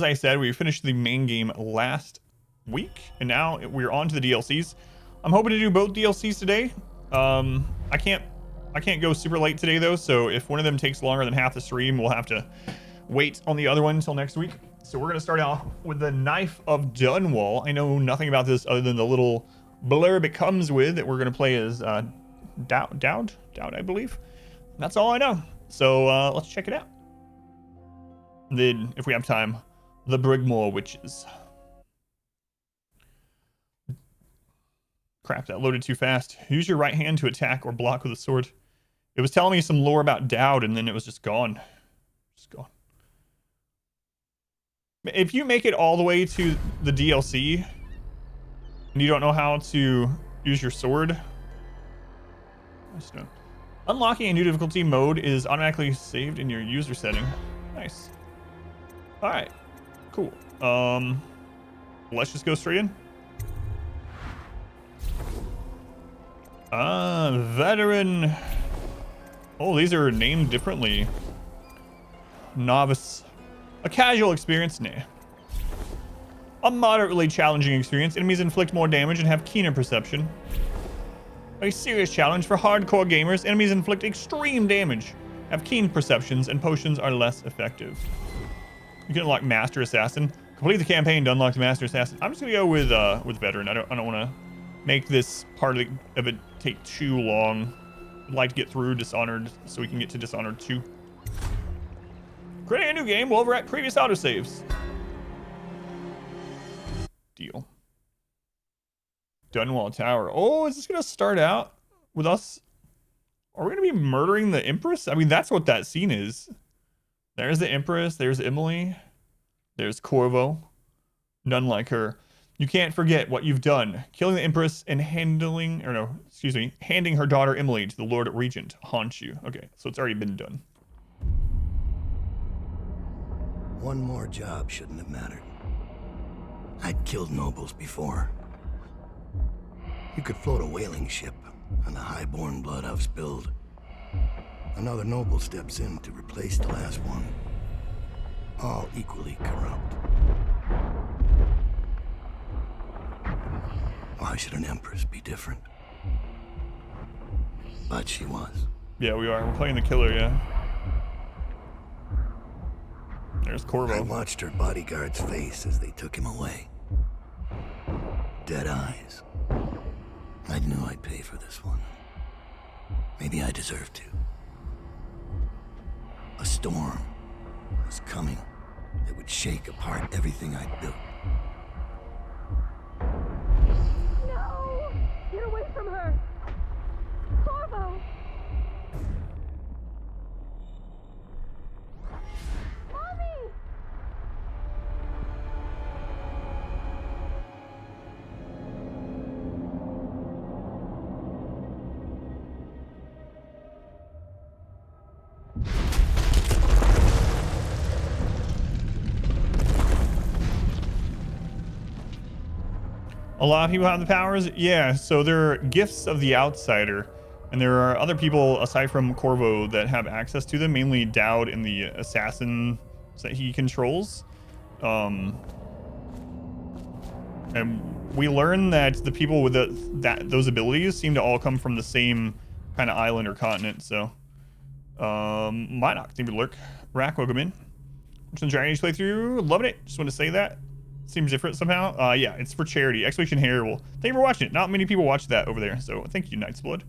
As I said, we finished the main game last week, and now we're on to the DLCs. I'm hoping to do both DLCs today. I can't go super late today though, so if one of them takes longer than half the stream, we'll have to wait on the other one until next week. So we're gonna start off with the Knife of Dunwall. I know nothing about this other than the little blurb it comes with that we're gonna play as Dowd, I believe. That's all I know. So let's check it out. Then, if we have time, the Brigmore Witches. Crap, that loaded too fast. Use your right hand to attack or block with a sword. It was telling me some lore about Dowd, and then it was just gone. Just gone. If you make it all the way to the DLC, and you don't know how to use your sword, I just know. Unlocking a new difficulty mode is automatically saved in your user setting. Nice. All right, cool. Let's just go straight in. Veteran. Oh, these are named differently. Novice. A casual experience? Nah. A moderately challenging experience. Enemies inflict more damage and have keener perception. A serious challenge for hardcore gamers. Enemies inflict extreme damage, have keen perceptions, and potions are less effective. You can unlock Master Assassin. Complete the campaign to unlock the Master Assassin. I'm just gonna go with Veteran. I don't want to make this part of it take too long. I'd like to get through Dishonored so we can get to Dishonored 2. Creating a new game will overwrite previous autosaves. Deal. Dunwall Tower. Oh, is this gonna start out with us? Are we gonna be murdering the Empress? I mean, that's what that scene is. There's the Empress, there's Emily, there's Corvo. None like her. You can't forget what you've done. Killing the Empress and handing her daughter Emily to the Lord Regent haunts you. Okay, so it's already been done. One more job shouldn't have mattered. I'd killed nobles before. You could float a whaling ship on the highborn blood I've spilled. Another noble steps in to replace the last one. All equally corrupt. Why should an empress be different? But she was. Yeah, we are. We're playing the killer, yeah. There's Corvo. I watched her bodyguard's face as they took him away. Dead eyes. I knew I'd pay for this one. Maybe I deserved to. A storm was coming that would shake apart everything I'd built. No! Get away from her! Corvo! Mommy! A lot of people have the powers. Yeah, so they're gifts of the outsider. And there are other people aside from Corvo that have access to them, mainly Dowd and the assassins that he controls. And we learn that the people with those abilities seem to all come from the same kind of island or continent. So, Monarch, thank you, Lurk. Rack, welcome in. Some Dragon Age playthrough, loving it. Just want to say that. Seems different somehow. Yeah, it's for charity. Expedition Hair. Thank you for watching it. Not many people watch that over there, so thank you, Knight's Blood.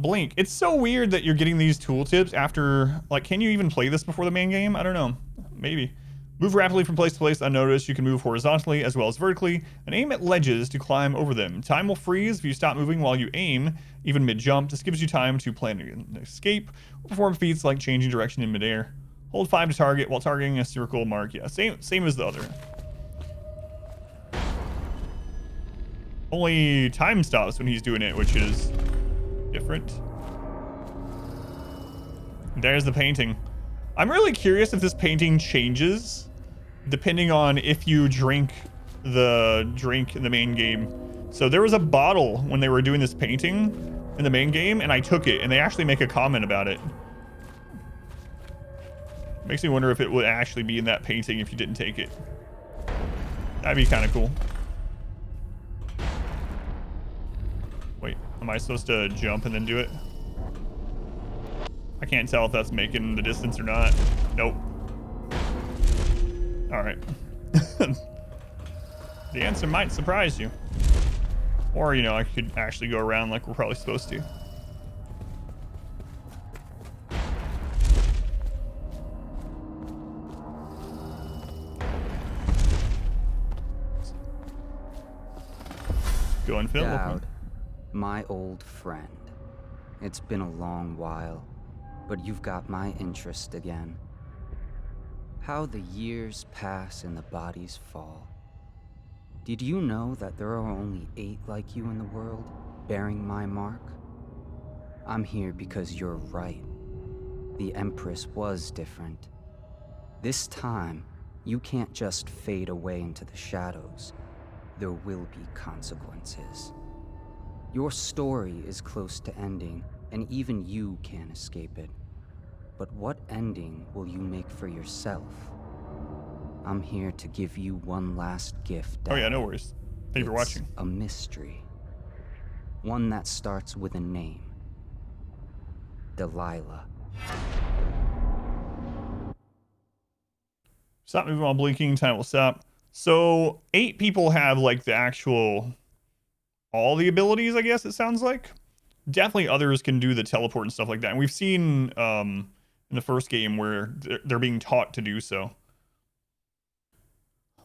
Blink. It's so weird that you're getting these tooltips after, like, can you even play this before the main game? I don't know. Maybe. Move rapidly from place to place unnoticed. You can move horizontally as well as vertically, and aim at ledges to climb over them. Time will freeze if you stop moving while you aim, even mid-jump. This gives you time to plan an escape or perform feats like changing direction in midair. Hold 5 to target while targeting a circle mark. Yeah, same as the other. Only time stops when he's doing it, which is different. There's the painting. I'm really curious if this painting changes depending on if you drink the drink in the main game. So there was a bottle when they were doing this painting in the main game, and I took it, and they actually make a comment about it. Makes me wonder if it would actually be in that painting if you didn't take it. That'd be kind of cool. Wait, am I supposed to jump and then do it? I can't tell if that's making the distance or not. Nope. All right. The answer might surprise you. Or, you know, I could actually go around like we're probably supposed to. Go and fill. Dowd, my old friend. It's been a long while, but you've got my interest again. How the years pass and the bodies fall. Did you know that there are only 8 like you in the world, bearing my mark? I'm here because you're right. The Empress was different. This time, you can't just fade away into the shadows. There will be consequences. Your story is close to ending, and even you can't escape it. But what ending will you make for yourself? I'm here to give you one last gift. Oh yeah, no worries. Thank you for watching. A mystery. One that starts with a name. Delilah. Stop moving while blinking. Time will stop. So 8 people have like the actual, all the abilities, I guess it sounds like. Definitely others can do the teleport and stuff like that. And we've seen in the first game where they're being taught to do so.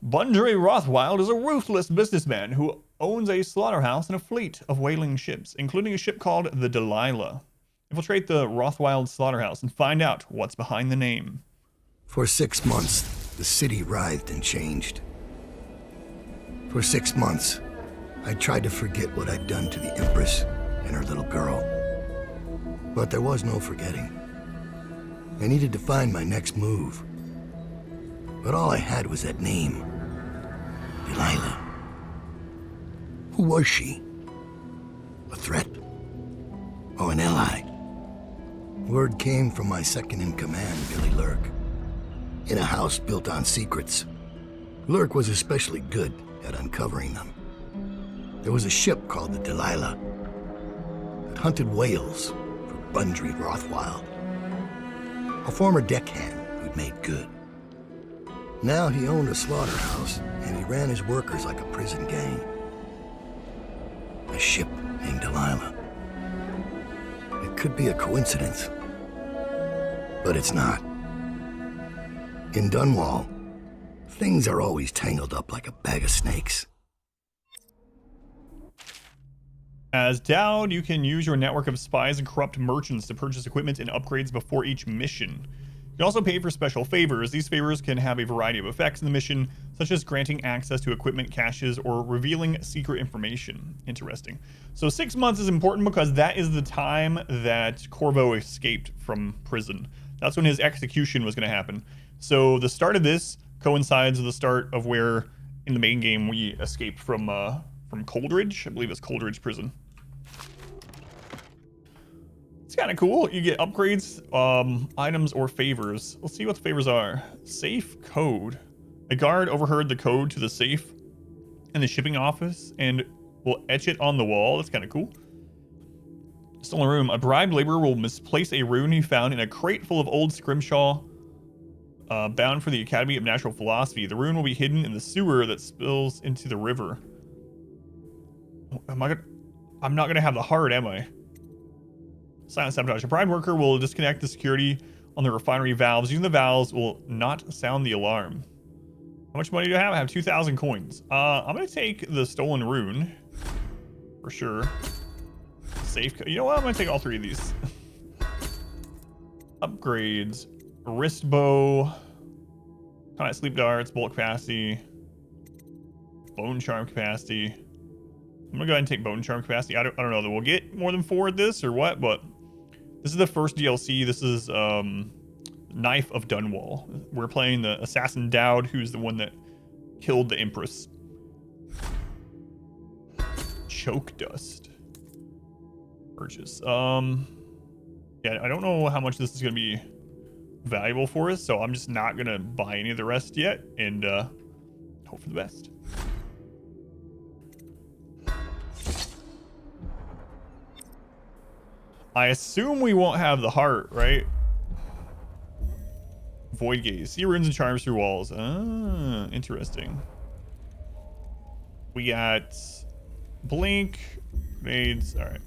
Bundry Rothwild is a ruthless businessman who owns a slaughterhouse and a fleet of whaling ships, including a ship called the Delilah. Infiltrate the Rothwild slaughterhouse and find out what's behind the name. For 6 months, the city writhed and changed. For 6 months, I tried to forget what I'd done to the Empress and her little girl. But there was no forgetting. I needed to find my next move. But all I had was that name. Delilah. Who was she? A threat? Or an ally? Word came from my second-in-command, Billy Lurk. In a house built on secrets, Lurk was especially good at uncovering them. There was a ship called the Delilah that hunted whales for Bundry Rothwild. A former deckhand who'd made good. Now he owned a slaughterhouse, and he ran his workers like a prison gang. A ship named Delilah. It could be a coincidence, but it's not. In Dunwall, things are always tangled up like a bag of snakes. As Dowd, you can use your network of spies and corrupt merchants to purchase equipment and upgrades before each mission. You can also pay for special favors. These favors can have a variety of effects in the mission, such as granting access to equipment caches or revealing secret information. Interesting. So 6 months is important because that is the time that Corvo escaped from prison. That's when his execution was going to happen. So the start of this coincides with the start of where, in the main game, we escaped from Coldridge. I believe it's Coldridge Prison. It's kind of cool. You get upgrades, items, or favors. Let's see what the favors are. Safe code. A guard overheard the code to the safe in the shipping office and will etch it on the wall. That's kind of cool. Stolen room. A bribed laborer will misplace a rune he found in a crate full of old scrimshaw bound for the Academy of Natural Philosophy. The rune will be hidden in the sewer that spills into the river. I'm not gonna have the heart, am I? Silent sabotage. A prime worker will disconnect the security on the refinery valves. Using the valves will not sound the alarm. How much money do I have? I have 2,000 coins. I'm gonna take the stolen rune for sure. Safe. You know what? I'm gonna take all 3 of these. Upgrades. Wrist bow. Combat sleep darts. Bolt capacity. Bone charm capacity. I'm gonna go ahead and take bone charm capacity. I don't know that we'll get more than 4 at this or what, but this is the first DLC. This is Knife of Dunwall. We're playing the assassin Dowd, who's the one that killed the Empress. Choke dust. Purchase. Yeah, I don't know how much this is gonna be valuable for us, so I'm just not gonna buy any of the rest yet, and hope for the best. I assume we won't have the heart, right? Void gaze. See runes and charms through walls. Ah, interesting. We got blink, grenades. All right.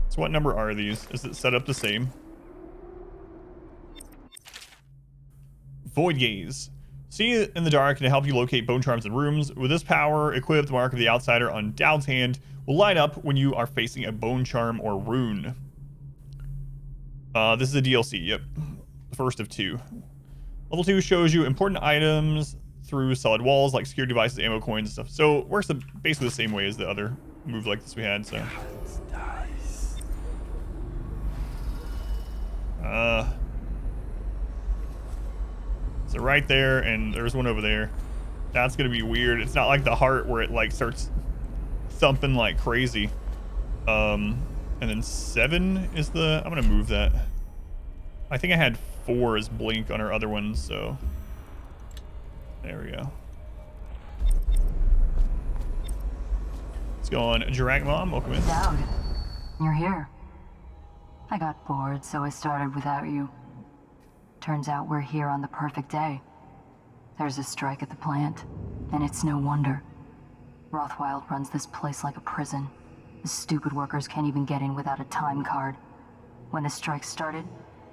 So what number are these? Is it set up the same? Void gaze. See in the dark to help you locate bone charms and rooms. With this power equipped, the mark of the outsider on Dowd's hand will light up when you are facing a bone charm or rune. This is a DLC. Yep. The first of 2. Level 2 shows you important items through solid walls like security devices, ammo, coins, and stuff. So it works basically the same way as the other move like this we had. So. So right there, and there's one over there. That's gonna be weird. It's not like the heart where it like starts thumping like crazy. And then 7 is the. I'm gonna move that. I think I had 4 as blink on our other one, so there we go. Let's go on. Jirag Mom, welcome in. Dowd, you're here. I got bored, so I started without you. Turns out we're here on the perfect day. There's a strike at the plant, and it's no wonder. Rothwild runs this place like a prison. The stupid workers can't even get in without a time card. When the strike started,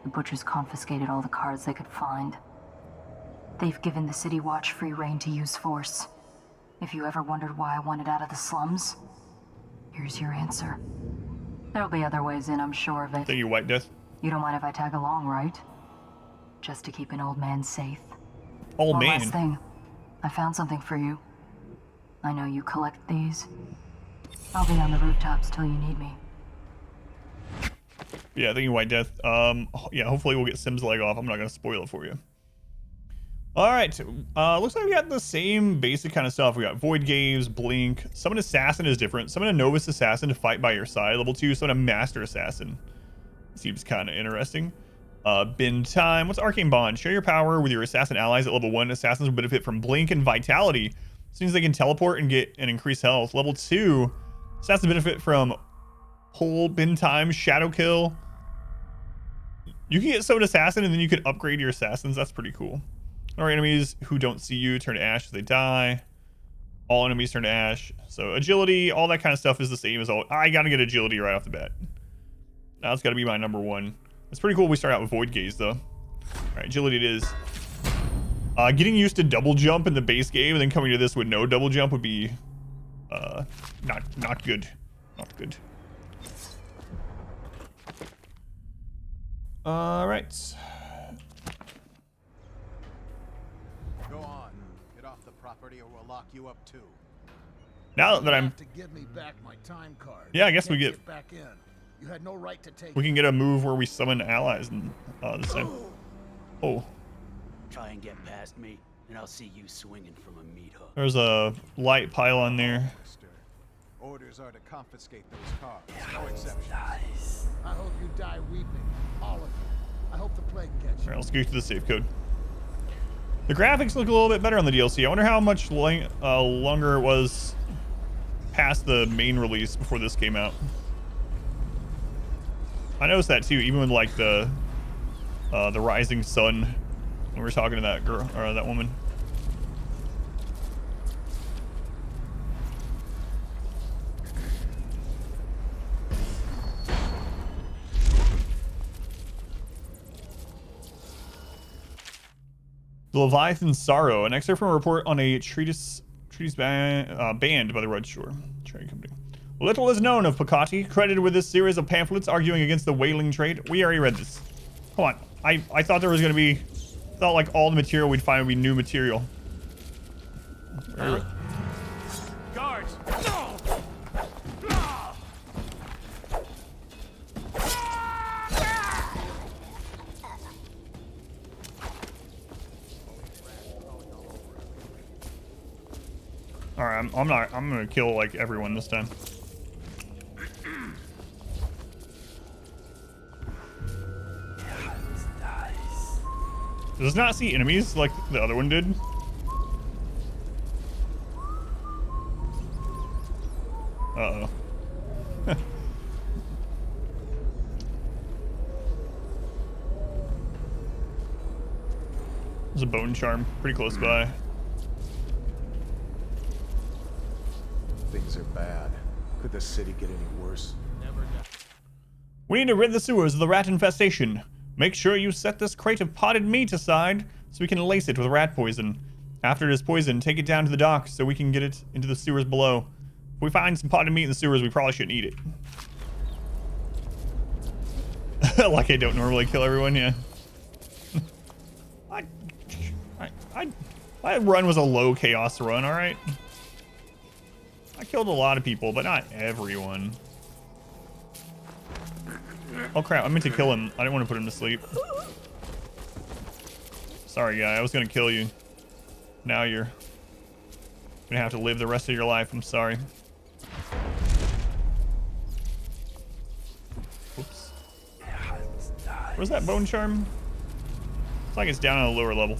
the butchers confiscated all the cards they could find. They've given the City Watch free rein to use force. If you ever wondered why I wanted out of the slums, here's your answer. There'll be other ways in, I'm sure of it. Thank you, White Death. You don't mind if I tag along, right? Just to keep an old man safe. Old One man? last thing. I found something for you. I know you collect these. I'll be on the rooftops till you need me. Yeah, thank you, White Death. Yeah, hopefully we'll get Sim's leg off. I'm not gonna spoil it for you. All right, looks like we got the same basic kind of stuff. We got Void Gaze, Blink. Summon Assassin is different. Summon a Novice Assassin to fight by your side. Level 2, summon a Master Assassin. Seems kind of interesting. Bin Time. What's Arcane Bond? Share your power with your assassin allies at level 1. Assassins will benefit from Blink and Vitality. As soon as they can teleport and get an increased health. Level 2, assassins benefit from Pull, Bin Time, Shadow Kill. You can get Summon Assassin and then you can upgrade your assassins. That's pretty cool. Our enemies who don't see you turn to ash as they die. All enemies turn to ash. So agility, all that kind of stuff is the same as all. I gotta get agility right off the bat. That's gotta be my number 1. It's pretty cool we start out with Void Gaze though. Alright, agility it is. Getting used to double jump in the base game and then coming to this with no double jump would be not good. Not good. Alright. Go on. Get off the property or we'll lock you up too. Now that I'm to give me back my time card. Yeah, I guess we get back in. You had no right to take we can get a move where we summon allies and this time. Oh. Try and get past me, and I'll see you swinging from a meat hook. There's a light pylon there. Orders are to confiscate those cars. No exceptions. I hope you die weeping, all of you. I hope the plague catches you. Alright, let's go through the safe code. The graphics look a little bit better on the DLC. I wonder how much longer it was past the main release before this came out. I noticed that too, even with like the rising sun when we were talking to that girl or that woman. The Leviathan's Sorrow, an excerpt from a report on a treatise banned by the Red Shore Trading Company. Little is known of Pocati, credited with this series of pamphlets arguing against the whaling trade. We already read this. Come on, I thought there was gonna be, thought like all the material we'd find would be new material. Guards! All right, I'm gonna kill like everyone this time. Does this not see enemies like the other one did? Uh-oh. There's a bone charm pretty close by. Things are bad. Could the city get any worse? We need to rid the sewers of the rat infestation. Make sure you set this crate of potted meat aside so we can lace it with rat poison. After it is poisoned, take it down to the dock so we can get it into the sewers below. If we find some potted meat in the sewers, we probably shouldn't eat it. Like I don't normally kill everyone, yeah. My run was a low chaos run, alright? I killed a lot of people, but not everyone. Oh crap, I meant to kill him. I didn't want to put him to sleep. Sorry, guy, I was gonna kill you. Now you're gonna have to live the rest of your life. I'm sorry. Whoops. Where's that bone charm? It's like it's down on a lower level.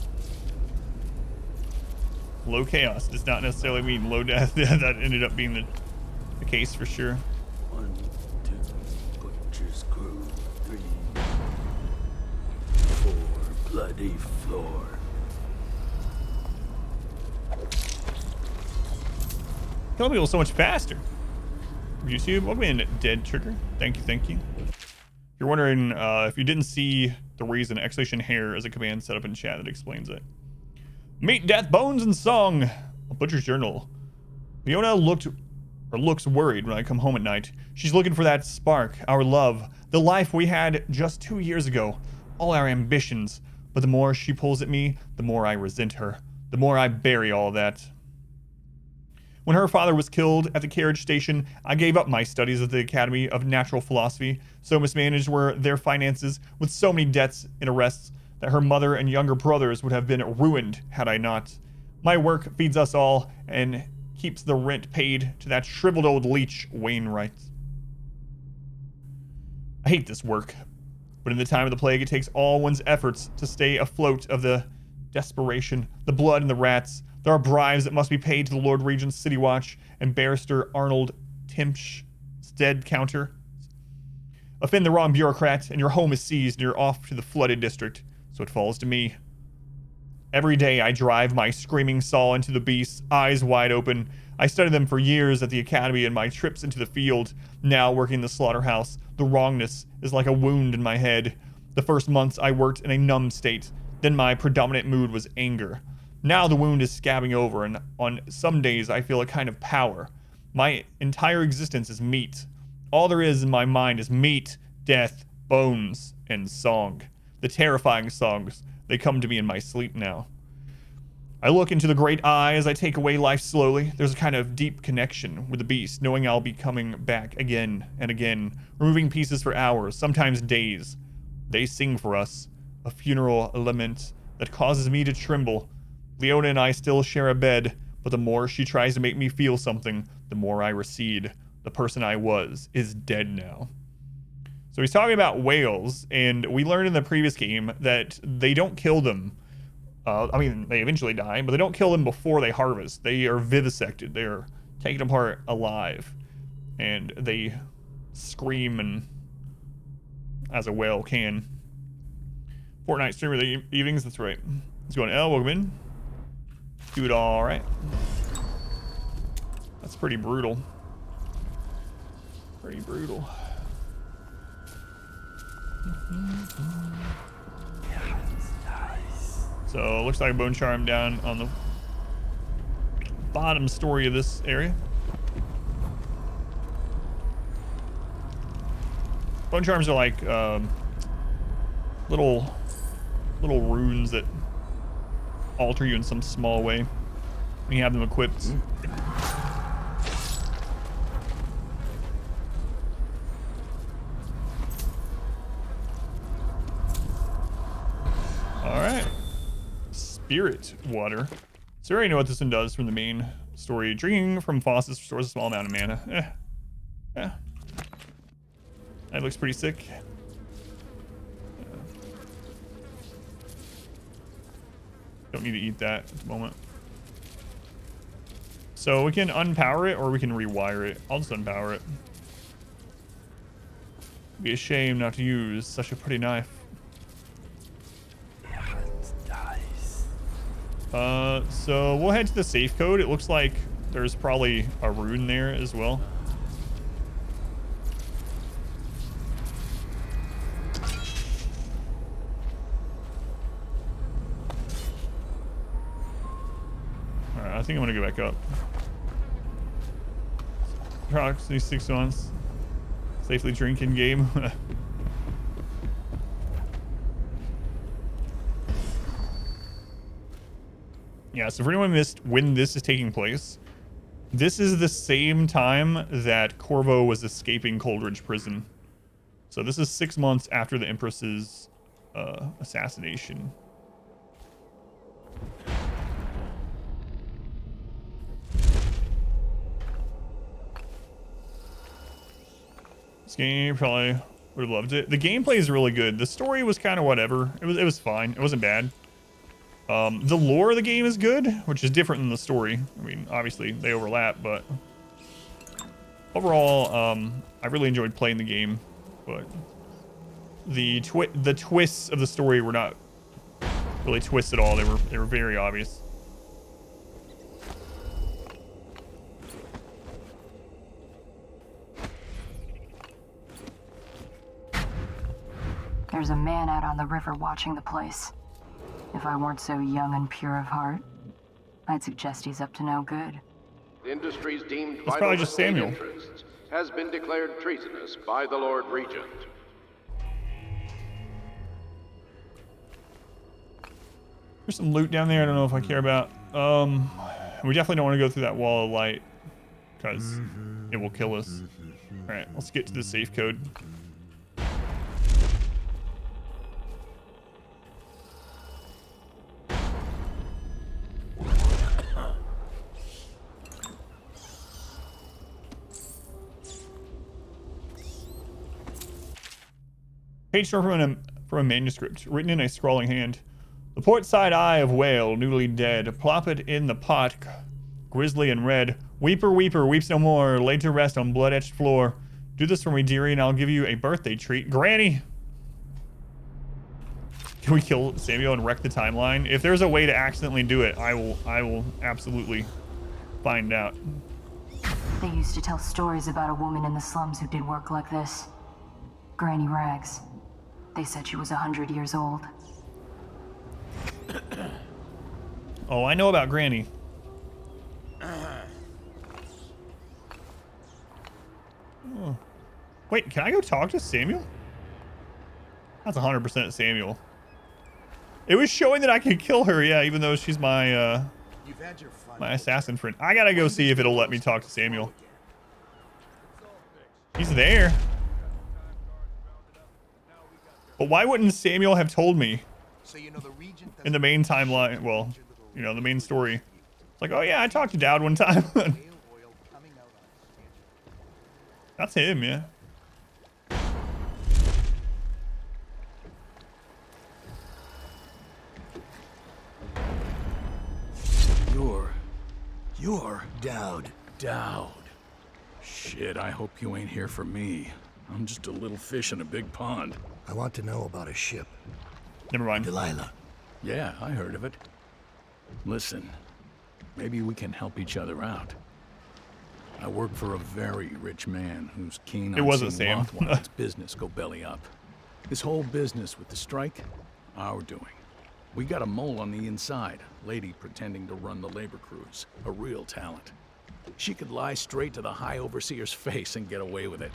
Low chaos does not necessarily mean low death. That ended up being the case for sure. 1, 2, butcher's crew. 3, 4, bloody floor. Killing people so much faster. YouTube, welcome in, Dead Trigger. Thank you, thank you. If you're wondering if you didn't see the reason, exclamation hair is a command set up in chat that explains it. Meat, death, bones, and song. A butcher's journal. Leona looks worried when I come home at night. She's looking for that spark, our love, the life we had just 2 years ago, all our ambitions. But the more she pulls at me, the more I resent her, the more I bury all that. When her father was killed at the carriage station, I gave up my studies at the Academy of Natural Philosophy. So mismanaged were their finances, with so many debts and arrests, that her mother and younger brothers would have been ruined had I not. My work feeds us all and keeps the rent paid to that shriveled old leech, Wainwright. I hate this work, but in the time of the plague, it takes all one's efforts to stay afloat of the desperation, the blood, and the rats. There are bribes that must be paid to the Lord Regent's City Watch and Barrister Arnold Timpstead counter. Offend the wrong bureaucrat, and your home is seized and you're off to the flooded district. So it falls to me. Every day I drive my screaming saw into the beasts, eyes wide open. I studied them for years at the academy and my trips into the field. Now working the slaughterhouse, the wrongness is like a wound in my head. The first months I worked in a numb state. Then my predominant mood was anger. Now the wound is scabbing over, and on some days I feel a kind of power. My entire existence is meat. All there is in my mind is meat, death, bones, and song. The terrifying songs, they come to me in my sleep now. I look into the great eye as I take away life slowly. There's a kind of deep connection with the beast, knowing I'll be coming back again and again, removing pieces for hours, sometimes days. They sing for us, a funeral lament that causes me to tremble. Leona and I still share a bed, but the more she tries to make me feel something, the more I recede. The person I was is dead now. So he's talking about whales, and we learned in the previous game that they don't kill them. I mean, they eventually die, but they don't kill them before they harvest. They are vivisected. They are taken apart alive, and they scream and as a whale can. Fortnite streamer of the evenings, that's right. Let's go on L, welcome in. Do it all right. That's pretty brutal. Pretty brutal. So it looks like a bone charm down on the bottom story of this area. Bone charms are like little runes that alter you in some small way when you have them equipped. Alright. Spirit water. So I already know what this one does from the main story. Drinking from faucets restores a small amount of mana. Yeah. That looks pretty sick. Don't need to eat that at the moment. So we can unpower it or we can rewire it. I'll just unpower it. It'd be a shame not to use such a pretty knife. So we'll head to the safe code. It looks like there's probably a rune there as well. Alright, I think I'm gonna go back up. Approximately 6 months. Safely drinking game. Yeah, so for anyone missed when this is taking place, this is the same time that Corvo was escaping Coldridge Prison. So this is 6 months after the Empress's assassination. This game probably would have loved it. The gameplay is really good. The story was kind of whatever. It was fine. It wasn't bad. The lore of the game is good, which is different than the story. I mean, obviously they overlap, but overall, I really enjoyed playing the game. But the twists of the story were not really twists at all. They were very obvious. There's a man out on the river watching the place. If I weren't so young and pure of heart, I'd suggest he's up to no good. The industries deemed It's vital probably to just state Samuel. interests has been declared treasonous by the Lord Regent. There's some loot down there I don't know if I care about. We definitely don't want to go through that wall of light because it will kill us. All right, let's get to the safe code. Page torn from a manuscript, written in a scrawling hand. The port side eye of whale, newly dead, plop it in the pot, grisly and red. Weeper, weeper, weeps no more, laid to rest on blood-etched floor. Do this for me, dearie, and I'll give you a birthday treat. Granny! Can we kill Samuel and wreck the timeline? If there's a way to accidentally do it, I will absolutely find out. They used to tell stories about a woman in the slums who did work like this. Granny Rags. They said she was 100 years old. Oh, I know about Granny. Oh. Wait, can I go talk to Samuel? That's 100% Samuel. It was showing that I could kill her, yeah, even though she's my my assassin friend. I gotta go see if it'll let me talk to Samuel. He's there. But why wouldn't Samuel have told me in the main timeline? Well, you know, the main story. It's like, oh yeah, I talked to Dowd one time. That's him, yeah. You're Dowd. Dowd. Shit, I hope you ain't here for me. I'm just a little fish in a big pond. I want to know about a ship. Never mind. Delilah. Yeah, I heard of it. Listen, maybe we can help each other out. I work for a very rich man who's keen on wasn't seeing Sam. Rothwild's business go belly up. This whole business with the strike, our doing. We got a mole on the inside, lady pretending to run the labor crews, a real talent. She could lie straight to the High Overseer's face and get away with it.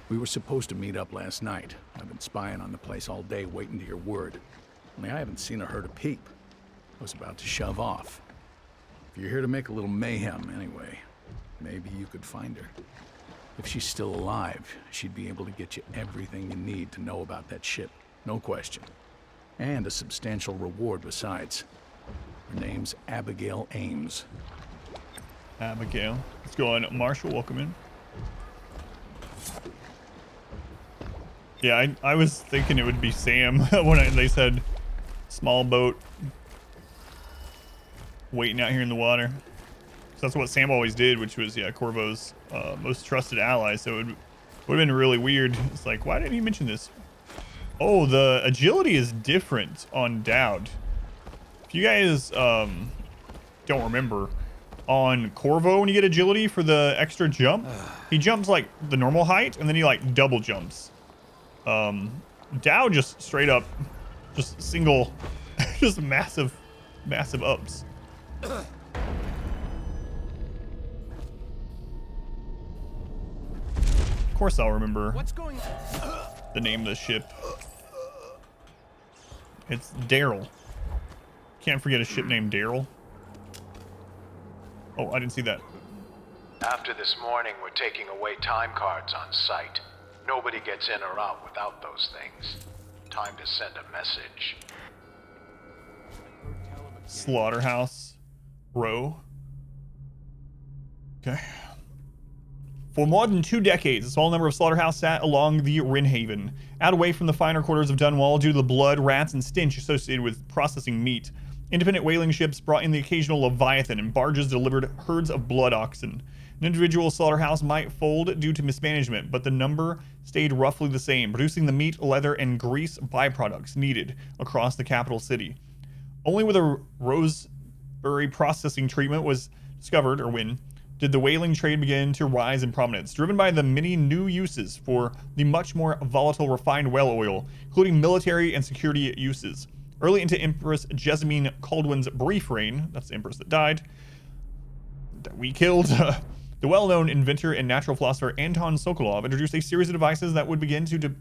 We were supposed to meet up last night. I've been spying on the place all day, waiting to hear word. Only I haven't seen or heard a peep. I was about to shove off. If you're here to make a little mayhem anyway, maybe you could find her. If she's still alive, she'd be able to get you everything you need to know about that ship, no question. And a substantial reward besides. Her name's Abigail Ames. Abigail. Let's go on. Marshall, welcome in. Yeah, I was thinking it would be Sam when they said small boat. waiting out here in the water. So that's what Sam always did, which was, yeah, Corvo's most trusted ally. So it would have been really weird. It's like, why didn't he mention this? Oh, the agility is different on Dowd. If you guys don't remember, on Corvo, when you get agility for the extra jump, he jumps like the normal height, and then he like double jumps. Dowd just straight up, just single, just massive ups. Of course I'll remember the name of the ship. It's Daryl. Can't forget a ship named Daryl. Oh, I didn't see that. After this morning, we're taking away time cards on site. Nobody gets in or out without those things. Time to send a message. Slaughterhouse Row. Okay. For more than 2 decades, a small number of slaughterhouse sat along the Rinhaven, out away from the finer quarters of Dunwall due to the blood, rats, and stench associated with processing meat. Independent whaling ships brought in the occasional Leviathan, and barges delivered herds of blood oxen. An individual slaughterhouse might fold due to mismanagement, but the number stayed roughly the same, producing the meat, leather, and grease byproducts needed across the capital city. Only with a Roseberry processing treatment was discovered, or when, did the whaling trade begin to rise in prominence, driven by the many new uses for the much more volatile refined whale oil, including military and security uses. Early into Empress Jessamine Caldwin's brief reign, that's the Empress that died, that we killed, the well-known inventor and natural philosopher Anton Sokolov introduced a series of devices that would begin to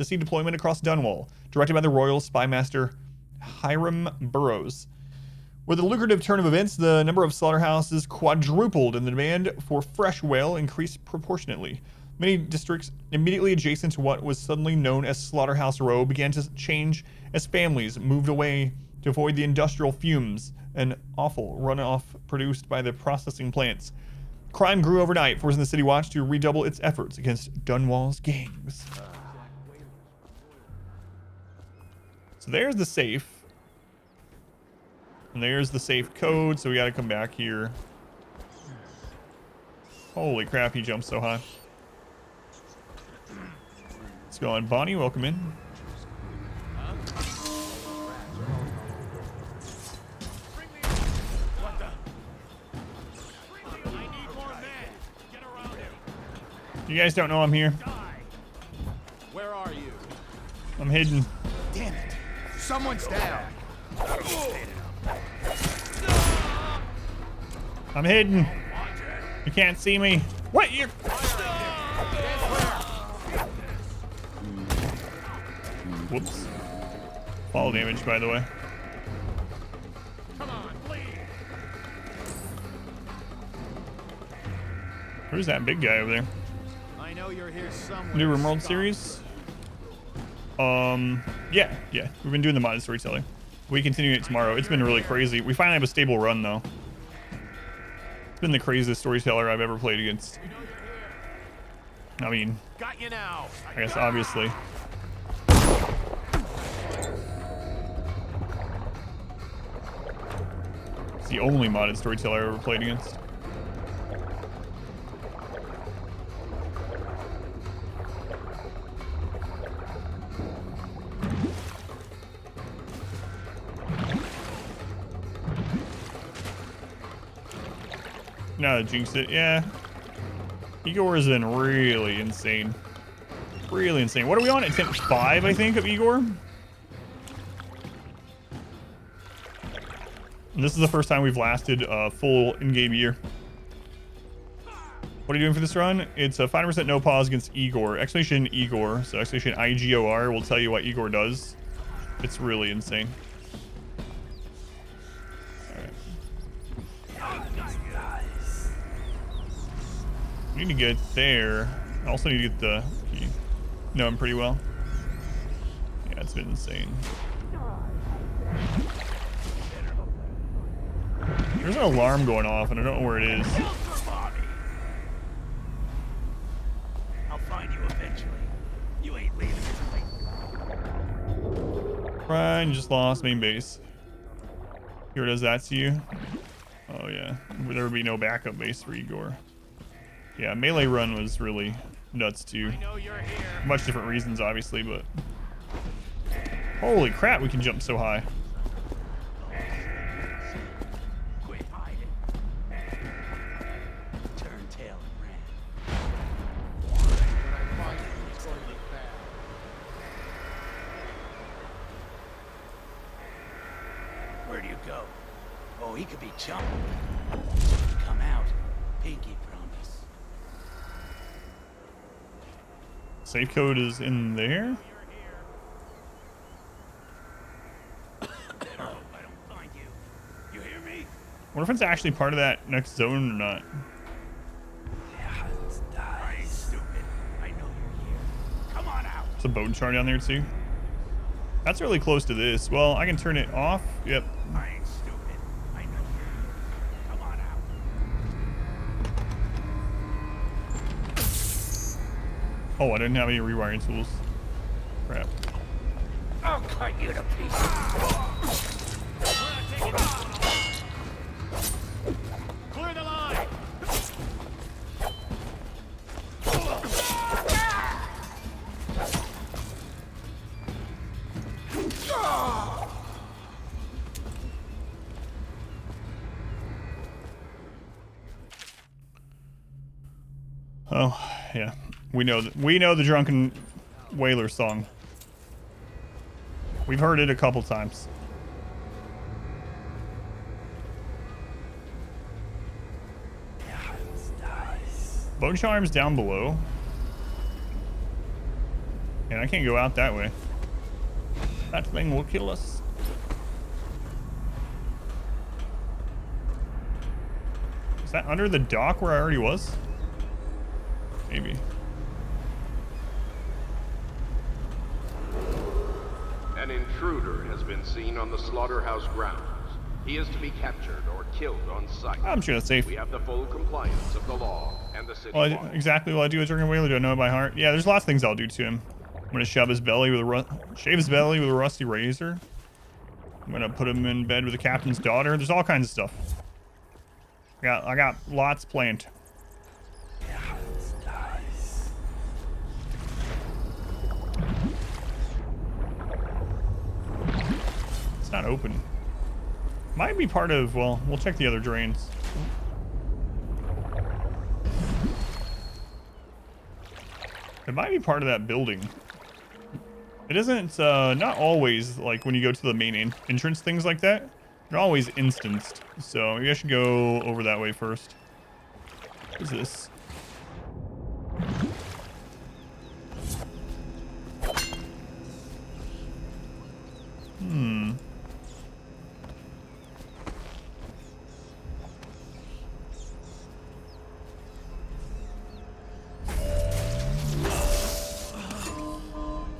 see deployment across Dunwall, directed by the royal spymaster Hiram Burrows. With the lucrative turn of events, the number of slaughterhouses quadrupled and the demand for fresh whale increased proportionately. Many districts immediately adjacent to what was suddenly known as Slaughterhouse Row began to change as families moved away to avoid the industrial fumes and awful runoff produced by the processing plants. Crime grew overnight, forcing the City Watch to redouble its efforts against Dunwall's gangs. So there's the safe. And there's the safe code, so we gotta come back here. Holy crap, he jumped so high. Let's go on. Bonnie, welcome in. You guys don't know I'm here. Where are you? I'm hidden. Damn it. Someone's down. I'm hidden. You can't see me. What? You're... Whoops. Fall damage, by the way. Come on, please. Who's that big guy over there? I know you're here somewhere. New Rimworld series? Yeah. We've been doing the modded storytelling. We continue it tomorrow. It's been really crazy. We finally have a stable run, though. It's been the craziest storyteller I've ever played against. I mean, Got you now. I guess obviously. It's the only modded storyteller I've ever played against. No, jinx it. Yeah. Igor has been really insane. Really insane. What are we on? Attempt 5, I think, of Igor? And this is the first time we've lasted a full in-game year. What are you doing for this run? It's a 5% no pause against Igor. Exclamation Igor. So exclamation IGOR will tell you what Igor does. It's really insane. I need to get there. I also need to get the key. Know him pretty well. Yeah, it's been insane. There's an alarm going off, and I don't know where it is. I'll find you eventually. You ain't leaving Ryan just lost main base. Here does that to you. Oh yeah, there would be no backup base for Igor. Yeah, melee run was really nuts too. Much different reasons, obviously, but holy crap, we can jump so high. Quit hiding. Turn tail and ran. When I find him, it's going to be bad. Where do you go? Oh, he could be jumping. Come out. Pinky promise. Safe code is in there. Oh, I don't find you. You hear me? I wonder if it's actually part of that next zone or not. I ain't stupid. I know you're here. Come on out. There's a bone char down there too. That's really close to this. Well, I can turn it off. Yep. I ain't stupid. I know you're here. Come on out. Oh, I didn't have any rewiring tools. Crap. I'll cut you to pieces. Clear the line. Oh, yeah. We know the Drunken Whaler song. We've heard it a couple times. Bone charm's down below. And I can't go out that way. That thing will kill us. Is that under the dock where I already was? Maybe. An intruder has been seen on the slaughterhouse grounds. He is to be captured or killed on sight. I'm sure that's safe. We have the full compliance of the law and the city. Well, exactly what I do with Drunken Whaler. Do I know it by heart? Yeah, there's lots of things I'll do to him. I'm gonna shove his belly with a shave his belly with a rusty razor. I'm gonna put him in bed with the captain's daughter. There's all kinds of stuff. I got lots planned. It's not open. Might be part of, well, we'll check the other drains. It might be part of that building. It isn't, not always, like, when you go to the main entrance, things like that. They're always instanced. So, maybe I should go over that way first. What is this?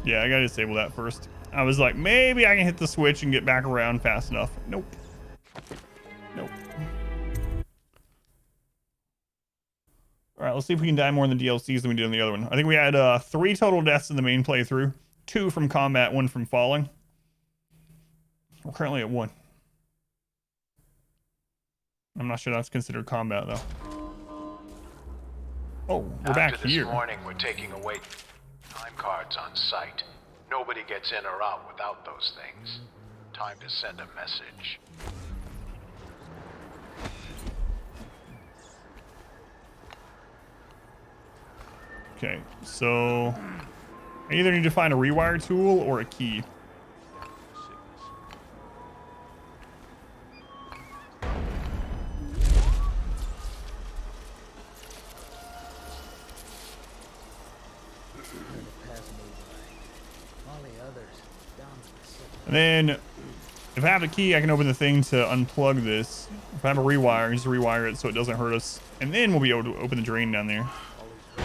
Yeah, I gotta disable that first. I was like, maybe I can hit the switch and get back around fast enough. Nope. Nope. Alright, let's see if we can die more in the DLCs than we did in the other one. I think we had 3 total deaths in the main playthrough. 2 from combat, 1 from falling. We're currently at 1. I'm not sure that's considered combat, though. Oh, we're back here. This morning, we're taking away time cards on site. Nobody gets in or out without those things. Time to send a message. Okay, so I either need to find a rewire tool or a key. And then, if I have a key, I can open the thing to unplug this. If I have a rewire, just rewire it so it doesn't hurt us. And then we'll be able to open the drain down there. Do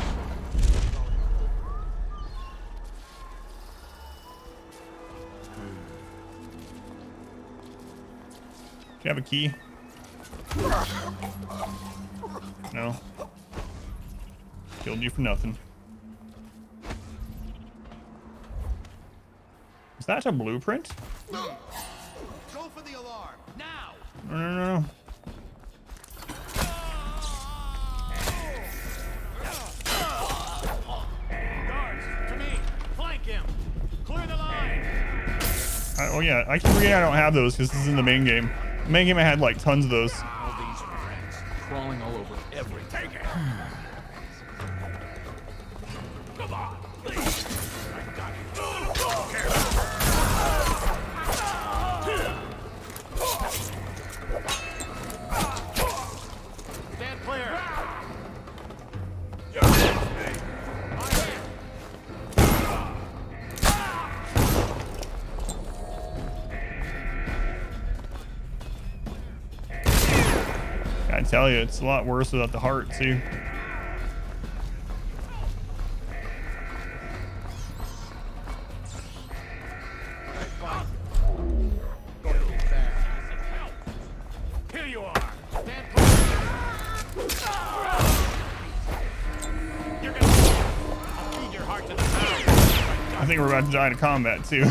you have a key? No. Killed you for nothing. Is that a blueprint? Go for the alarm now. No. Oh yeah, I keep forgetting I don't have those because this is in the main game. The main game I had like tons of those. All these rats crawling all over everything. Come on, please. I got you. Stand clear. I tell you, it's a lot worse without the heart, too. Here you are. Stand You're gonna I'll feed your heart to the pound. I think we're about to die to combat, too.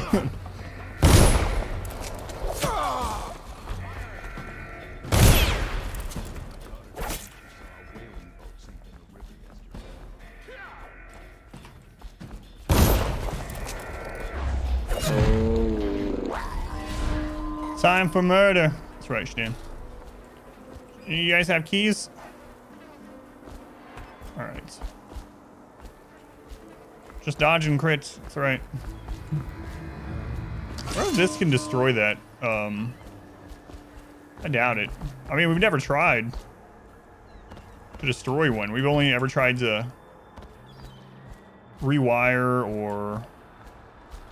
Time for murder. That's right, Stan. You guys have keys? Alright. Just dodge and crits. That's right. I wonder if this can destroy that. I doubt it. I mean, we've never tried to destroy one. We've only ever tried to rewire or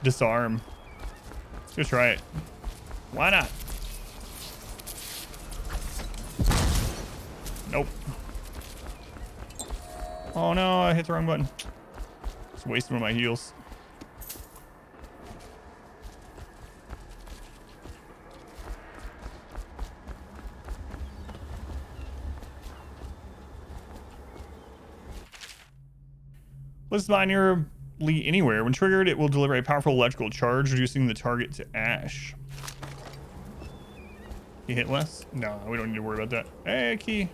disarm. Let's go try it. Why not? Nope. Oh no, I hit the wrong button. Just wasting one of my heals. Let's binary anywhere. When triggered, it will deliver a powerful electrical charge, reducing the target to ash. You hit less? No, we don't need to worry about that. Hey, key.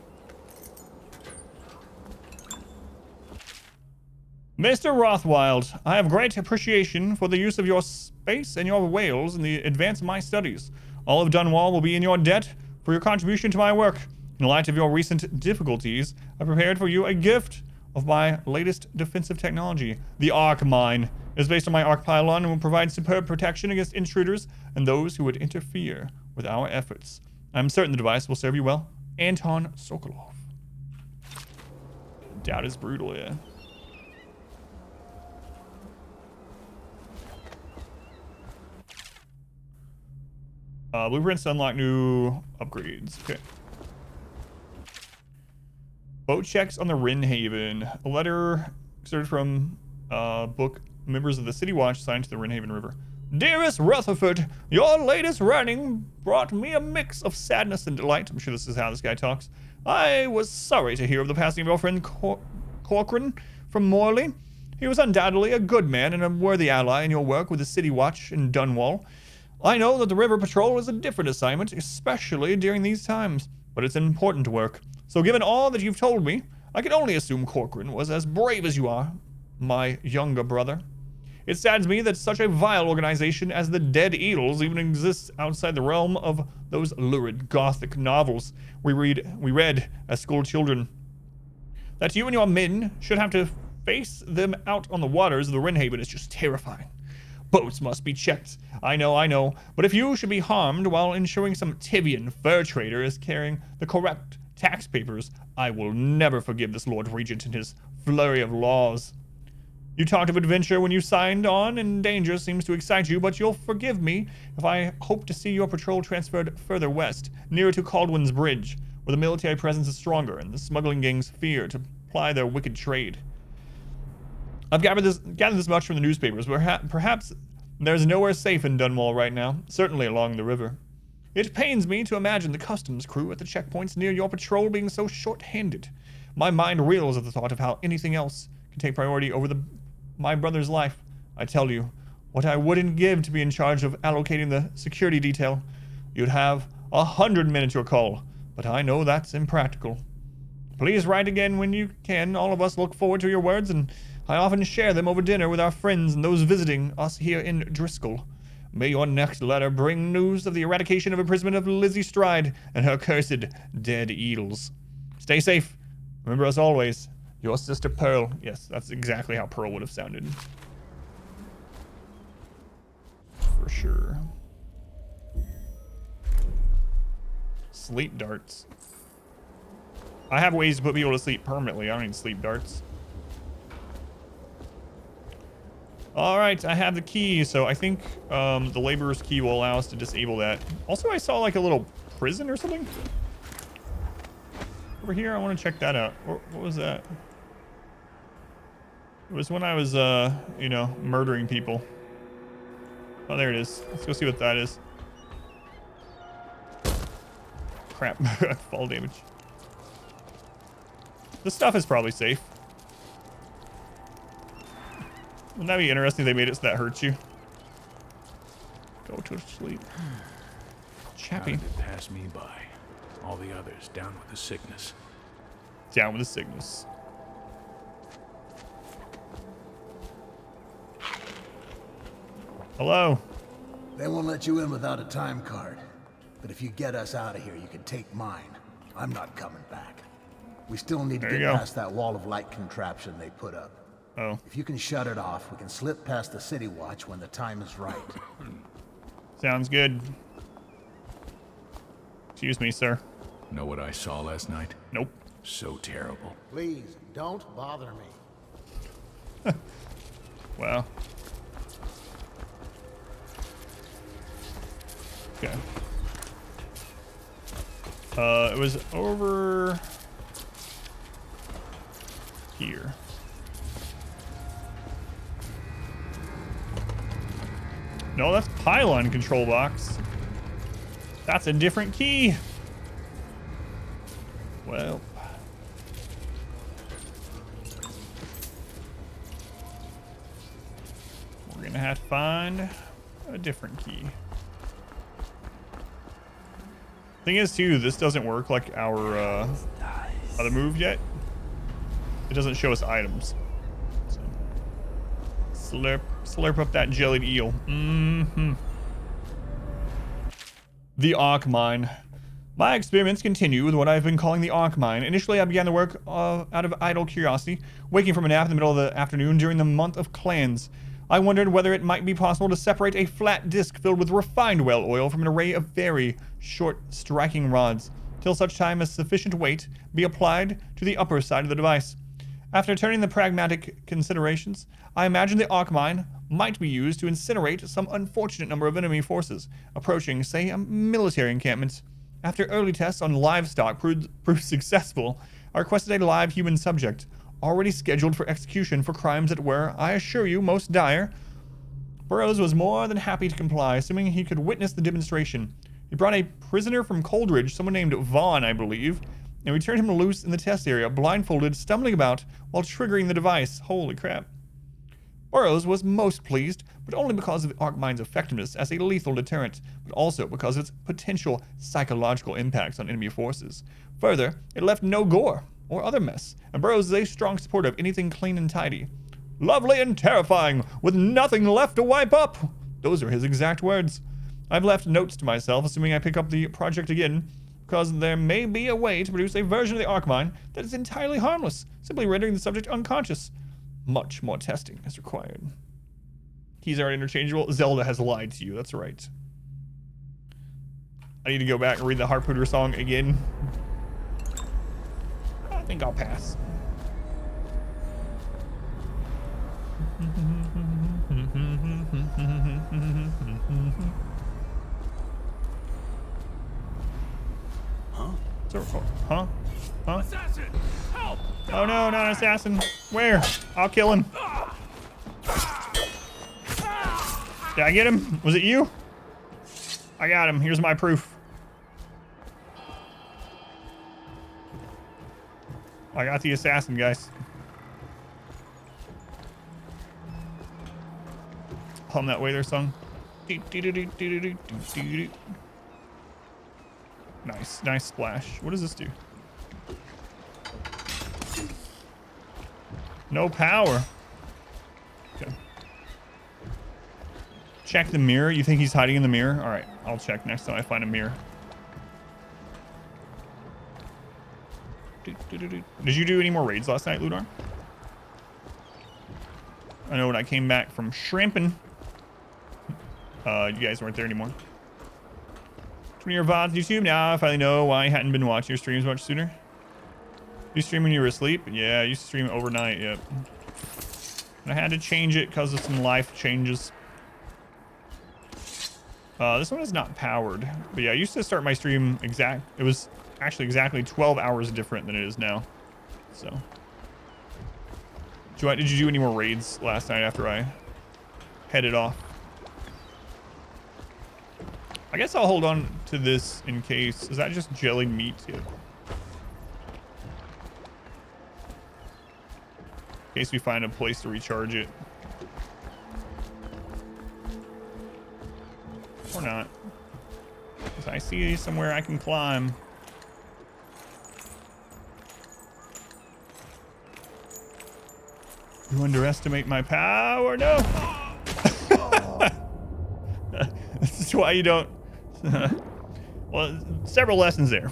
Mr. Rothwild, I have great appreciation for the use of your space and your whales in the advance of my studies. All of Dunwall will be in your debt for your contribution to my work. In light of your recent difficulties, I prepared for you a gift of my latest defensive technology. The Arc Mine is based on my Arc Pylon and will provide superb protection against intruders and those who would interfere with our efforts. I'm certain the device will serve you well. Anton Sokolov. Doubt is brutal, yeah. Blueprints to unlock new upgrades. Okay. Boat checks on the Wrenhaven. A letter excerpted from book members of the City Watch signed to the Wrenhaven River. Dearest Rutherford, your latest writing brought me a mix of sadness and delight. I'm sure this is how this guy talks. I was sorry to hear of the passing of your friend Corcoran from Morley. He was undoubtedly a good man and a worthy ally in your work with the City Watch in Dunwall. I know that the River Patrol is a different assignment, especially during these times, but it's an important work. So given all that you've told me, I can only assume Corcoran was as brave as you are, my younger brother. It saddens me that such a vile organization as the Dead Eagles even exists outside the realm of those lurid Gothic novels we read as school children. That you and your men should have to face them out on the waters of the Wrenhaven is just terrifying. Boats must be checked. I know, but if you should be harmed while ensuring some Tivian fur trader is carrying the correct tax papers, I will never forgive this Lord Regent and his flurry of laws. You talked of adventure when you signed on, and danger seems to excite you, but you'll forgive me if I hope to see your patrol transferred further west, nearer to Caldwin's Bridge, where the military presence is stronger and the smuggling gangs fear to ply their wicked trade. I've gathered this much from the newspapers. Perhaps there's nowhere safe in Dunwall right now, certainly along the river. It pains me to imagine the customs crew at the checkpoints near your patrol being so short-handed. My mind reels at the thought of how anything else can take priority over my brother's life. I tell you, what I wouldn't give to be in charge of allocating the security detail. You'd have 100 men at your call, but I know that's impractical. Please write again when you can. All of us look forward to your words, and I often share them over dinner with our friends and those visiting us here in Driscoll. May your next letter bring news of the eradication of imprisonment of Lizzie Stride and her cursed dead eels. Stay safe. Remember us always. Your sister Pearl. Yes, that's exactly how Pearl would have sounded. For sure. Sleep darts. I have ways to put people to sleep permanently. I don't need sleep darts. Alright, I have the key, so I think the laborer's key will allow us to disable that. Also, I saw like a little prison or something. Over here, I want to check that out. What was that? It was when I was, you know, murdering people. Oh, there it is. Let's go see what that is. Crap. Fall damage. This stuff is probably safe. Wouldn't that be interesting if they made it so that hurts you? Go to sleep. Chappy. How did it pass me by? All the others down with the sickness. Down with the sickness. Hello. They won't let you in without a time card. But if you get us out of here, you can take mine. I'm not coming back. We still need to get past that wall of light contraption they put up. Oh. If you can shut it off, we can slip past the city watch when the time is right. Sounds good. Excuse me, sir. Know what I saw last night? Nope. So terrible. Please, don't bother me. Wow. Okay. It was over here. No, that's pylon control box. That's a different key. Well. We're gonna have to find a different key. Thing is, too, this doesn't work like our other move yet. It doesn't show us items. So. Slurp up that jellied eel. Mm-hmm. The Arc Mine. My experiments continue with what I've been calling the Arc Mine. Initially, I began the work out of idle curiosity, waking from a nap in the middle of the afternoon during the month of clans. I wondered whether it might be possible to separate a flat disc filled with refined whale oil from an array of very short striking rods, till such time as sufficient weight be applied to the upper side of the device. After turning the pragmatic considerations, I imagined the arc mine might be used to incinerate some unfortunate number of enemy forces approaching, say, a military encampment. After early tests on livestock proved successful, I requested a live human subject, already scheduled for execution for crimes that were, I assure you, most dire. Burroughs was more than happy to comply, assuming he could witness the demonstration. He brought a prisoner from Coldridge, someone named Vaughn, I believe, and we turned him loose in the test area, blindfolded, stumbling about while triggering the device. Holy crap. Burroughs was most pleased, but only because of the arc mine's effectiveness as a lethal deterrent, but also because of its potential psychological impacts on enemy forces. Further, it left no gore or other mess, and Burroughs is a strong supporter of anything clean and tidy. Lovely and terrifying, with nothing left to wipe up. Those are his exact words. I've left notes to myself, assuming I pick up the project again, because there may be a way to produce a version of the arc mine that is entirely harmless, simply rendering the subject unconscious. Much more testing is required. Keys aren't interchangeable. Zelda has lied to you, that's right. I need to go back and read the Harpooter song again. I think I'll pass. Huh? Huh? Huh? Assassin! Help! Oh no, not an assassin. Where? I'll kill him. Did I get him? Was it you? I got him. Here's my proof. I got the assassin, guys. Hum that way there, song. Nice, nice splash. What does this do? No power. Okay. Check the mirror. You think he's hiding in the mirror? All right, I'll check next time I find a mirror. Did you do any more raids last night, Ludar? I know when I came back from shrimping, you guys weren't there anymore. 20-year VODs YouTube. Now I finally know why I hadn't been watching your streams much sooner. You stream when you were asleep? Yeah, I used to stream overnight, yep. And I had to change it because of some life changes. This one is not powered. But yeah, I used to start my stream it was actually exactly 12 hours different than it is now. So. Did you do any more raids last night after I headed off? I guess I'll hold on to this in case. Is that just jellied meat? Yeah. In case we find a place to recharge it. Or not. Because I see somewhere I can climb. You underestimate my power? No! This is why you don't... Well, several lessons there.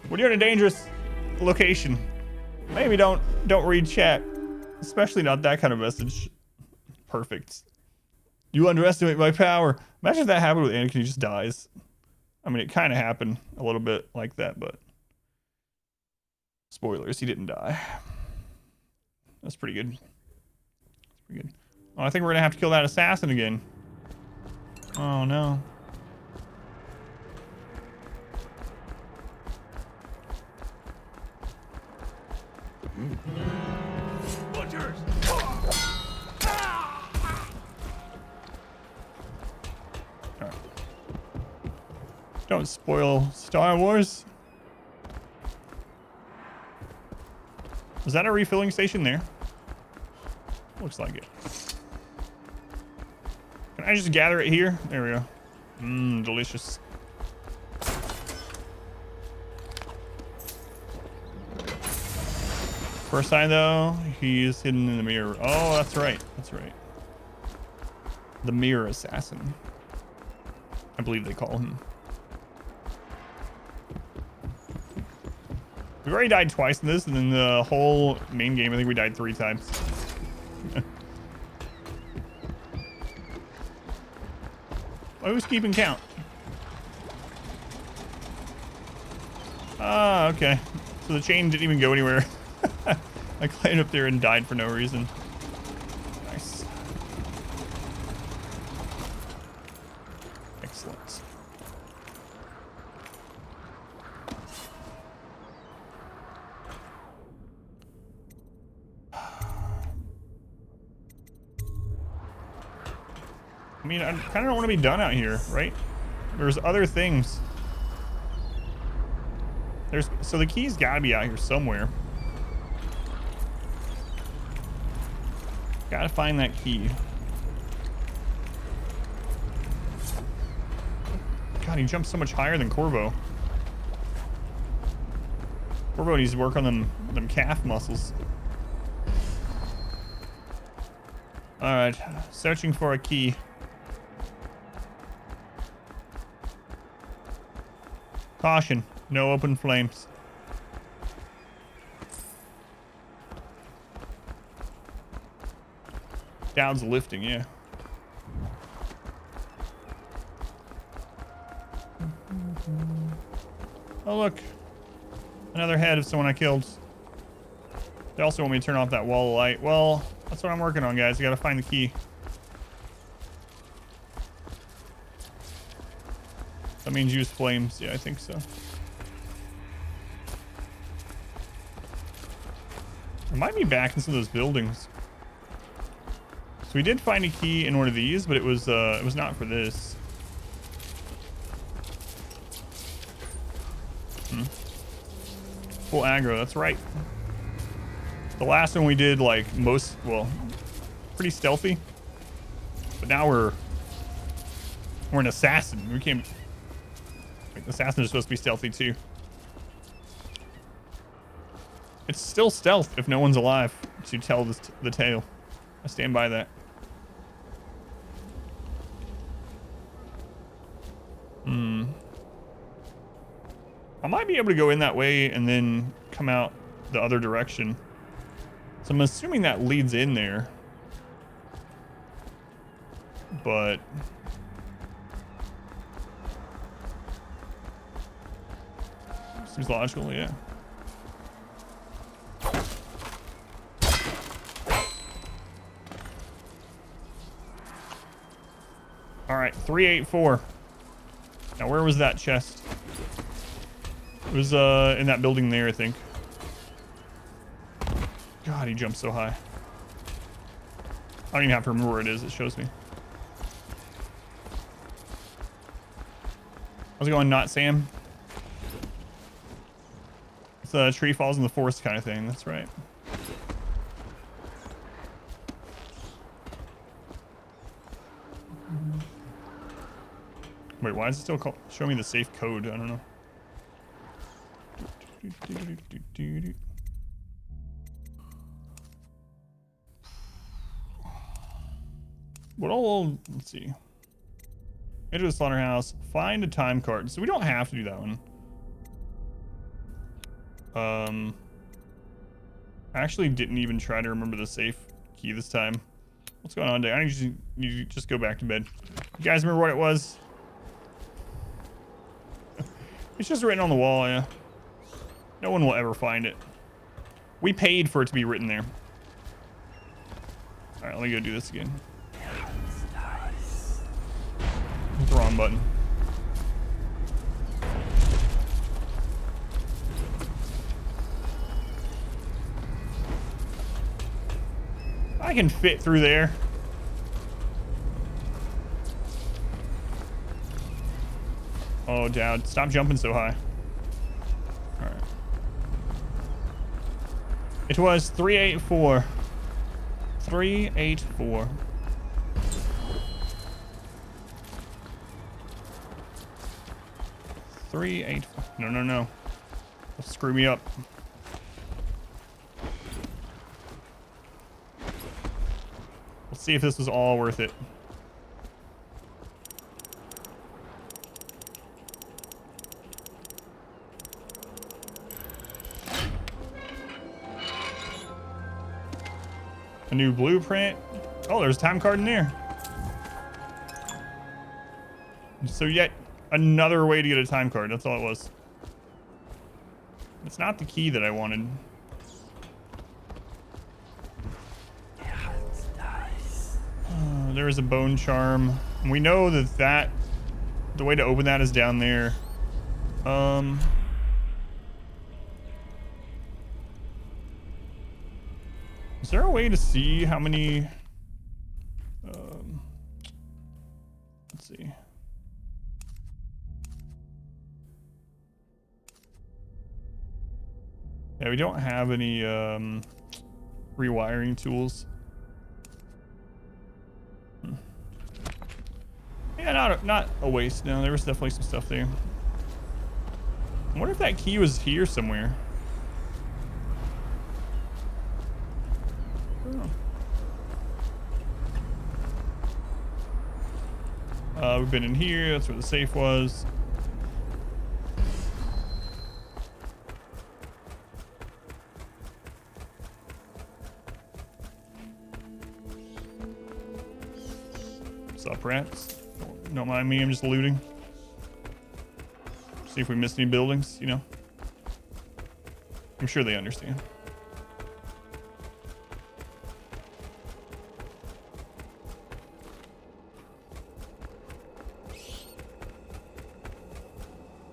When you're in a dangerous location, maybe don't read chat. Especially not that kind of message. Perfect. You underestimate my power. Imagine if that happened with Anakin, he just dies. I mean, it kind of happened a little bit like that, but... Spoilers, he didn't die. That's pretty good. That's pretty good. Oh, I think we're gonna have to kill that assassin again. Oh no. Butchers! Alright. Don't spoil Star Wars. Is that a refilling station there? Looks like it. Can I just gather it here? There we go. Mmm, delicious. First sign though, he is hidden in the mirror. Oh, that's right. That's right. The mirror assassin. I believe they call him. We've already died twice in this, and then the whole main game, I think we died 3 times. Who's keeping count? Ah, okay. So the chain didn't even go anywhere. I climbed up there and died for no reason. Nice. Excellent. I mean, I kind of don't want to be done out here, right? There's other things. So the key's got to be out here somewhere. Got to find that key. God, he jumps so much higher than Corvo. Corvo needs to work on them calf muscles. All right, searching for a key. Caution, no open flames. Down's lifting, yeah. Oh look, another head of someone I killed. They also want me to turn off that wall of light. Well, that's what I'm working on, guys. I gotta find the key. That means use flames. Yeah, I think so. It might be back in some of those buildings. So we did find a key in one of these, but it was not for this. Full aggro, that's right. The last one we did like pretty stealthy. But now we're an assassin. We can't. Wait, assassins are supposed to be stealthy too. It's still stealth if no one's alive to tell the tale. I stand by that. be able to go in that way and then come out the other direction. So I'm assuming that leads in there. But seems logical, yeah. All right, 384. Now, where was that chest? It was in that building there, I think. God, he jumped so high. I don't even have to remember where it is. It shows me. How's it going, not Sam? It's a tree falls in the forest kind of thing. That's right. Wait, why is it still show me the safe code? I don't know. What all? Let's see. Enter the slaughterhouse. Find a time card. So we don't have to do that one. I actually didn't even try to remember the safe key this time. What's going on today? I need you to just go back to bed. You guys remember what it was? It's just written on the wall, yeah. No one will ever find it. We paid for it to be written there. All right, let me go do this again. Hit the wrong button. I can fit through there. Oh, Dad, stop jumping so high. All right. It was 384. 384. No, no, no. Don't screw me up. Let's see if this was all worth it. A new blueprint. Oh, there's a time card in there. So yet another way to get a time card. That's all it was. It's not the key that I wanted. There is a bone charm. And we know that the way to open that is down there. Is there a way to see how many? Let's see. Yeah, we don't have any rewiring tools. Yeah, not a waste. No, there was definitely some stuff there. I wonder if that key was here somewhere. Oh. We've been in here. That's where the safe was. What's up, rats? Don't mind me, I'm just looting. See if we missed any buildings, you know. I'm sure they understand.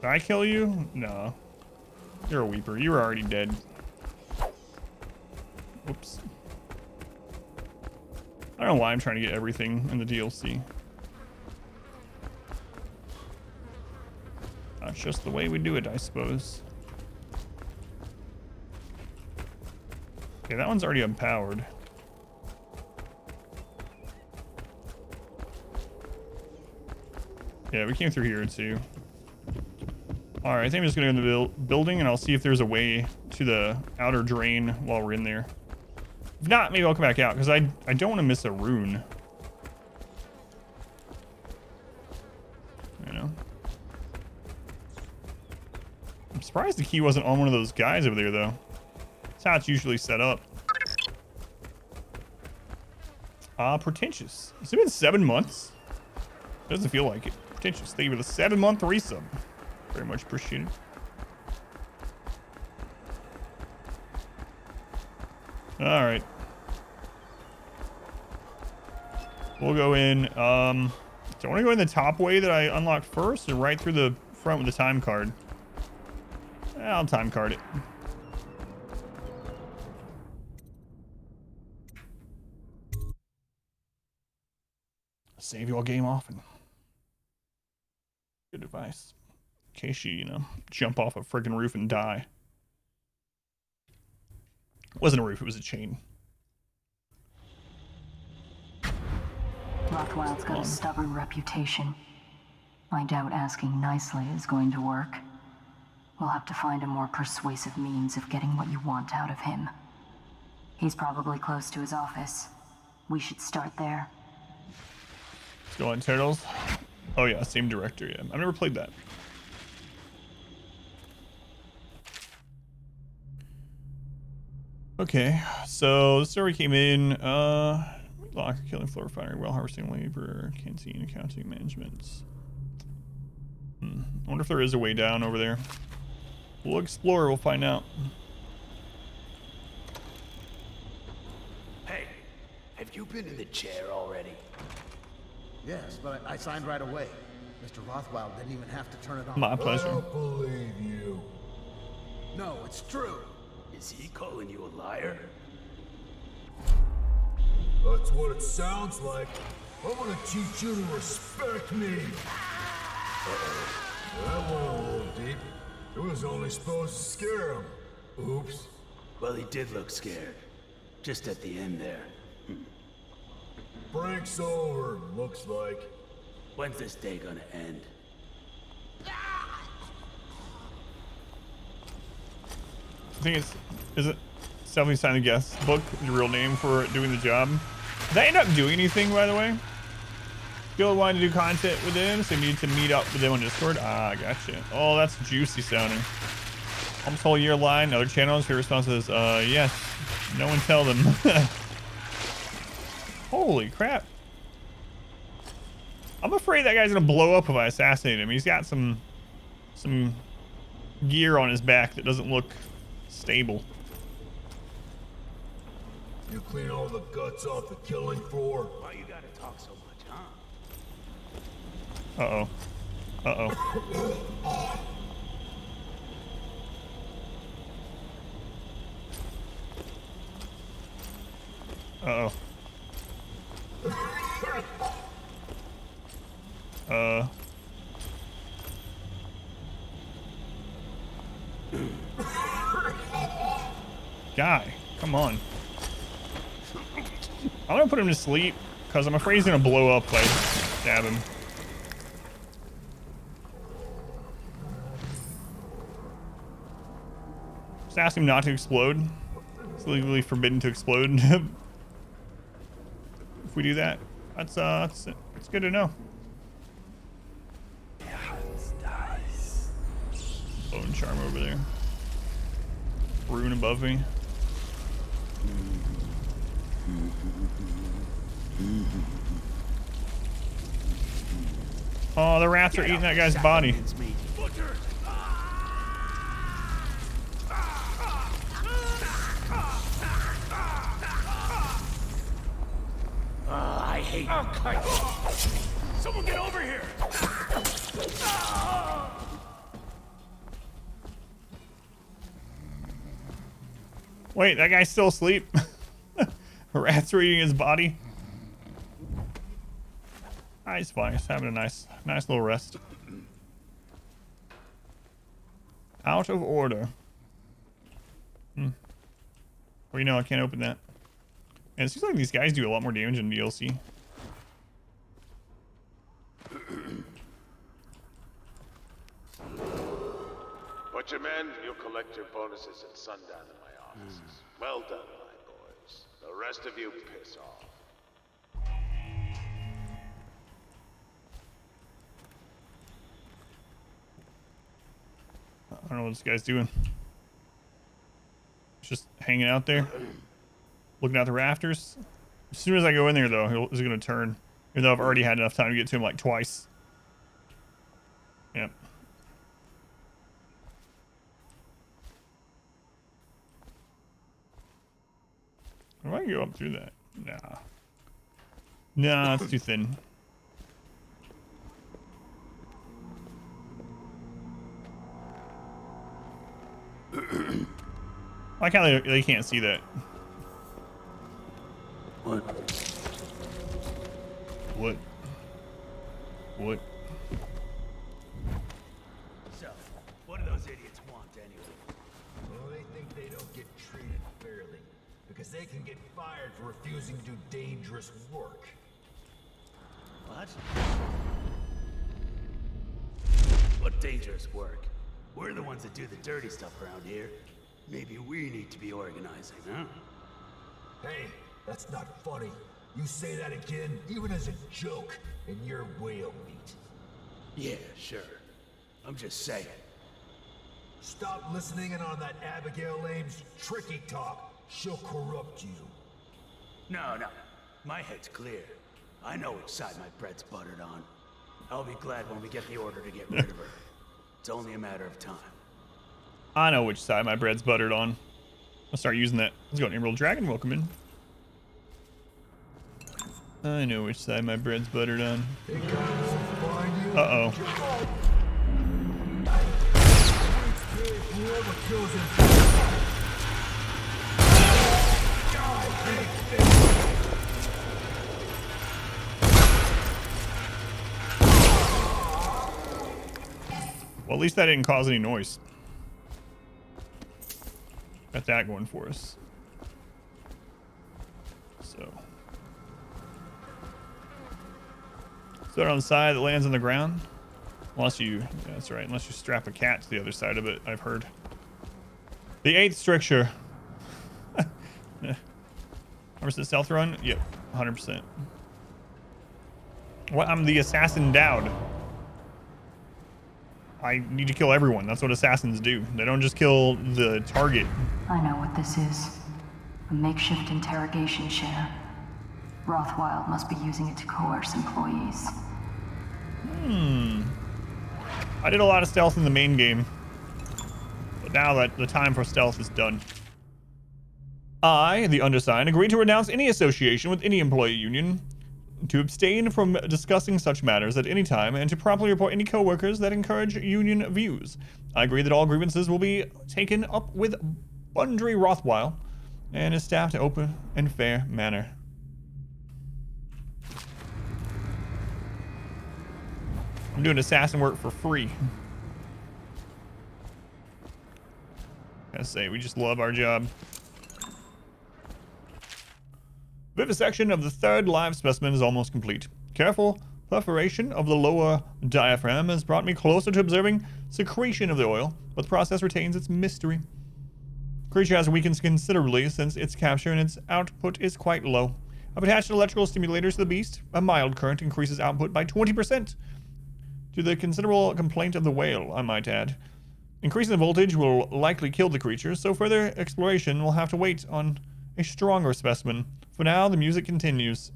Did I kill you? No. You're a weeper. You were already dead. Whoops. I don't know why I'm trying to get everything in the DLC. That's just the way we do it, I suppose. Okay, that one's already unpowered. Yeah, we came through here too. All right, I think I'm just gonna go in the building and I'll see if there's a way to the outer drain while we're in there. If not, maybe I'll come back out because I don't want to miss a rune. You know? I'm surprised the key wasn't on one of those guys over there, though. That's how it's usually set up. Pretentious. It's been 7 months. Doesn't feel like it. Pretentious. Thank you for the 7-month resub. Very much appreciated. All right. We'll go in. Do I want to go in the top way that I unlocked first, or right through the front with the time card? I'll time card it. Save your game often. Good advice. In case you, jump off a freaking roof and die. It wasn't a roof, it was a chain. Rothwild's got a stubborn reputation. I doubt asking nicely is going to work. We'll have to find a more persuasive means of getting what you want out of him. He's probably close to his office. We should start there. Let's go on Turtles. Oh yeah, same director, yeah. I've never played that. Okay, so the story came in, locker, killing floor refinery, well harvesting labor, canteen, accounting, management. I wonder if there is a way down over there. We'll explore, we'll find out. Hey, have you been in the chair already? Yes, but I signed right away. Mr. Rothwell didn't even have to turn it on. My pleasure. I don't believe you. No, it's true. Is he calling you a liar? That's what it sounds like. I'm gonna teach you to respect me. That went a little deep. It was only supposed to scare him. Oops. Well, he did look scared. Just at the end there. Break's over, looks like. When's this day gonna end? I think is it Stephanie signed the guest book, the real name for doing the job. Did I end up doing anything, by the way? Guild wanted to do content with him, so you need to meet up with him on Discord. Ah, gotcha. Oh, that's juicy sounding. Almost whole year line, other channels. Your response is, yes. No one tell them. Holy crap. I'm afraid that guy's gonna blow up if I assassinate him. He's got some gear on his back that doesn't look stable. You clean all the guts off the killing floor. Why you gotta talk so much, huh? Uh-oh. Uh-oh. Uh-oh. Guy, come on. I'm gonna put him to sleep because I'm afraid he's gonna blow up if I stab him. Just ask him not to explode. It's legally forbidden to explode. If we do that, that's good to know. Bone charm over there. Rune above me. Oh, the rats are eating that guy's body. I hate you. Someone get over here! Wait, that guy's still asleep? Rats are eating his body. Ah, he's fine. He's having a nice little rest. Out of order. Well, you know, I can't open that. And it seems like these guys do a lot more damage in DLC. Put your men, you'll collect your bonuses at sundown in my offices. Well done, my boys. The rest of you piss off. don't know what this guy's doing. He's just hanging out there, looking out the rafters. As soon as I go in there, though, he's going to turn. Even though I've already had enough time to get to him like twice. Yep. Why do I go up through that? Nah. Nah, it's too thin. I like how they can't see that. What? What? What? So, what do those idiots want anyway? Well, they think they don't get treated fairly, because they can get fired for refusing to do dangerous work. What? What dangerous work? We're the ones that do the dirty stuff around here. Maybe we need to be organizing, huh? Hey, that's not funny. You say that again, even as a joke, and you're whale meat. Yeah, sure. I'm just saying. Stop listening in on that Abigail Ames tricky talk. She'll corrupt you. No. My head's clear. I know which side my bread's buttered on. I'll be glad when we get the order to get rid of her. It's only a matter of time. I know which side my bread's buttered on. I'll start using that. Let's go, Emerald Dragon. Welcome in. I know which side my bread's buttered on. Uh-oh. Well, at least that didn't cause any noise. Got that going for us. So. Start on the side that lands on the ground. Unless you, yeah, that's right, unless you strap a cat to the other side of it, I've heard. The 8th stricture. 100% stealth run? Yep, 100%. What? I'm the assassin Dowd. I need to kill everyone. That's what assassins do. They don't just kill the target. I know what this is. A makeshift interrogation chair. Rothwild must be using it to coerce employees. I did a lot of stealth in the main game. But now that the time for stealth is done. I, the undersigned, agree to renounce any association with any employee union, to abstain from discussing such matters at any time, and to promptly report any co-workers that encourage union views. I agree that all grievances will be taken up with Bundry Rothwile and his staff in open and fair manner. I'm doing assassin work for free. Gotta say, we just love our job. Vivisection of the 3rd live specimen is almost complete. Careful perforation of the lower diaphragm has brought me closer to observing secretion of the oil, but the process retains its mystery. Creature has weakened considerably since its capture, and its output is quite low. I've attached electrical stimulators to the beast. A mild current increases output by 20%. To the considerable complaint of the whale, I might add. Increasing the voltage will likely kill the creature, so further exploration will have to wait on a stronger specimen. For now, the music continues.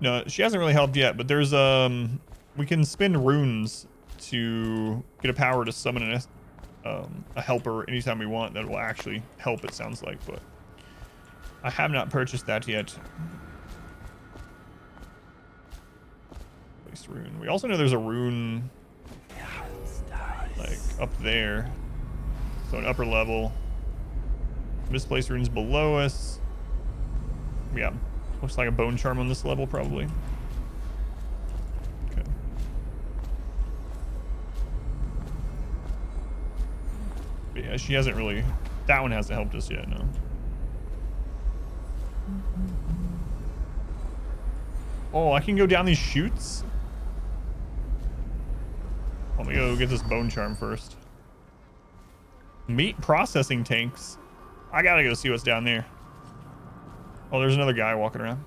No, she hasn't really helped yet, but there's, we can spend runes to get a power to summon a helper anytime we want that will actually help, it sounds like, but I have not purchased that yet. Place rune. We also know there's a rune like up there. So an upper level. Misplaced runes below us. Yeah. Looks like a bone charm on this level probably. Okay. But yeah, she hasn't really, that one hasn't helped us yet, no. Oh, I can go down these chutes? Let me go get this bone charm first. Meat processing tanks. I gotta go see what's down there. Oh, there's another guy walking around.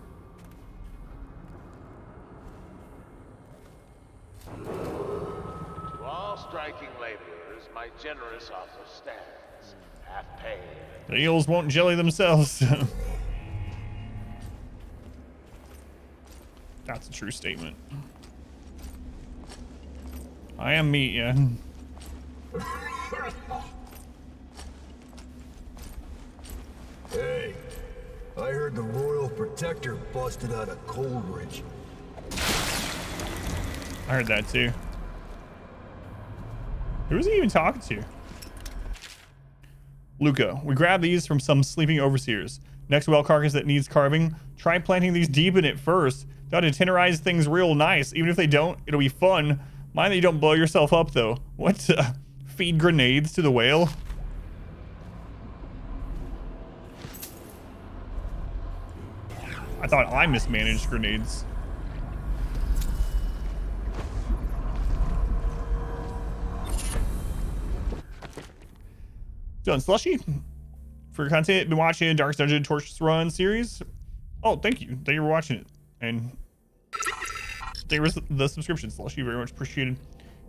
To all gamers, my generous offer stands. Half pay. The eels won't jelly themselves. That's a true statement. I am meat, yeah. Hey, I heard the Royal Protector busted out of Coldridge. I heard that too. Who was he even talking to? Luca, we grabbed these from some sleeping overseers. Next well carcass that needs carving, try planting these deep in it first. That'll tenderize things real nice. Even if they don't, it'll be fun. Mind that you don't blow yourself up though. What? Feed grenades to the whale? I thought I mismanaged grenades. Done, Slushy. For your content, been watching Darkest Dungeon Torches Run series. Oh, thank you. Thank you for watching it. And thank you for the subscription, Slushy. Very much appreciated.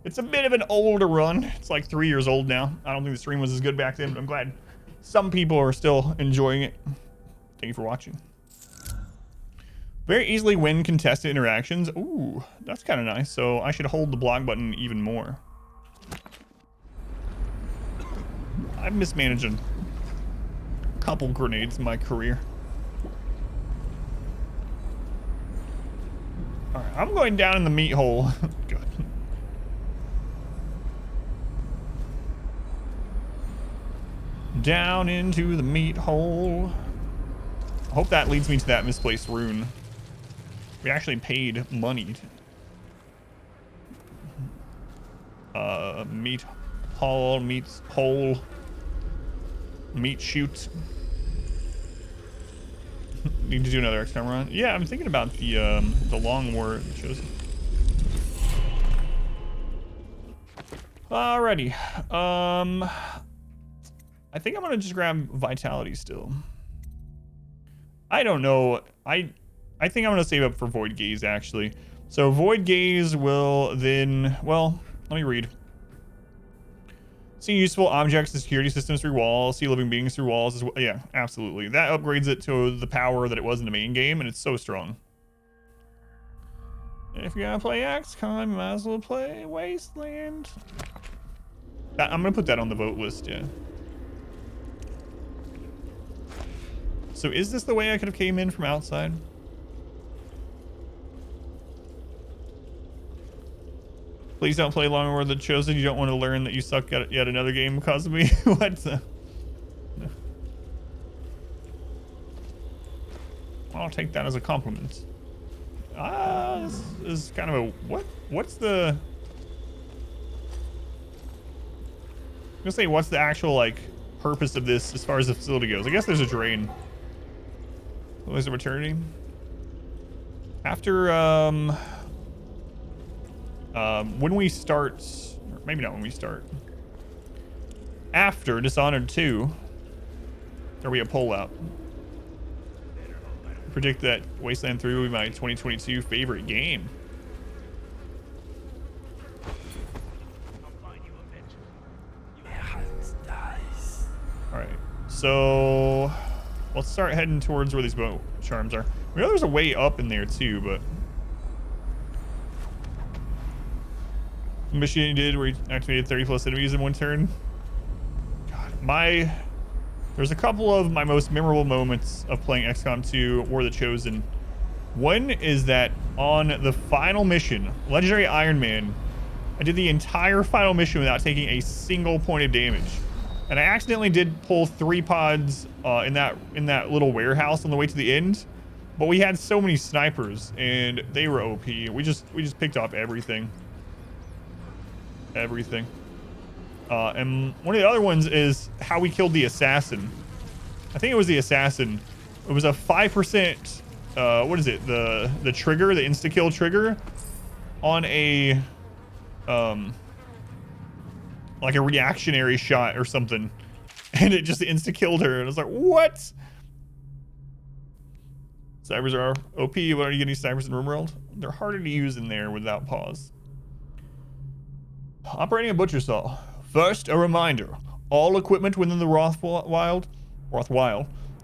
It's a bit of an older run. It's like 3 years old now. I don't think the stream was as good back then, but I'm glad some people are still enjoying it. Thank you for watching. Very easily win contested interactions. Ooh, that's kind of nice. So I should hold the block button even more. I've mismanaged a couple grenades in my career. All right, I'm going down in the meat hole. Good. Down into the meat hole. I hope that leads me to that misplaced rune. We actually paid money. Meat hole, meat hole, meat shoot. Need to do another XCOM run. Yeah, I'm thinking about the long war chosen. Alrighty. I think I'm gonna just grab Vitality still. I don't know. I think I'm gonna save up for Void Gaze actually. So Void Gaze will then, well, let me read. See useful objects and security systems through walls, see living beings through walls as well. Yeah, absolutely. That upgrades it to the power that it was in the main game, and it's so strong. If you're gonna play XCOM, you might as well play Wasteland. I'm gonna put that on the vote list, yeah. So is this the way I could have came in from outside? Please don't play Long War the Chosen. You don't want to learn that you suck at yet another game because of me. What the? No. I'll take that as a compliment. This is kind of a what? What's the? I'm gonna say what's the actual like purpose of this as far as the facility goes? I guess there's a drain. There's a maternity. After when we start, or maybe not when we start. After Dishonored 2, there'll be a poll out. I predict that Wasteland 3 will be my 2022 favorite game. Alright, so let's start heading towards where these boat charms are. We know there's a way up in there too, but mission you did where you activated 30 plus enemies in one turn. God, there's a couple of my most memorable moments of playing XCOM 2 War of the Chosen. One is that on the final mission, Legendary Iron Man, I did the entire final mission without taking a single point of damage. And I accidentally did pull 3 pods in that little warehouse on the way to the end. But we had so many snipers and they were OP. We just picked off everything. Everything. And one of the other ones is how we killed the assassin. I think it was the assassin. It was a 5%, what is it? The trigger, the insta-kill trigger on a, like a reactionary shot or something. And it just insta-killed her. And I was like, what? Snipers are OP. Why are you getting snipers in RimWorld? They're harder to use in there without pause. Operating a butcher saw. First, a reminder. All equipment within the Rothwild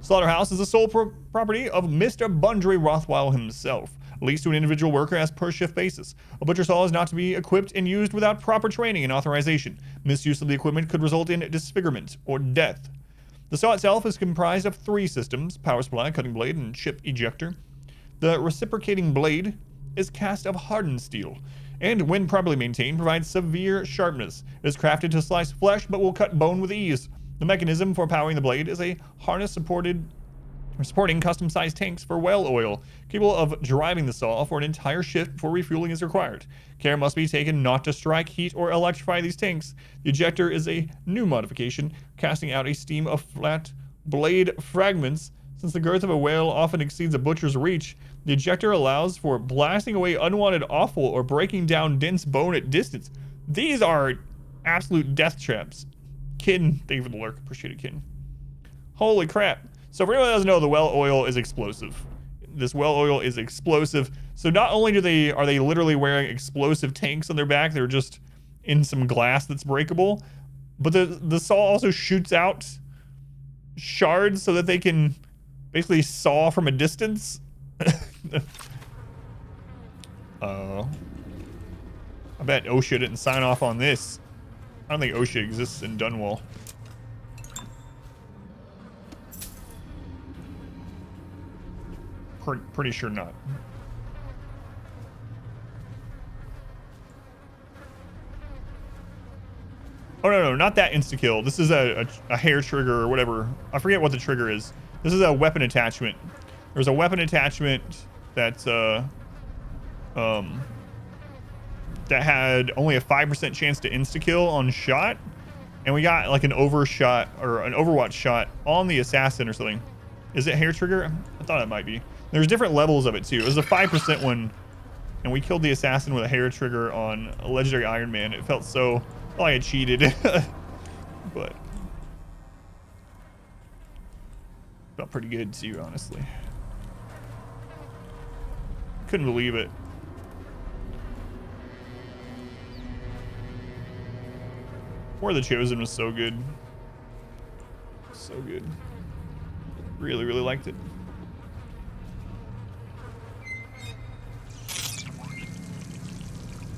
slaughterhouse is the sole property of Mr. Bundry Rothwild himself, leased to an individual worker as per shift basis. A butcher saw is not to be equipped and used without proper training and authorization. Misuse of the equipment could result in disfigurement or death. The saw itself is comprised of 3 systems: power supply, cutting blade, and chip ejector. The reciprocating blade is cast of hardened steel, and when properly maintained, provides severe sharpness. It is crafted to slice flesh, but will cut bone with ease. The mechanism for powering the blade is a harness supporting custom-sized tanks for well oil, capable of driving the saw for an entire shift before refueling is required. Care must be taken not to strike, heat, or electrify these tanks. The ejector is a new modification, casting out a stream of flat blade fragments. Since the girth of a whale often exceeds a butcher's reach, the ejector allows for blasting away unwanted offal or breaking down dense bone at distance. These are absolute death traps. Kitten, thank you for the lurk. Appreciate it, Kitten. Holy crap. So for anyone that doesn't know, the well oil is explosive. This well oil is explosive. So not only are they literally wearing explosive tanks on their back, they're just in some glass that's breakable, but the saw also shoots out shards so that they can basically saw from a distance. I bet OSHA didn't sign off on this. I don't think OSHA exists in Dunwall. Pretty sure not. Oh no, not that insta-kill. This is a hair trigger or whatever. I forget what the trigger is. This is a weapon attachment. There's a weapon attachment that had only a 5% chance to insta-kill on shot, and we got like an overshot or an Overwatch shot on the assassin or something. Is it hair trigger? I thought it might be. There's different levels of it too. It was a 5% one, and we killed the assassin with a hair trigger on a legendary Iron Man. It felt like I cheated, but felt pretty good too, honestly. Couldn't believe it. War of the Chosen was so good. So good. Really, really liked it.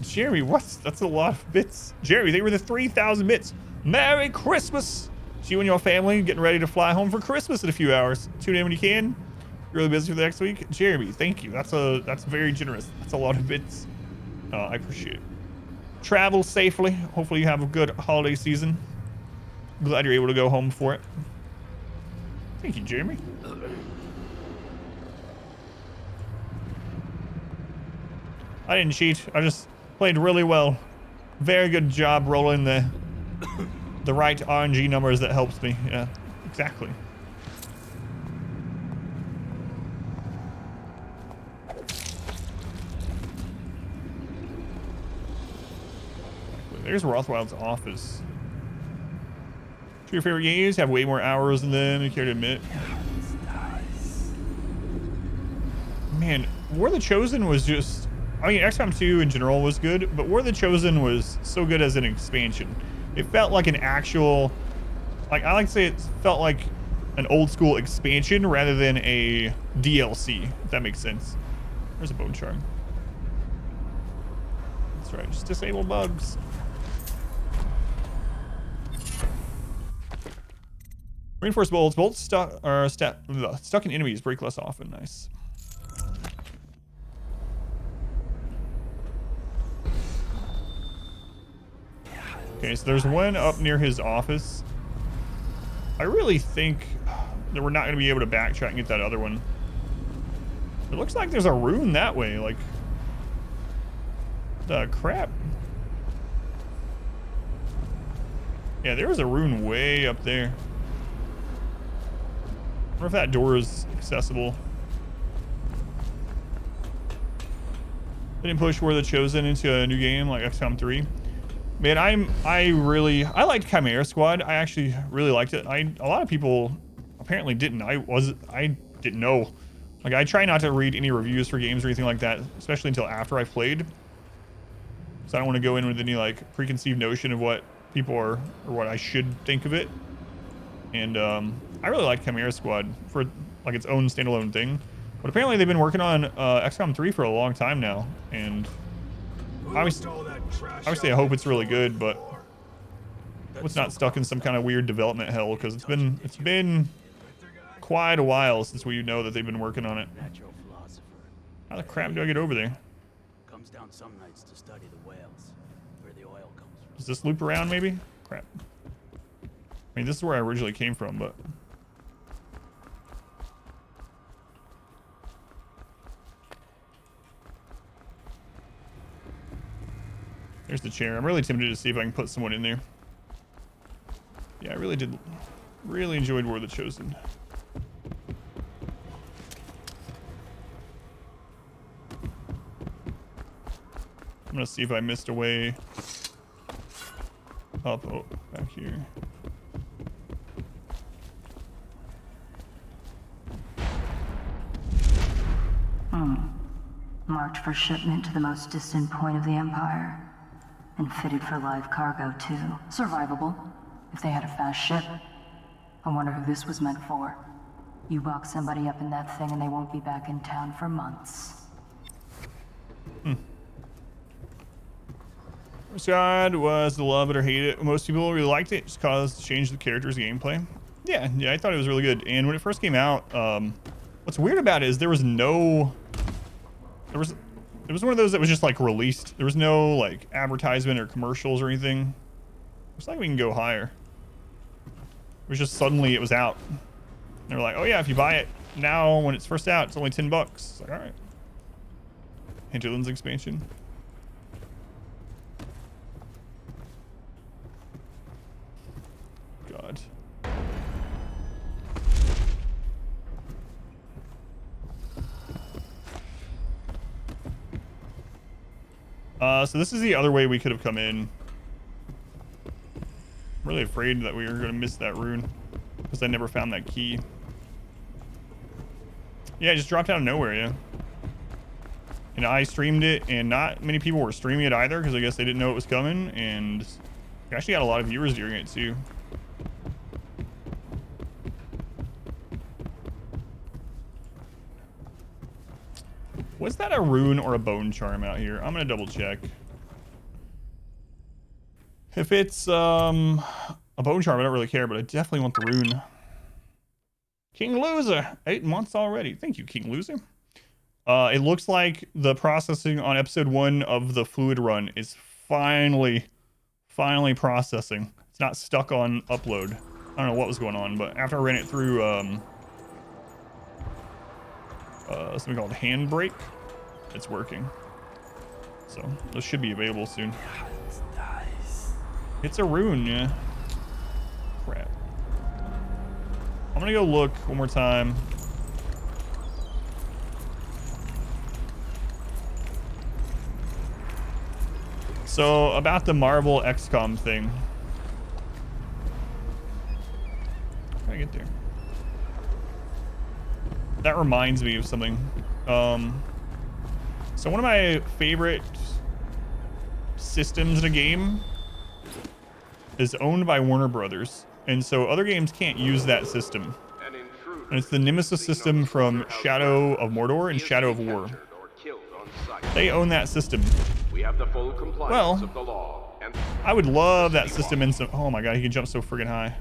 Jeremy, that's a lot of bits. Jeremy, they were the 3,000 bits. Merry Christmas to you and your family, getting ready to fly home for Christmas in a few hours. Tune in when you can. You're really busy for the next week. Jeremy, thank you. That's very generous. That's a lot of bits. I appreciate it. Travel safely. Hopefully you have a good holiday season. Glad you're able to go home for it. Thank you, Jeremy. I didn't cheat. I just played really well. Very good job rolling the right RNG numbers. That helps me. Yeah, exactly. There's Rothwild's office. To your favorite games, have way more hours than them, you care to admit. Man, War of the Chosen was just... I mean, XCOM 2 in general was good, but War of the Chosen was so good as an expansion. It felt like an actual... Like, I like to say it felt like an old school expansion rather than a DLC, if that makes sense. There's a bone charm. That's right, just disable bugs. Reinforced bolts. Bolts stuck in enemies break less often. Nice. Okay, so there's one up near his office. I really think that we're not going to be able to backtrack and get that other one. It looks like there's a rune that way. Like, the crap. Yeah, there was a rune way up there. I wonder if that door is accessible. Didn't push War of the Chosen into a new game like XCOM 3. Man, I liked Chimera Squad. I actually really liked it. A lot of people apparently didn't. I didn't know. Like, I try not to read any reviews for games or anything like that, especially until after I played. So I don't want to go in with any like preconceived notion of what people are, or what I should think of it. And I really like Chimera Squad for like its own standalone thing. But apparently they've been working on XCOM 3 for a long time now, and obviously I hope it's really good, but it's not stuck in some kind of weird development hell, because it's been quite a while since we know that they've been working on it. How the crap do I get over there? Comes down some nights to study the whales, where the oil comes from. Does this loop around maybe? Crap. I mean, this is where I originally came from, but there's the chair. I'm really tempted to see if I can put someone in there. Yeah, I really enjoyed War of the Chosen. I'm gonna see if I missed a way up. Oh, back here. Marked for shipment to the most distant point of the Empire. And fitted for live cargo, too. Survivable, if they had a fast ship. I wonder who this was meant for. You box somebody up in that thing and they won't be back in town for months. God was the love it or hate it. Most people really liked it just because it changed the character's gameplay. Yeah, I thought it was really good. And when it first came out, what's weird about it is it was one of those that was just like released. There was no like advertisement or commercials or anything. Looks like we can go higher. It was just suddenly it was out. And they were like, oh yeah, if you buy it now when it's first out, it's only $10. It's like, all right. Hinterland's expansion. God. So this is the other way we could have come in. I'm really afraid that we were going to miss that rune because I never found that key. Yeah, it just dropped out of nowhere, yeah. And I streamed it, and not many people were streaming it either because I guess they didn't know it was coming, and we actually got a lot of viewers during it too. Was that a rune or a bone charm out here? I'm gonna double check. If it's a bone charm, I don't really care, but I definitely want the rune. King Loser, 8 months already. Thank you, King Loser. It looks like the processing on episode 1 of the fluid run is finally processing. It's not stuck on upload. I don't know what was going on, but after I ran it through something called Handbrake, it's working. So those should be available soon. It's a rune, yeah. Crap. I'm gonna go look one more time. So about the Marvel XCOM thing. How do I get there? That reminds me of something. So one of my favorite systems in a game is owned by Warner Brothers, and so other games can't use that system. And it's the Nemesis system from Shadow of Mordor and Shadow of War. They own that system. Well, I would love that system in some... Oh my god, he can jump so friggin' high.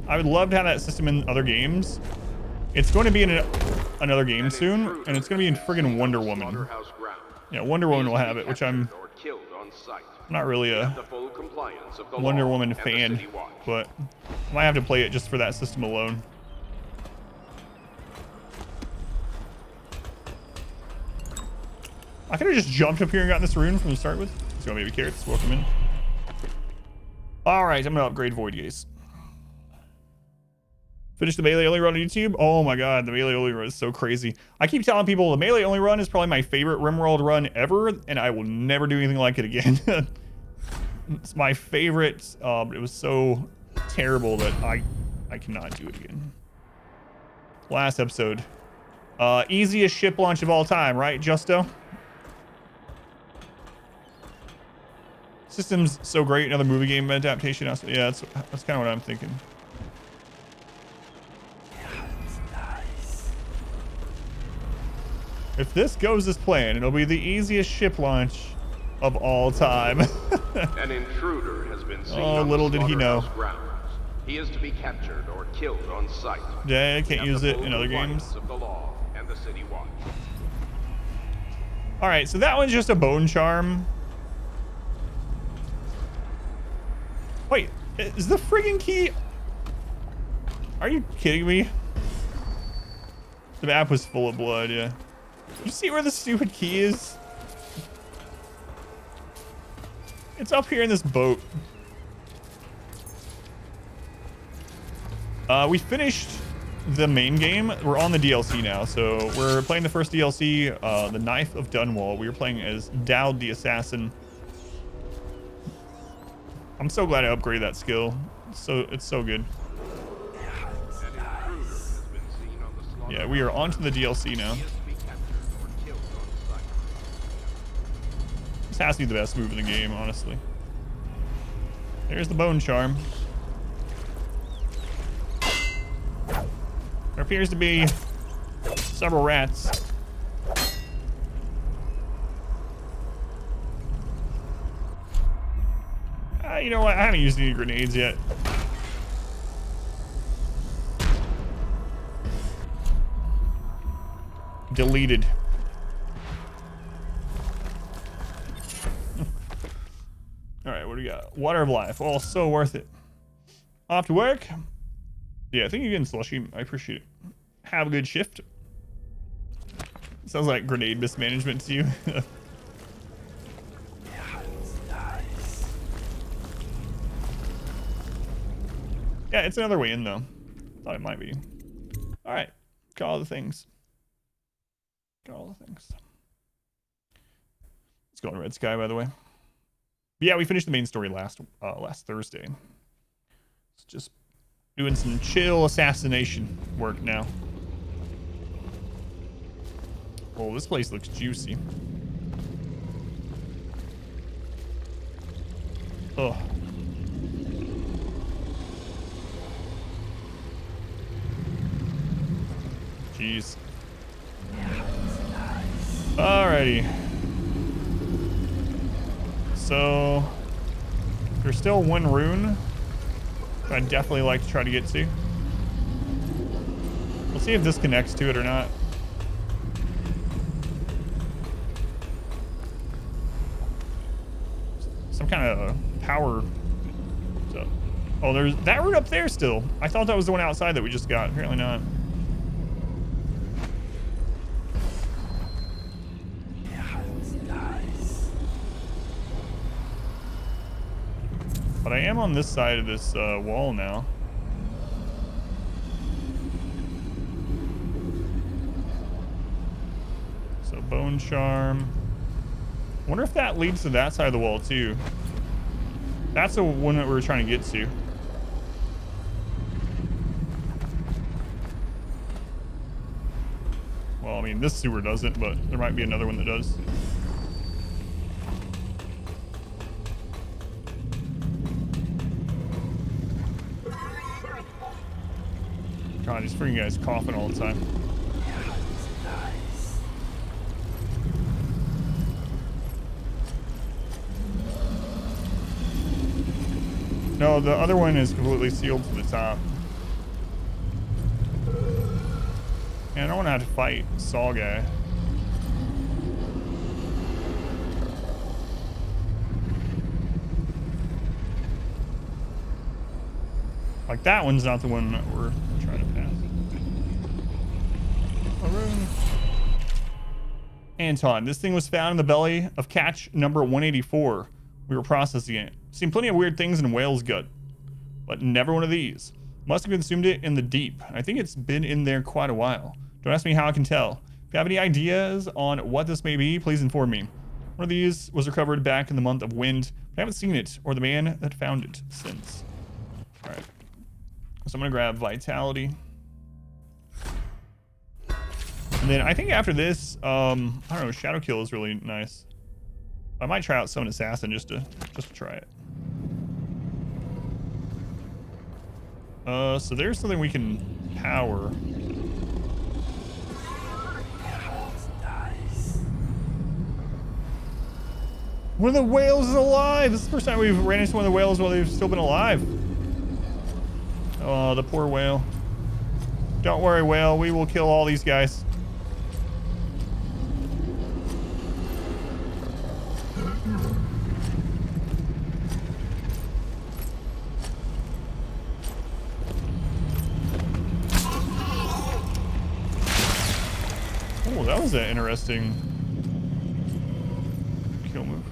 I would love to have that system in other games. It's going to be in another game soon, and it's going to be in friggin' Wonder Woman. Yeah, Wonder Woman will have it, which I'm not really a Wonder Woman fan, but I might have to play it just for that system alone. I could have just jumped up here and gotten this rune from the start with. Let's go, baby carrots. Welcome in. All right, I'm gonna upgrade Void Gaze. Finish the melee only run on YouTube. Oh my god, the melee only run is so crazy. I keep telling people the melee only run is probably my favorite RimWorld run ever, and I will never do anything like it again. It's my favorite, but it was so terrible that I cannot do it again. Last episode. Easiest ship launch of all time, right, Justo? System's so great. Another movie game adaptation. Yeah, that's kind of what I'm thinking. If this goes as planned, it'll be the easiest ship launch of all time. An intruder has been seen Oh, on little the did he know. slaughterhouse grounds. He is to be captured or killed on sight. Yeah, I We can't have use the it full in other compliance games. Of the law and the city watch. All right, so that one's just a bone charm. Wait, is the friggin' key? Are you kidding me? The map was full of blood, yeah. You see where the stupid key is? It's up here in this boat. We finished the main game. We're on the DLC now, so we're playing the first DLC, The Knife of Dunwall. We were playing as Dowd the Assassin. I'm so glad I upgraded that skill. It's so good. Yeah, we are onto the DLC now. This has to be the best move in the game, honestly. There's the bone charm. There appears to be several rats. You know what? I haven't used any grenades yet. Deleted. All right, what do we got? Water of life. Oh, so worth it. Off to work. Yeah, thank you again, Slushy. I appreciate it. Have a good shift. Sounds like grenade mismanagement to you. Yeah, it's another way in, though. Thought it might be. All right. Got all the things. Got all the things. Let's go on Red Sky, by the way. But yeah, we finished the main story last Thursday. It's just doing some chill assassination work now. Oh, this place looks juicy. Oh. Jeez. Alrighty. So there's still one rune I'd definitely like to try to get to. We'll see if this connects to it or not. Some kind of power stuff. Oh, there's that rune up there still. I thought that was the one outside that we just got. Apparently not. But I am on this side of this wall now. So bone charm. I wonder if that leads to that side of the wall too. That's the one that we were trying to get to. Well, I mean, this sewer doesn't, but there might be another one that does. God, these freaking guys coughing all the time. No, the other one is completely sealed to the top. And I don't want to have to fight Saw Guy. Like, that one's not the one that we're trying to pass. Anton, this thing was found in the belly of catch number 184. We were processing it. Seen plenty of weird things in whale's gut, but never one of these. Must have consumed it in the deep. I think it's been in there quite a while. Don't ask me how I can tell. If you have any ideas on what this may be, please inform me. One of these was recovered back in the month of wind, but I haven't seen it or the man that found it since. All right. So I'm gonna grab Vitality. And then I think after this, I don't know, Shadow Kill is really nice. I might try out Summon Assassin just to try it. So there's something we can power. One of the whales is alive! This is the first time we've ran into one of the whales while they've still been alive. Oh, the poor whale. Don't worry, whale. We will kill all these guys. Oh, that was an interesting kill move.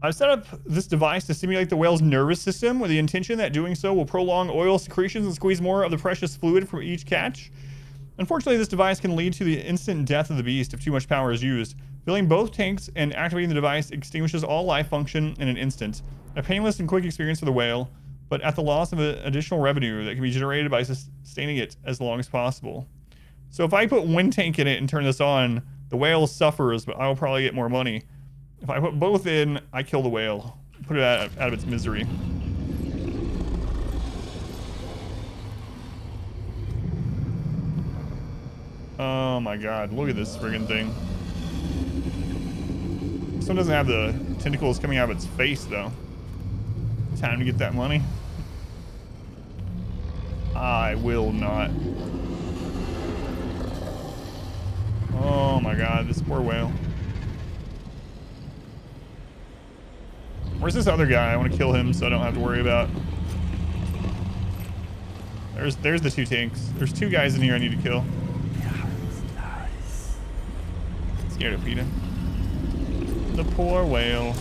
I've set up this device to simulate the whale's nervous system with the intention that doing so will prolong oil secretions and squeeze more of the precious fluid from each catch. Unfortunately, this device can lead to the instant death of the beast if too much power is used. Filling both tanks and activating the device extinguishes all life function in an instant. A painless and quick experience for the whale, but at the loss of additional revenue that can be generated by sustaining it as long as possible. So if I put one tank in it and turn this on, the whale suffers, but I'll probably get more money. If I put both in, I kill the whale. Put it out of its misery. Oh my god, look at this friggin' thing. This one doesn't have the tentacles coming out of its face, though. Time to get that money. I will not. Oh my god, this poor whale. Where's this other guy? I want to kill him so I don't have to worry about. There's the two tanks. There's two guys in here I need to kill. Scared of Peter. The poor whale.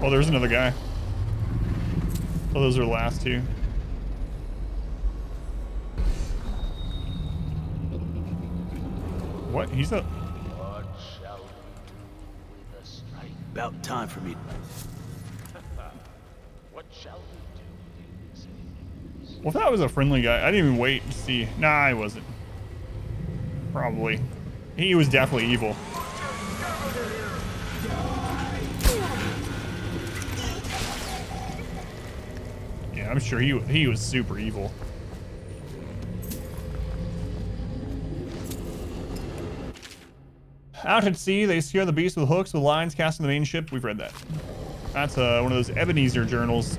Oh, there's another guy. Oh, those are the last two. What? He's a... What shall we do with a strike? About time for me. What shall we do? Well, if that was a friendly guy, I didn't even wait to see. Nah, he wasn't. Probably. He was definitely evil. Yeah, I'm sure he was super evil. Out at sea, they scare the beast with hooks with lines cast on the main ship. We've read that. That's one of those Ebenezer journals.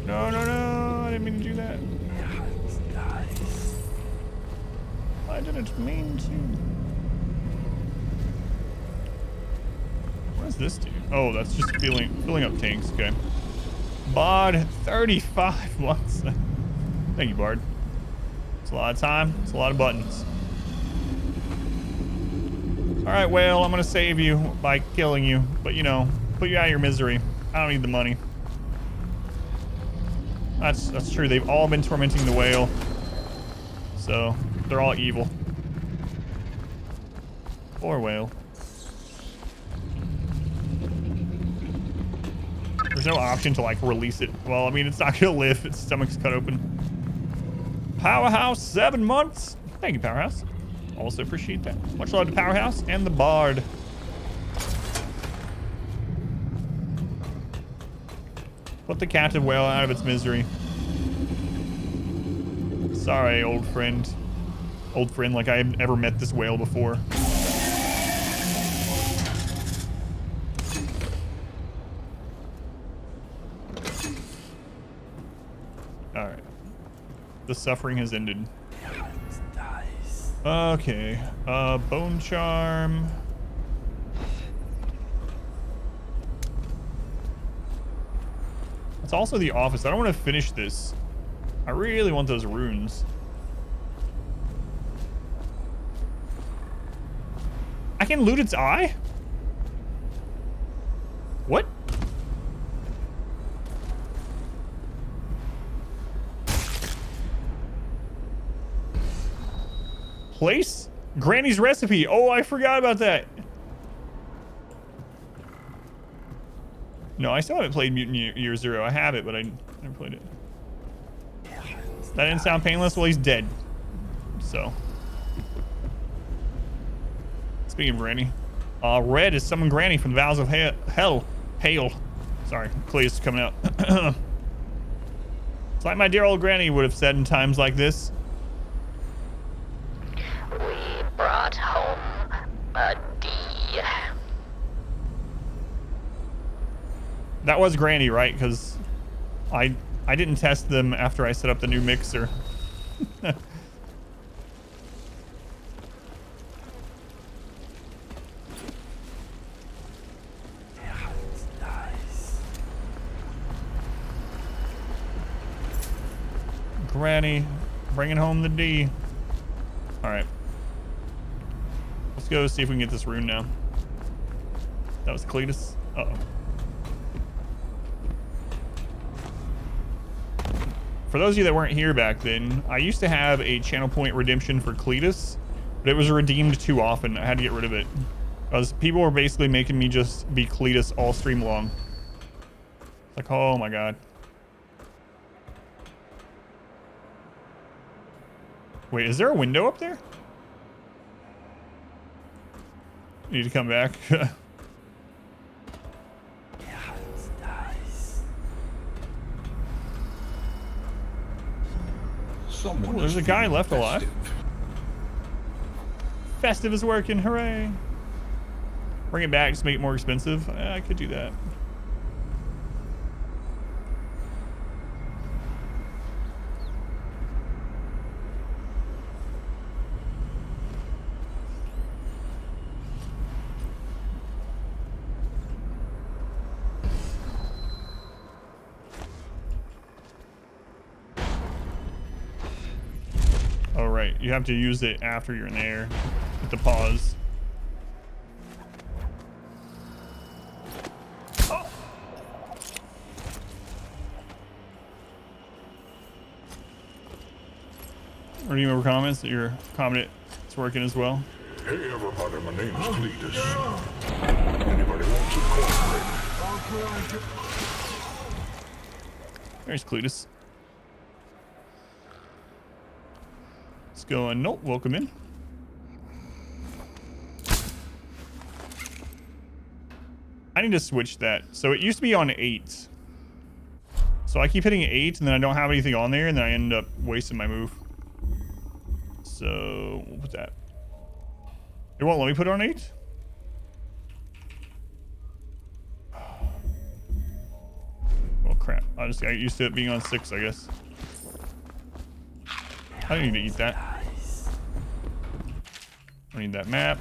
No, no, no! I didn't mean to do that. I didn't mean to. What does this do? Oh, that's just filling up tanks. Okay. Bard, 35 months. Thank you, Bard. It's a lot of time. It's a lot of buttons. All right, whale, I'm gonna save you by killing you, but you know, put you out of your misery. I don't need the money. That's true. They've all been tormenting the whale, so they're all evil. Poor whale. There's no option to like release it. Well, I mean, it's not gonna live. Its stomach's cut open. Powerhouse, 7 months. Thank you, Powerhouse. Also appreciate that. Much love to Powerhouse and the Bard. Put the captive whale out of its misery. Sorry, old friend. Old friend, like I had never met this whale before. Alright. The suffering has ended. Okay. Bone charm. It's also the office. I don't want to finish this. I really want those runes. I can loot its eye? What? place Granny's recipe. Oh, I forgot about that. No, I still haven't played Mutant Year Zero. I have it, but I never played it. That didn't sound painless. Well, he's dead. So. Speaking of Granny. Red is summon Granny from the Vows of Hell. Hail. Sorry, Cleus is coming out. It's like my dear old Granny would have said in times like this. We brought home a D. That was Granny, right? Because I didn't test them after I set up the new mixer. Granny, bringing home the D. All right. Let's go see if we can get this rune now. That was Cletus. Uh-oh. For those of you that weren't here back then, I used to have a channel point redemption for Cletus, but it was redeemed too often. I had to get rid of it. Because people were basically making me just be Cletus all stream long. It's like, oh my god. Wait, is there a window up there? Need to come back. Ooh, there's a guy left alive. Festive is working, hooray. Bring it back, just make it more expensive. I could do that. You have to use it after you're in there with the pause. Oh. Or do you remember comments that your comment is working as well? Hey everybody, my name's Cletus. Anybody want some cornbread? There's Cletus. Go and nope, welcome in. I need to switch that. So it used to be on 8. So I keep hitting 8 and then I don't have anything on there and then I end up wasting my move. So we'll put that. It won't let me put it on 8? Well crap. I just got used to it being on 6, I guess. I don't need to eat that. I need that map.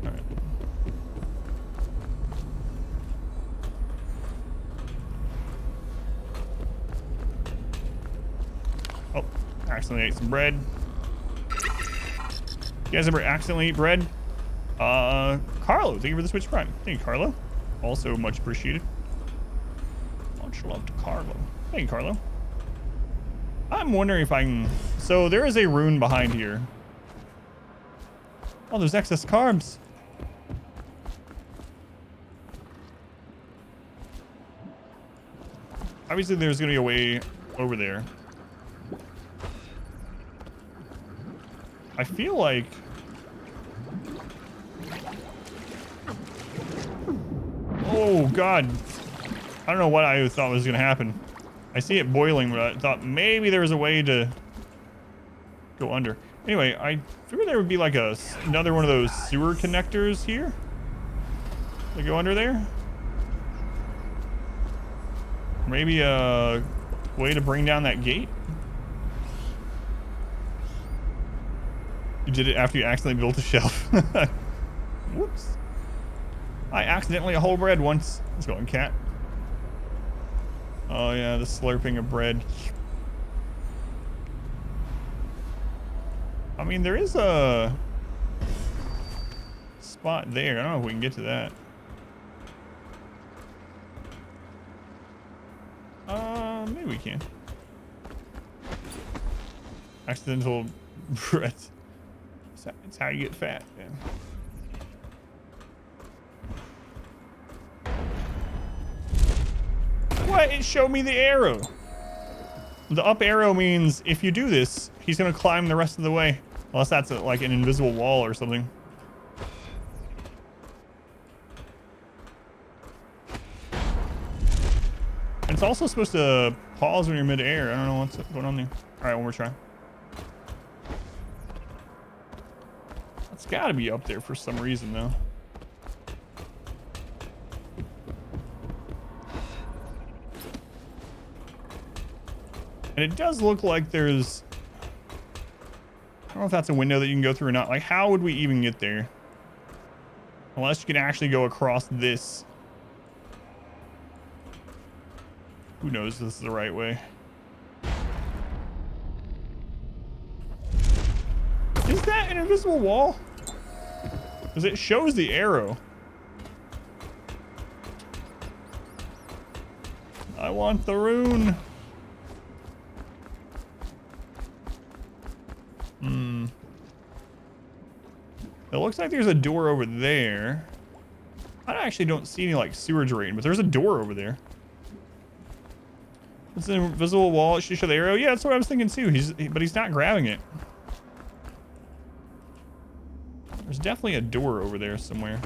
All right. Oh, accidentally ate some bread. You guys ever accidentally eat bread? Carlo, thank you for the Switch Prime. Thank you, Carlo. Also much appreciated. Much love to Carlo. Thank you, Carlo. I'm wondering if I can... So there is a rune behind here. Oh, there's excess carbs. Obviously, there's going to be a way over there. I feel like... Oh, God. I don't know what I thought was going to happen. I see it boiling, but I thought maybe there was a way to go under. Anyway, I figured there would be like another one of those sewer connectors here to go under there. Maybe a way to bring down that gate. You did it after you accidentally built a shelf. Whoops. I accidentally a whole bread once. Let's go on, cat. Oh yeah, the slurping of bread. I mean, there is a spot there. I don't know if we can get to that. Maybe we can. Accidental bread. It's how you get fat, man. What? It showed me the arrow. The up arrow means if you do this, he's gonna climb the rest of the way. Unless that's like an invisible wall or something. And it's also supposed to pause when you're mid-air. I don't know what's going on there. All right, one more try. It's gotta be up there for some reason though. And it does look like there's, I don't know if that's a window that you can go through or not. Like, how would we even get there? Unless you can actually go across this. Who knows if this is the right way? Is that an invisible wall? Because it shows the arrow. I want the rune. It looks like there's a door over there. I actually don't see any like sewer drain, but there's a door over there. It's an invisible wall. It should show the arrow. Yeah, that's what I was thinking too. But he's not grabbing it. There's definitely a door over there somewhere.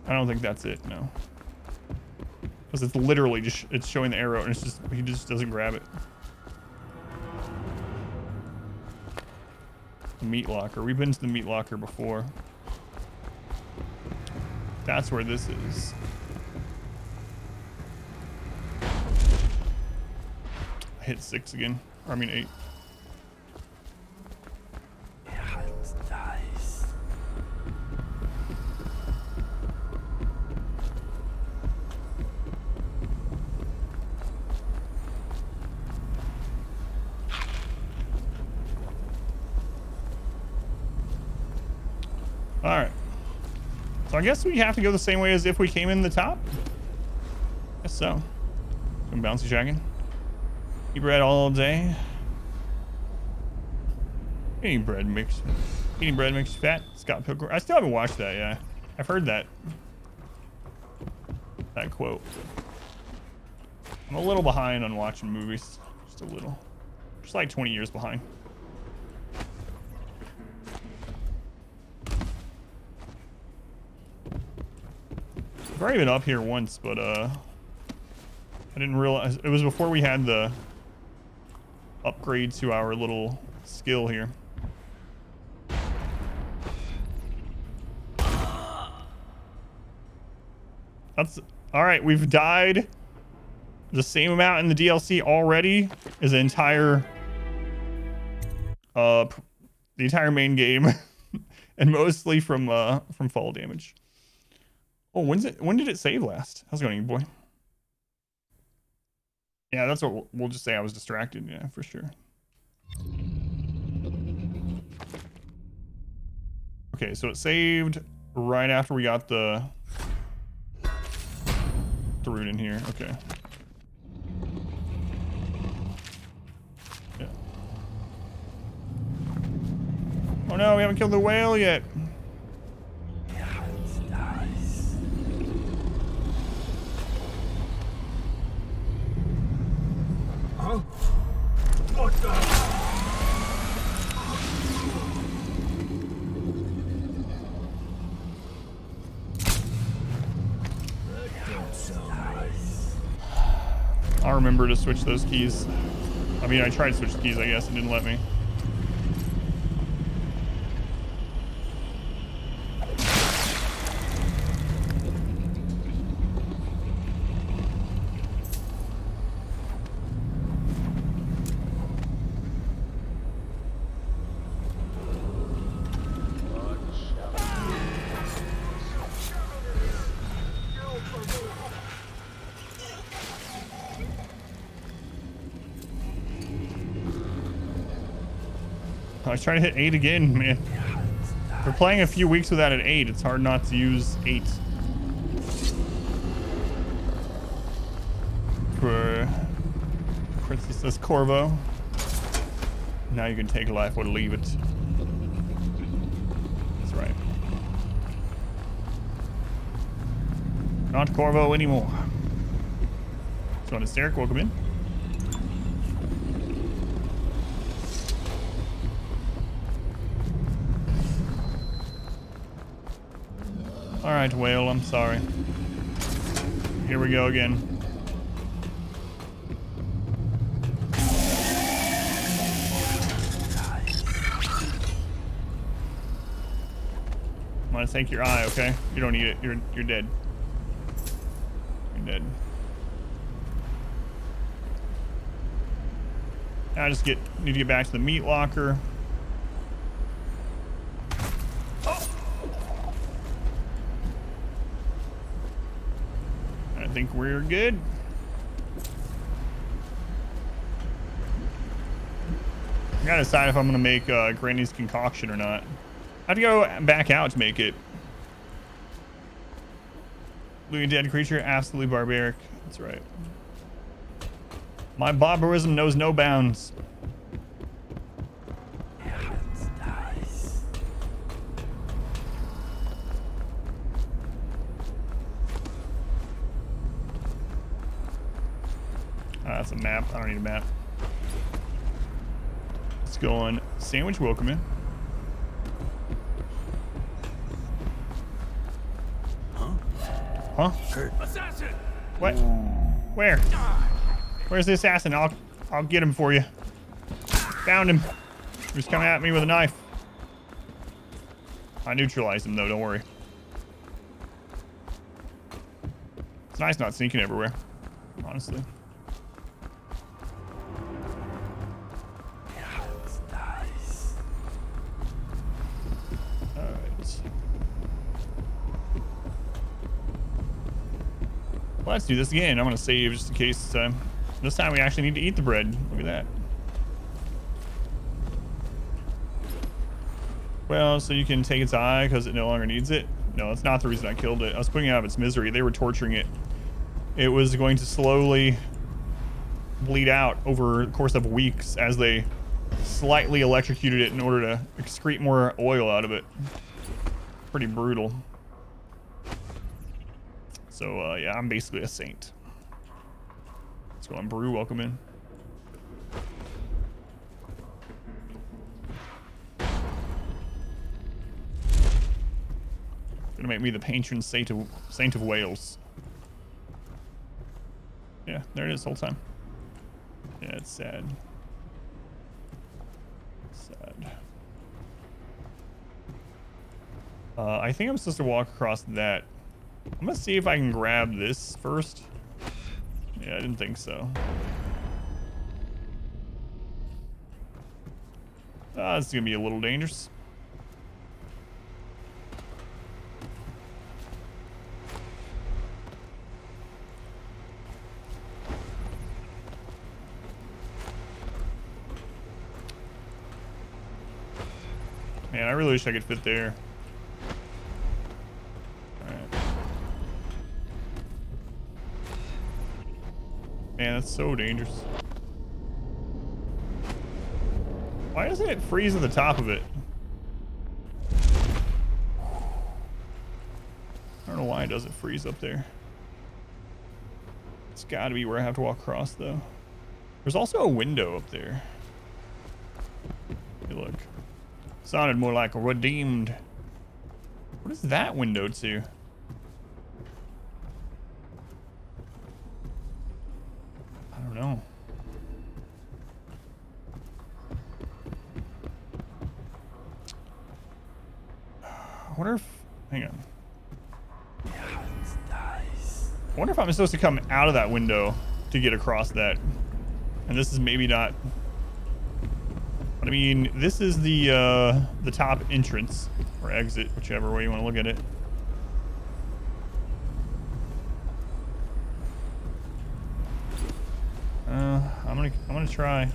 I don't think that's it, no. Because it's literally just, it's showing the arrow and it's just, he just doesn't grab it. The meat locker. We've been to the meat locker before. That's where this is. I hit 6 again. Or I mean 8. Alright. So I guess we have to go the same way as if we came in the top? Guess so. Some bouncy dragon. Eat bread all day. Eating bread makes you fat. Scott Pilgrim. I still haven't watched that, yeah. I've heard that quote. I'm a little behind on watching movies. Just a little. Just like 20 years behind. I've already been up here once, but I didn't realize it was before we had the upgrade to our little skill here. That's all right. We've died the same amount in the DLC already as the entire main game, and mostly from fall damage. Oh, when did it save last? How's it going, boy? Yeah, that's what we'll just say. I was distracted. Yeah, for sure. Okay, so it saved right after we got the rune in here. Okay. Yeah. Oh no, we haven't killed the whale yet. Huh? What the? That don't sound nice. I'll remember to switch those keys. I mean, I tried to switch the keys, I guess. It didn't let me. I was trying to hit 8 again, man. We're playing a few weeks without an 8. It's hard not to use 8. For Princess Corvo. Now you can take life or leave it. That's right. Not Corvo anymore. So on Derek, welcome in. Alright, Whale, I'm sorry. Here we go again. I'm gonna take your eye, okay? You don't need it. You're dead. You're dead. Now I just need to get back to the meat locker. I think we're good. I gotta decide if I'm gonna make Granny's concoction or not. I have to go back out to make it. Looting dead creature, absolutely barbaric. That's right. My barbarism knows no bounds. That's a map. I don't need a map. Let's go on sandwich. Welcome in. Huh? Assassin! What? Where? Where's the assassin? I'll get him for you. Found him. He's coming at me with a knife. I neutralized him though, don't worry. It's nice not sneaking everywhere, honestly. Well, let's do this again. I'm gonna save just in case. This time we actually need to eat the bread. Look at that. Well, so you can take its eye because it no longer needs it. No, that's not the reason I killed it. I was putting it out of its misery. They were torturing it. It was going to slowly bleed out over the course of weeks as they slightly electrocuted it in order to excrete more oil out of it. Pretty brutal. So, yeah, I'm basically a saint. Let's go on Brew, welcome in. Gonna make me the patron saint of Wales. Yeah, there it is the whole time. Yeah, it's sad. Sad. I think I'm supposed to walk across that. I'm gonna see if I can grab this first. Yeah, I didn't think so. This is gonna be a little dangerous. Man, I really wish I could fit there. Man, that's so dangerous. Why doesn't it freeze at the top of it? I don't know why it doesn't freeze up there. It's gotta be where I have to walk across though. There's also a window up there. Hey, look. Sounded more like a redeemed. What is that window to? I don't know. I wonder if, hang on. I wonder if I'm supposed to come out of that window to get across that. And this is maybe not. But I mean, this is the top entrance or exit, whichever way you want to look at it. I'm gonna try.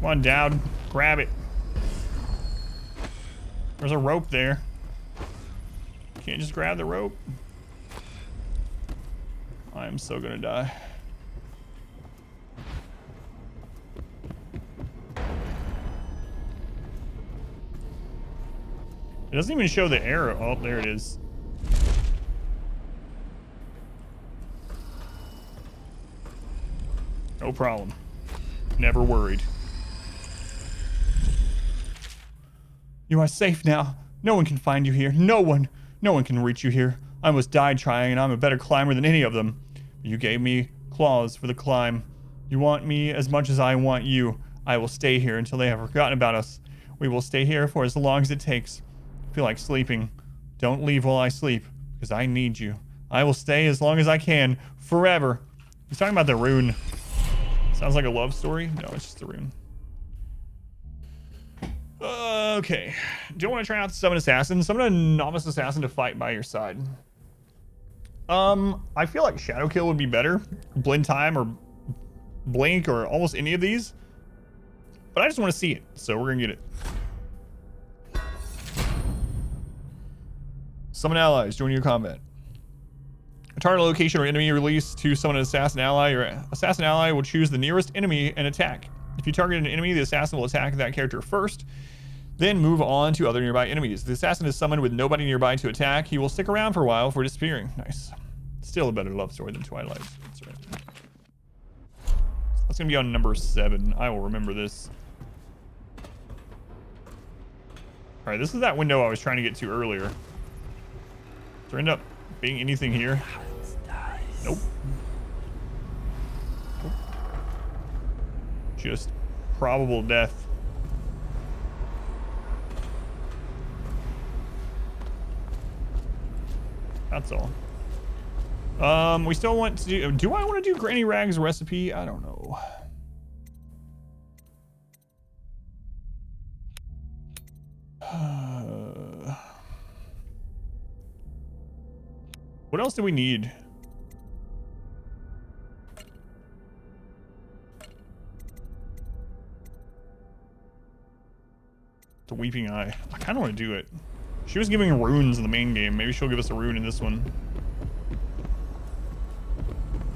Come on, Dowd. Grab it. There's a rope there. Can't just grab the rope. I'm so gonna die. It doesn't even show the arrow. Oh, there it is. No problem. Never worried. You are safe now. No one can find you here. No one can reach you here. I almost died trying, and I'm a better climber than any of them. You gave me claws for the climb. You want me as much as I want you. I will stay here until they have forgotten about us. We will stay here for as long as it takes. I feel like sleeping. Don't leave while I sleep, because I need you. I will stay as long as I can, forever. He's talking about the rune. Sounds like a love story. No, it's just a rune. Okay. Do you want to try out the Summon Assassin? Summon a Novice Assassin to fight by your side. I feel like Shadow Kill would be better. Blend Time or Blink or almost any of these. But I just want to see it, so we're going to get it. Summon allies. Join your combat. A target location or enemy release to summon an assassin ally. Your assassin ally will choose the nearest enemy and attack. If you target an enemy, the assassin will attack that character first, then move on to other nearby enemies. If the assassin is summoned with nobody nearby to attack, he will stick around for a while before disappearing. Nice. Still a better love story than Twilight. That's right. That's gonna be on number 7. I will remember this. All right, this is that window I was trying to get to earlier. Does there end up being anything here? Nope. Nope. Just probable death. That's all. We still want to do I want to do Granny Rag's recipe? I don't know. What else do we need? The Weeping Eye. I kind of want to do it. She was giving runes in the main game. Maybe she'll give us a rune in this one.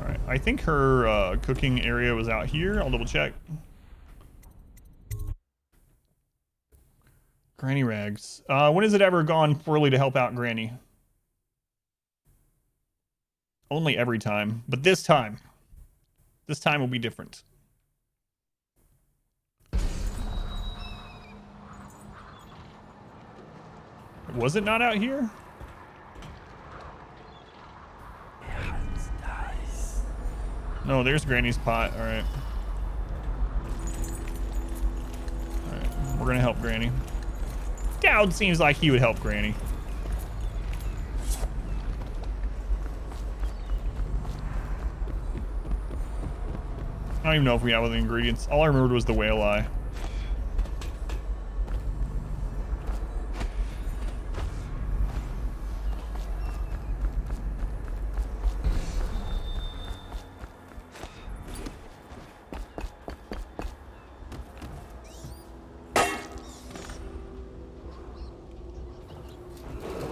Alright, I think her cooking area was out here. I'll double check. Granny Rags. When has it ever gone poorly to help out Granny? Only every time. But this time will be different. Was it not out here? No, there's Granny's pot. All right. All right, we're gonna help Granny. Dowd seems like he would help Granny. I don't even know if we have other ingredients. All I remembered was the whale eye.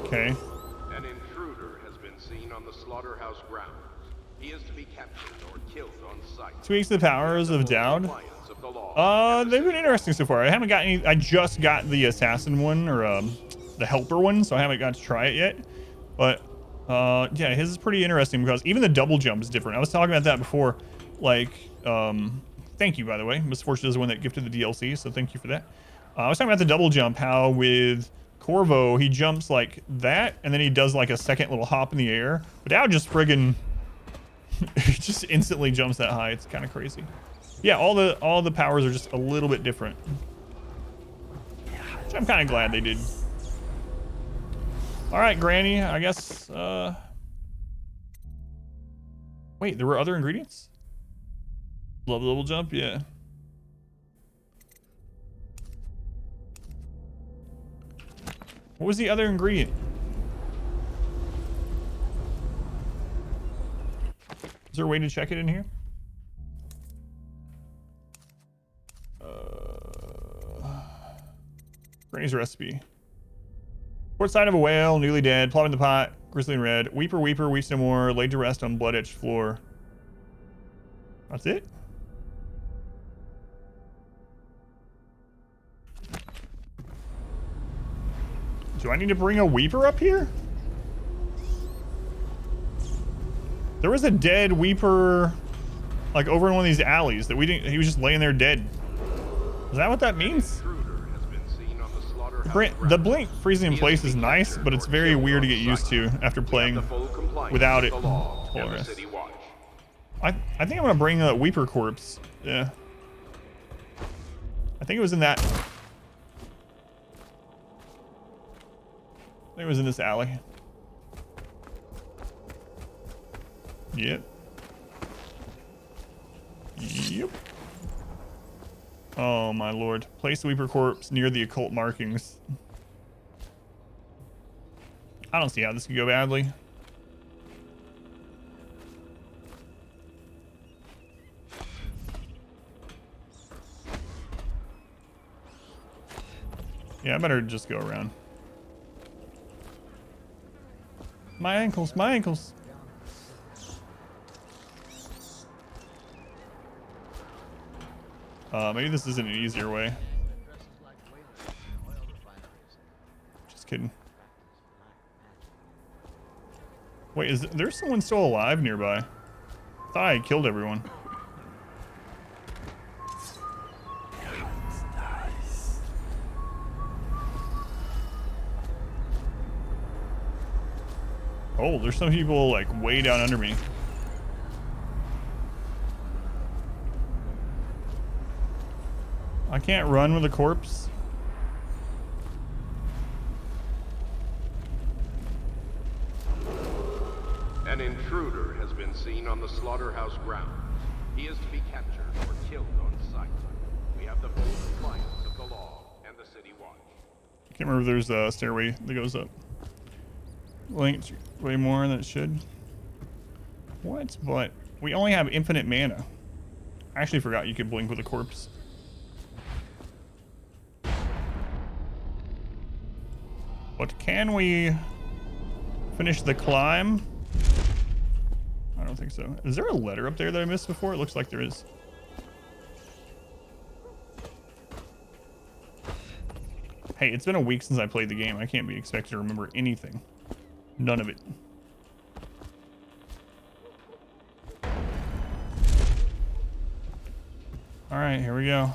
Okay. An intruder has been seen on the slaughterhouse grounds. He is to be captured or killed on sight. Tweaks the powers of Dowd. They've been interesting so far. I haven't got any. I just got the assassin one or the helper one, so I haven't got to try it yet. But yeah, his is pretty interesting because even the double jump is different. I was talking about that before. Like, thank you, by the way. Miss Fortune is the one that gifted the DLC, so thank you for that. I was talking about the double jump, how with Corvo, he jumps like that, and then he does like a second little hop in the air. But Dowd just friggin' just instantly jumps that high. It's kind of crazy. Yeah, all the powers are just a little bit different. Which I'm kind of glad they did. All right, Granny, I guess. Wait, there were other ingredients? Love the double jump, yeah. What was the other ingredient? Is there a way to check it in here? Here's a recipe. Port side of a whale, newly dead, plop in the pot, grizzly and red. Weeper, weeper, weeps no more, laid to rest on blood-etched floor. That's it? Do I need to bring a weeper up here? There was a dead weeper, like over in one of these alleys that we didn't. He was just laying there dead. Is that what that means? The blink freezing in place is nice, but it's very weird to get used to after playing without it. I think I'm gonna bring a weeper corpse. Yeah. I think it was in that. I think it was in this alley. Yep. Yep. Oh my lord. Place the weeper corpse near the occult markings. I don't see how this could go badly. Yeah, I better just go around. My ankles, my ankles. Maybe this isn't an easier way. Just kidding. Wait, is there someone still alive nearby? I thought I killed everyone. Oh, there's some people like way down under me. I can't run with a corpse. An intruder has been seen on the slaughterhouse grounds. He is to be captured or killed on sight. We have the full compliance of the law and the city watch. I can't remember if there's a stairway that goes up. Linked way more than it should. What? But we only have infinite mana. I actually forgot you could blink with a corpse. But can we finish the climb? I don't think so. Is there a letter up there that I missed before? It looks like there is. Hey, it's been a week since I played the game. I can't be expected to remember anything. None of it. All right, here we go.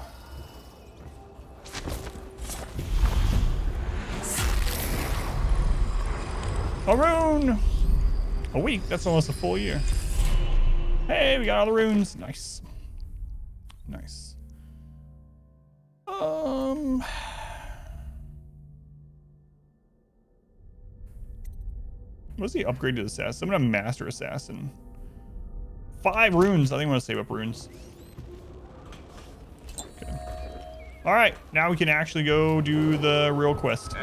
A rune! A week, that's almost a full year. Hey, we got all the runes. Nice. Nice. What's the upgraded assassin? I'm gonna master assassin. 5 runes. I think I'm gonna save up runes. Okay. All right, now we can actually go do the real quest.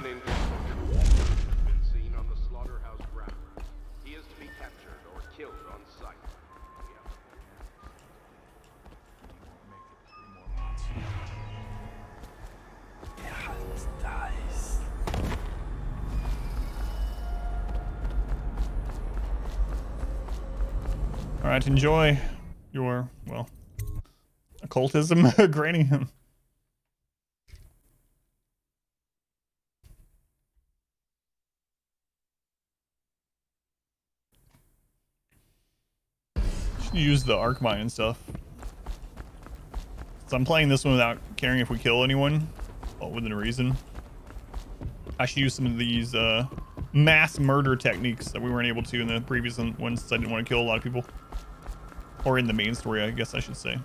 All right, enjoy your, well, occultism granting him. Should use the arc mine and stuff. So I'm playing this one without caring if we kill anyone, well, within reason. I should use some of these mass murder techniques that we weren't able to in the previous ones since I didn't want to kill a lot of people. Or in the main story, I guess I should say.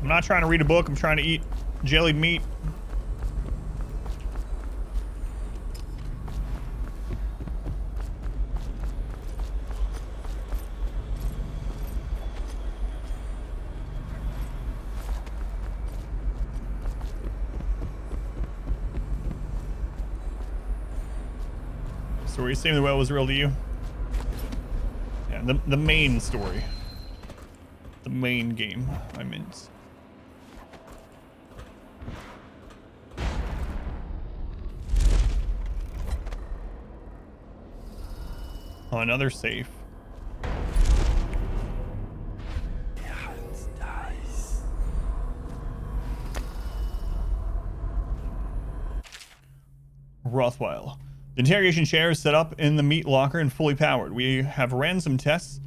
I'm not trying to read a book, I'm trying to eat jellied meat. So were you saying the whale was real to you? Yeah, the main story. The main game, I meant. Oh, another safe. Rothwell. The interrogation chair is set up in the meat locker and fully powered. We have ran some tests,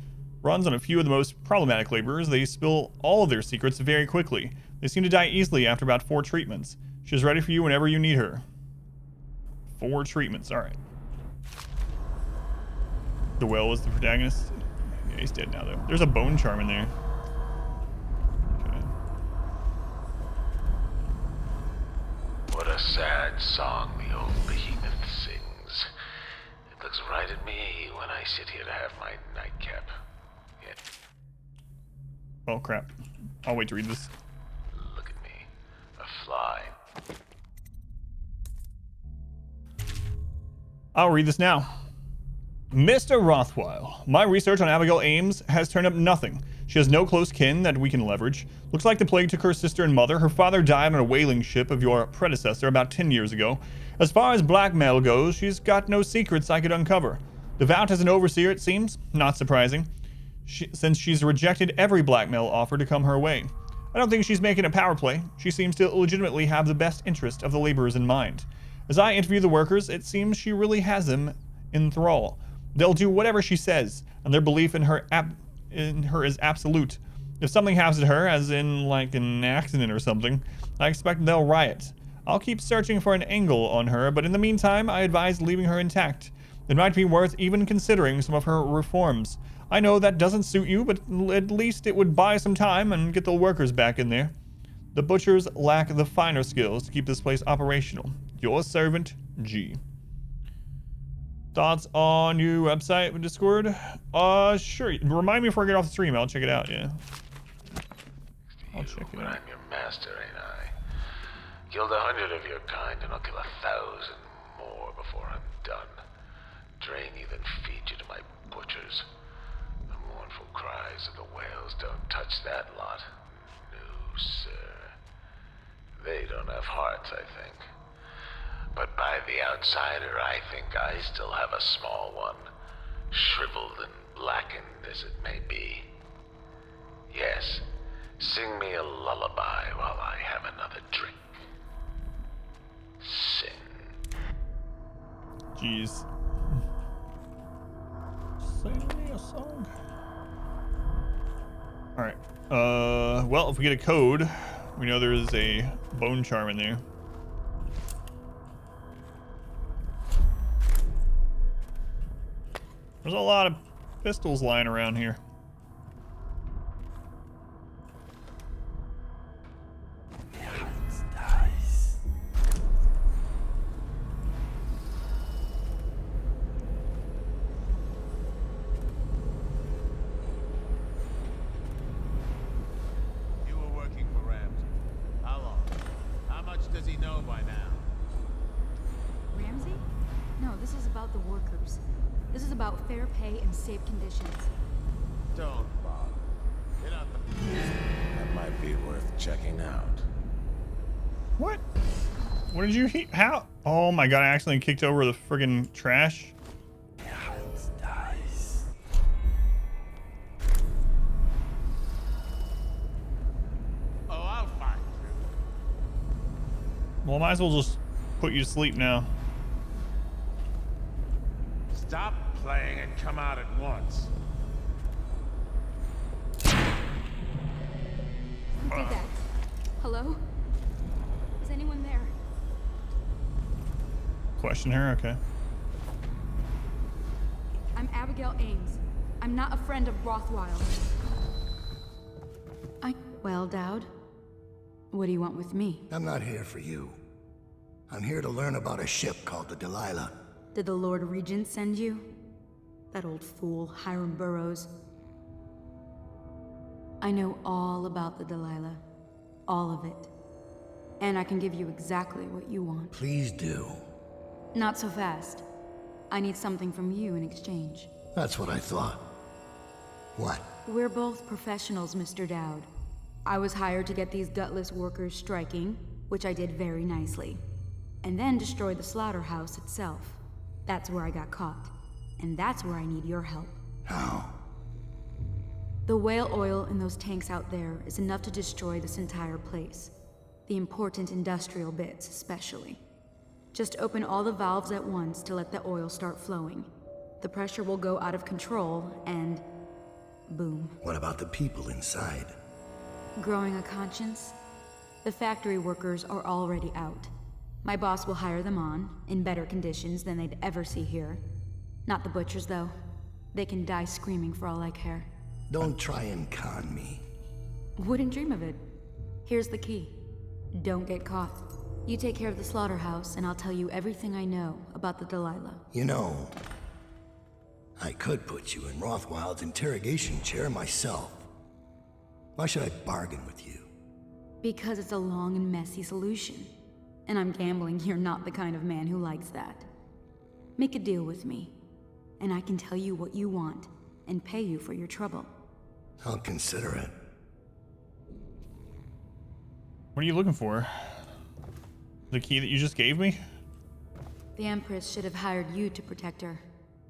runs on a few of the most problematic laborers. They spill all of their secrets very quickly. They seem to die easily after about 4 treatments. She's ready for you whenever you need her. 4 treatments, alright. The whale was the protagonist. Yeah, he's dead now though. There's a bone charm in there. Okay. What a sad song the old behemoth sings. It looks right at me when I sit here to have my nightcap. Yet. Oh crap. I'll wait to read this. Look at me. A fly. I'll read this now. Mr. Rothwell, my research on Abigail Ames has turned up nothing. She has no close kin that we can leverage. Looks like the plague took her sister and mother. Her father died on a whaling ship of your predecessor about 10 years ago. As far as blackmail goes, she's got no secrets I could uncover. Devout as an overseer, it seems. Not surprising, since she's rejected every blackmail offer to come her way. I don't think she's making a power play. She seems to legitimately have the best interest of the laborers in mind. As I interview the workers, it seems she really has them in thrall. They'll do whatever she says, and their belief in her is absolute. If something happens to her, as in like an accident or something, I expect they'll riot. I'll keep searching for an angle on her, but in the meantime, I advise leaving her intact. It might be worth even considering some of her reforms. I know that doesn't suit you, but at least it would buy some time and get the workers back in there. The butchers lack the finer skills to keep this place operational. Your servant, G. Thoughts on your website with Discord? Sure. Remind me before I get off the stream. I'll check it out, yeah. I'll check it out. I'm your master, ain't I? Killed 100 of your kind, and I'll kill 1,000 more before I'm done. Drain you, then feed you to my butchers. The mournful cries of the whales don't touch that lot. No, sir. They don't have hearts, I think. But by the outsider, I think I still have a small one, shriveled and blackened as it may be. Yes, sing me a lullaby while I have another drink. Sing. Jeez. Sing me a song. Alright. Well, if we get a code, we know there is a bone charm in there. There's a lot of pistols lying around here. You were working for Ramsey. How long? How much does he know by now? Ramsey? No, this is about the workers. This is about fair pay and safe conditions. Don't bother. Get out the... That might be worth checking out. What? What did you hit? How? Oh my god, I accidentally kicked over the friggin' trash. Oh, I'll find you. Well, I might as well just put you to sleep now. Stop playing and come out at once. Who did that? Hello? Is anyone there? Question her? Okay. I'm Abigail Ames. I'm not a friend of Rothwell. Well, Dowd, what do you want with me? I'm not here for you. I'm here to learn about a ship called the Delilah. Did the Lord Regent send you? That old fool, Hiram Burrows. I know all about the Delilah. All of it. And I can give you exactly what you want. Please do. Not so fast. I need something from you in exchange. That's what I thought. What? We're both professionals, Mr. Dowd. I was hired to get these gutless workers striking, which I did very nicely. And then destroy the slaughterhouse itself. That's where I got caught. And that's where I need your help. How? The whale oil in those tanks out there is enough to destroy this entire place. The important industrial bits, especially. Just open all the valves at once to let the oil start flowing. The pressure will go out of control, and boom. What about the people inside? Growing a conscience? The factory workers are already out. My boss will hire them on, in better conditions than they'd ever see here. Not the butchers, though. They can die screaming for all I care. Don't try and con me. Wouldn't dream of it. Here's the key. Don't get caught. You take care of the slaughterhouse, and I'll tell you everything I know about the Delilah. You know, I could put you in Rothwild's interrogation chair myself. Why should I bargain with you? Because it's a long and messy solution. And I'm gambling you're not the kind of man who likes that. Make a deal with me, and I can tell you what you want, and pay you for your trouble. I'll consider it. What are you looking for? The key that you just gave me? The Empress should have hired you to protect her.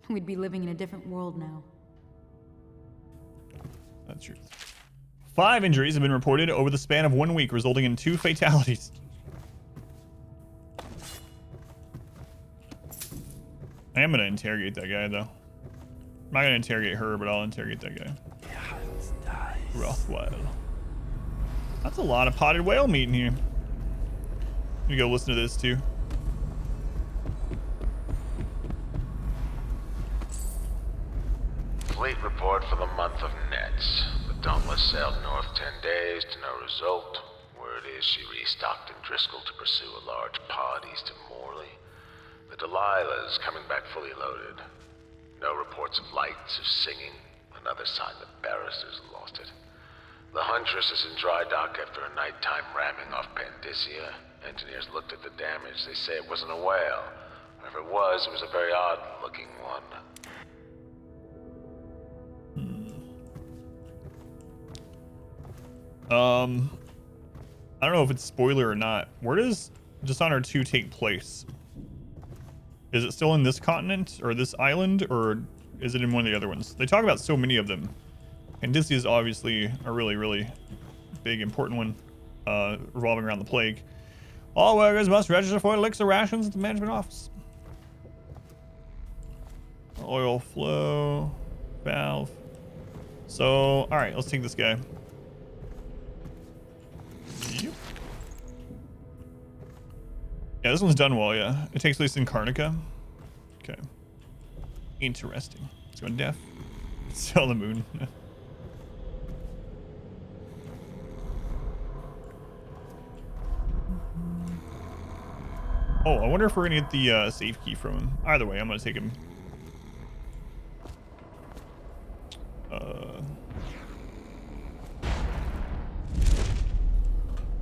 We'd be living in a different world now. That's true. 5 injuries have been reported over the span of 1 week, resulting in 2 fatalities. I am gonna interrogate that guy, though. I'm not gonna interrogate her, but I'll interrogate that guy. Rothwild. That's a lot of potted whale meat in here. Let me go listen to this, too. Fleet report for the month of Nets. The Dauntless sailed north 10 days to no result. Word is she restocked in Driscoll to pursue a large pod east of Morley. The Delilah is coming back fully loaded. No reports of lights or singing. Another sign that Barrister's lost it. The Huntress is in dry dock after a nighttime ramming off Pandysia. Engineers looked at the damage. They say it wasn't a whale. Or if it was a very odd-looking one. I don't know if it's spoiler or not. Where does Dishonored 2 take place? Is it still in this continent or this island, or is it in one of the other ones? They talk about so many of them. And Disney is obviously a really, really big, important one, revolving around the plague. All workers must register for elixir rations at the management office. Oil flow, valve. So, all right, let's take this guy. Yep. Yeah, this one's Dunwall, yeah. It takes place in Karnica. Okay. Interesting. Let's go in death. Sell the moon. Oh, I wonder if we're gonna get the safe key from him. Either way, I'm gonna take him.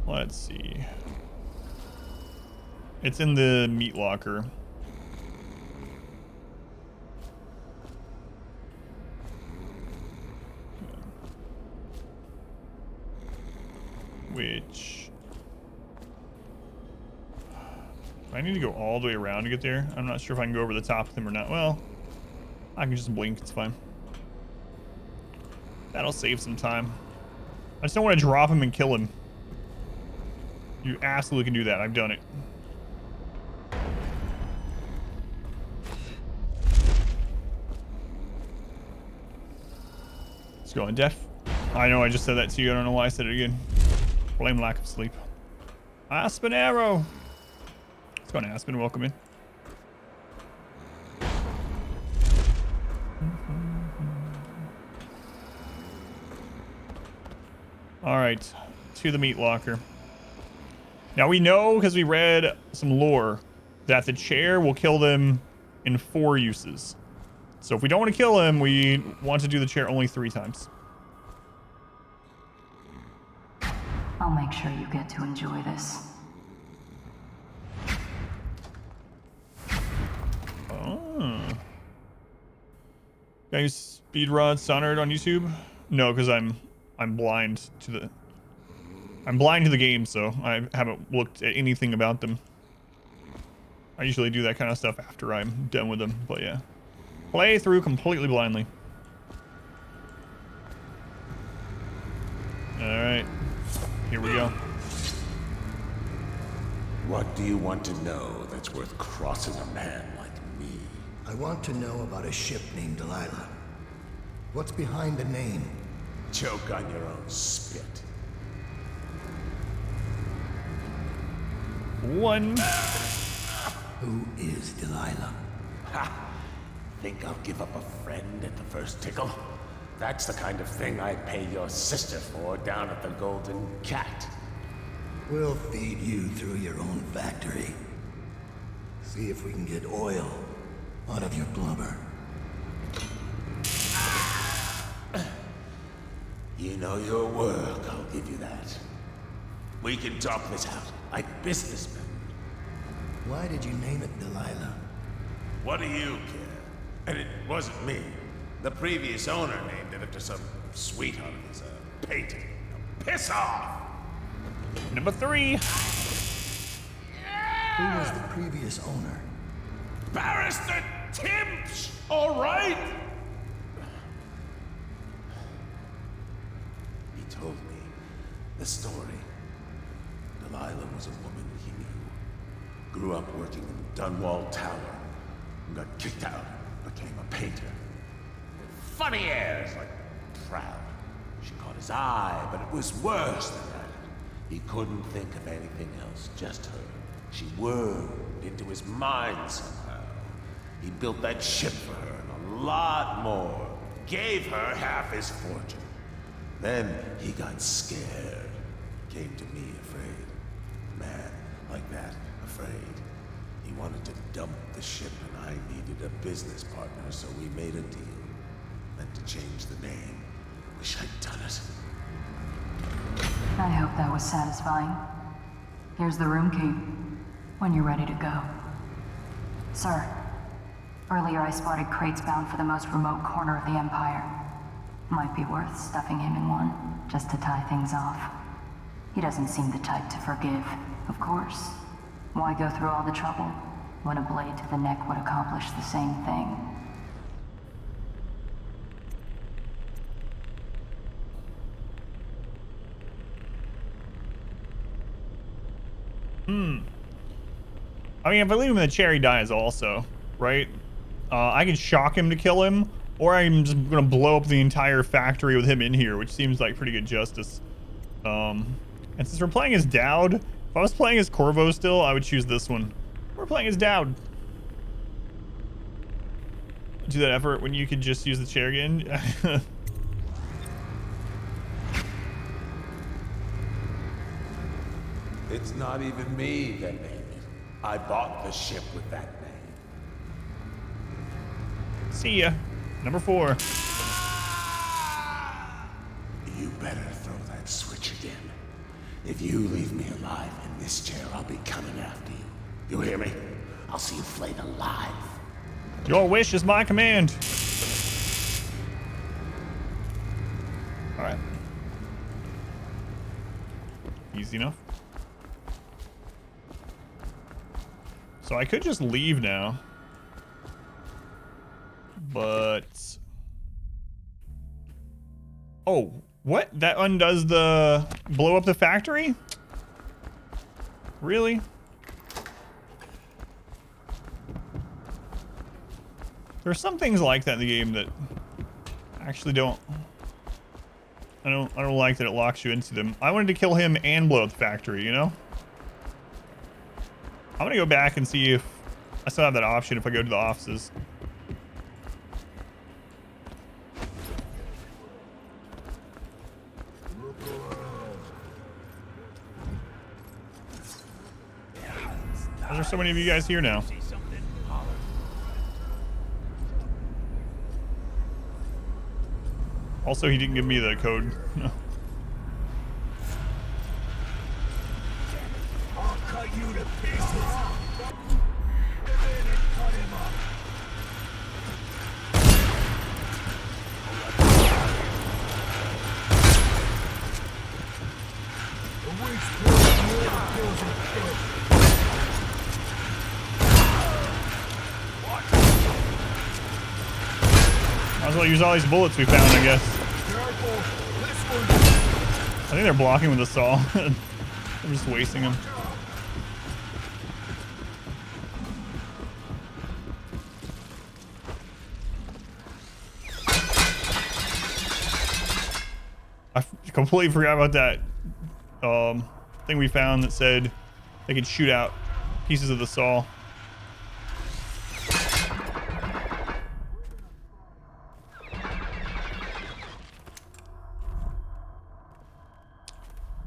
Let's see. It's in the meat locker. Which... I need to go all the way around to get there. I'm not sure if I can go over the top of them or not. Well, I can just blink. It's fine. That'll save some time. I just don't want to drop him and kill him. You absolutely can do that. I've done it. Let's go in death. I know I just said that to you. I don't know why I said it again. Blame lack of sleep. Aspen Arrow. Let's go on, Aspen. Welcome in. All right, to the meat locker. Now we know, because we read some lore, that the chair will kill them in 4 uses. So if we don't want to kill him, we want to do the chair only 3 times. I'll make sure you get to enjoy this. Oh. Guys, Speedrod Dishonored on YouTube. No, because I'm blind to the game, so I haven't looked at anything about them. I usually do that kind of stuff after I'm done with them, but yeah. Play through completely blindly. Alright. Here we go. What do you want to know that's worth crossing a man like me? I want to know about a ship named Delilah. What's behind the name? Choke on your own spit. One. Who is Delilah? Ha! Think I'll give up a friend at the first tickle? That's the kind of thing I'd pay your sister for down at the Golden Cat. We'll feed you through your own factory. See if we can get oil out of your blubber. You know your work, I'll give you that. We can talk this out, like businessmen. Why did you name it Delilah? What do you care? And it wasn't me. The previous owner named it after some sweetheart of his painting. Now piss off! Number 3. Who was the previous owner? Barrister Timch! All right? He told me the story. Delilah was a woman he knew. Grew up working in Dunwall Tower. And got kicked out. Became a painter. Funny airs, like proud. She caught his eye, but it was worse than that. He couldn't think of anything else, just her. She wormed into his mind somehow. He built that ship for her and a lot more. Gave her half his fortune. Then he got scared. Came to me afraid. Man like that, afraid. He wanted to dump the ship and I needed a business partner, so we made a deal. Meant to change the name. Wish I'd done it. I hope that was satisfying. Here's the room key, when you're ready to go. Sir, earlier I spotted crates bound for the most remote corner of the Empire. Might be worth stuffing him in one, just to tie things off. He doesn't seem the type to forgive, of course. Why go through all the trouble, when a blade to the neck would accomplish the same thing? I mean, if I leave him in the chair, he dies also, right? I can shock him to kill him, or I'm just gonna blow up the entire factory with him in here, which seems like pretty good justice. And since we're playing as Dowd, if I was playing as Corvo still, I would choose this one. We're playing as Dowd. Do that effort when you could just use the chair again. It's not even me that named it. I bought the ship with that name. See ya. Number 4. You better throw that switch again. If you leave me alive in this chair, I'll be coming after you. You hear me? I'll see you flayed alive. Your wish is my command. All right. Easy enough. So I could just leave now. But... oh, what? That undoes the... blow up the factory? Really? There are some things like that in the game that actually don't... I don't like that it locks you into them. I wanted to kill him and blow up the factory, you know? I'm gonna go back and see if I still have that option if I go to the offices. Why are there so many of you guys here now? Also, he didn't give me the code. No. I'll cut you to pieces. Come in and cut him up. Might as well use all these bullets we found, I guess. I think they're blocking with the saw. I'm just wasting them. I completely forgot about that thing we found that said they could shoot out pieces of the saw.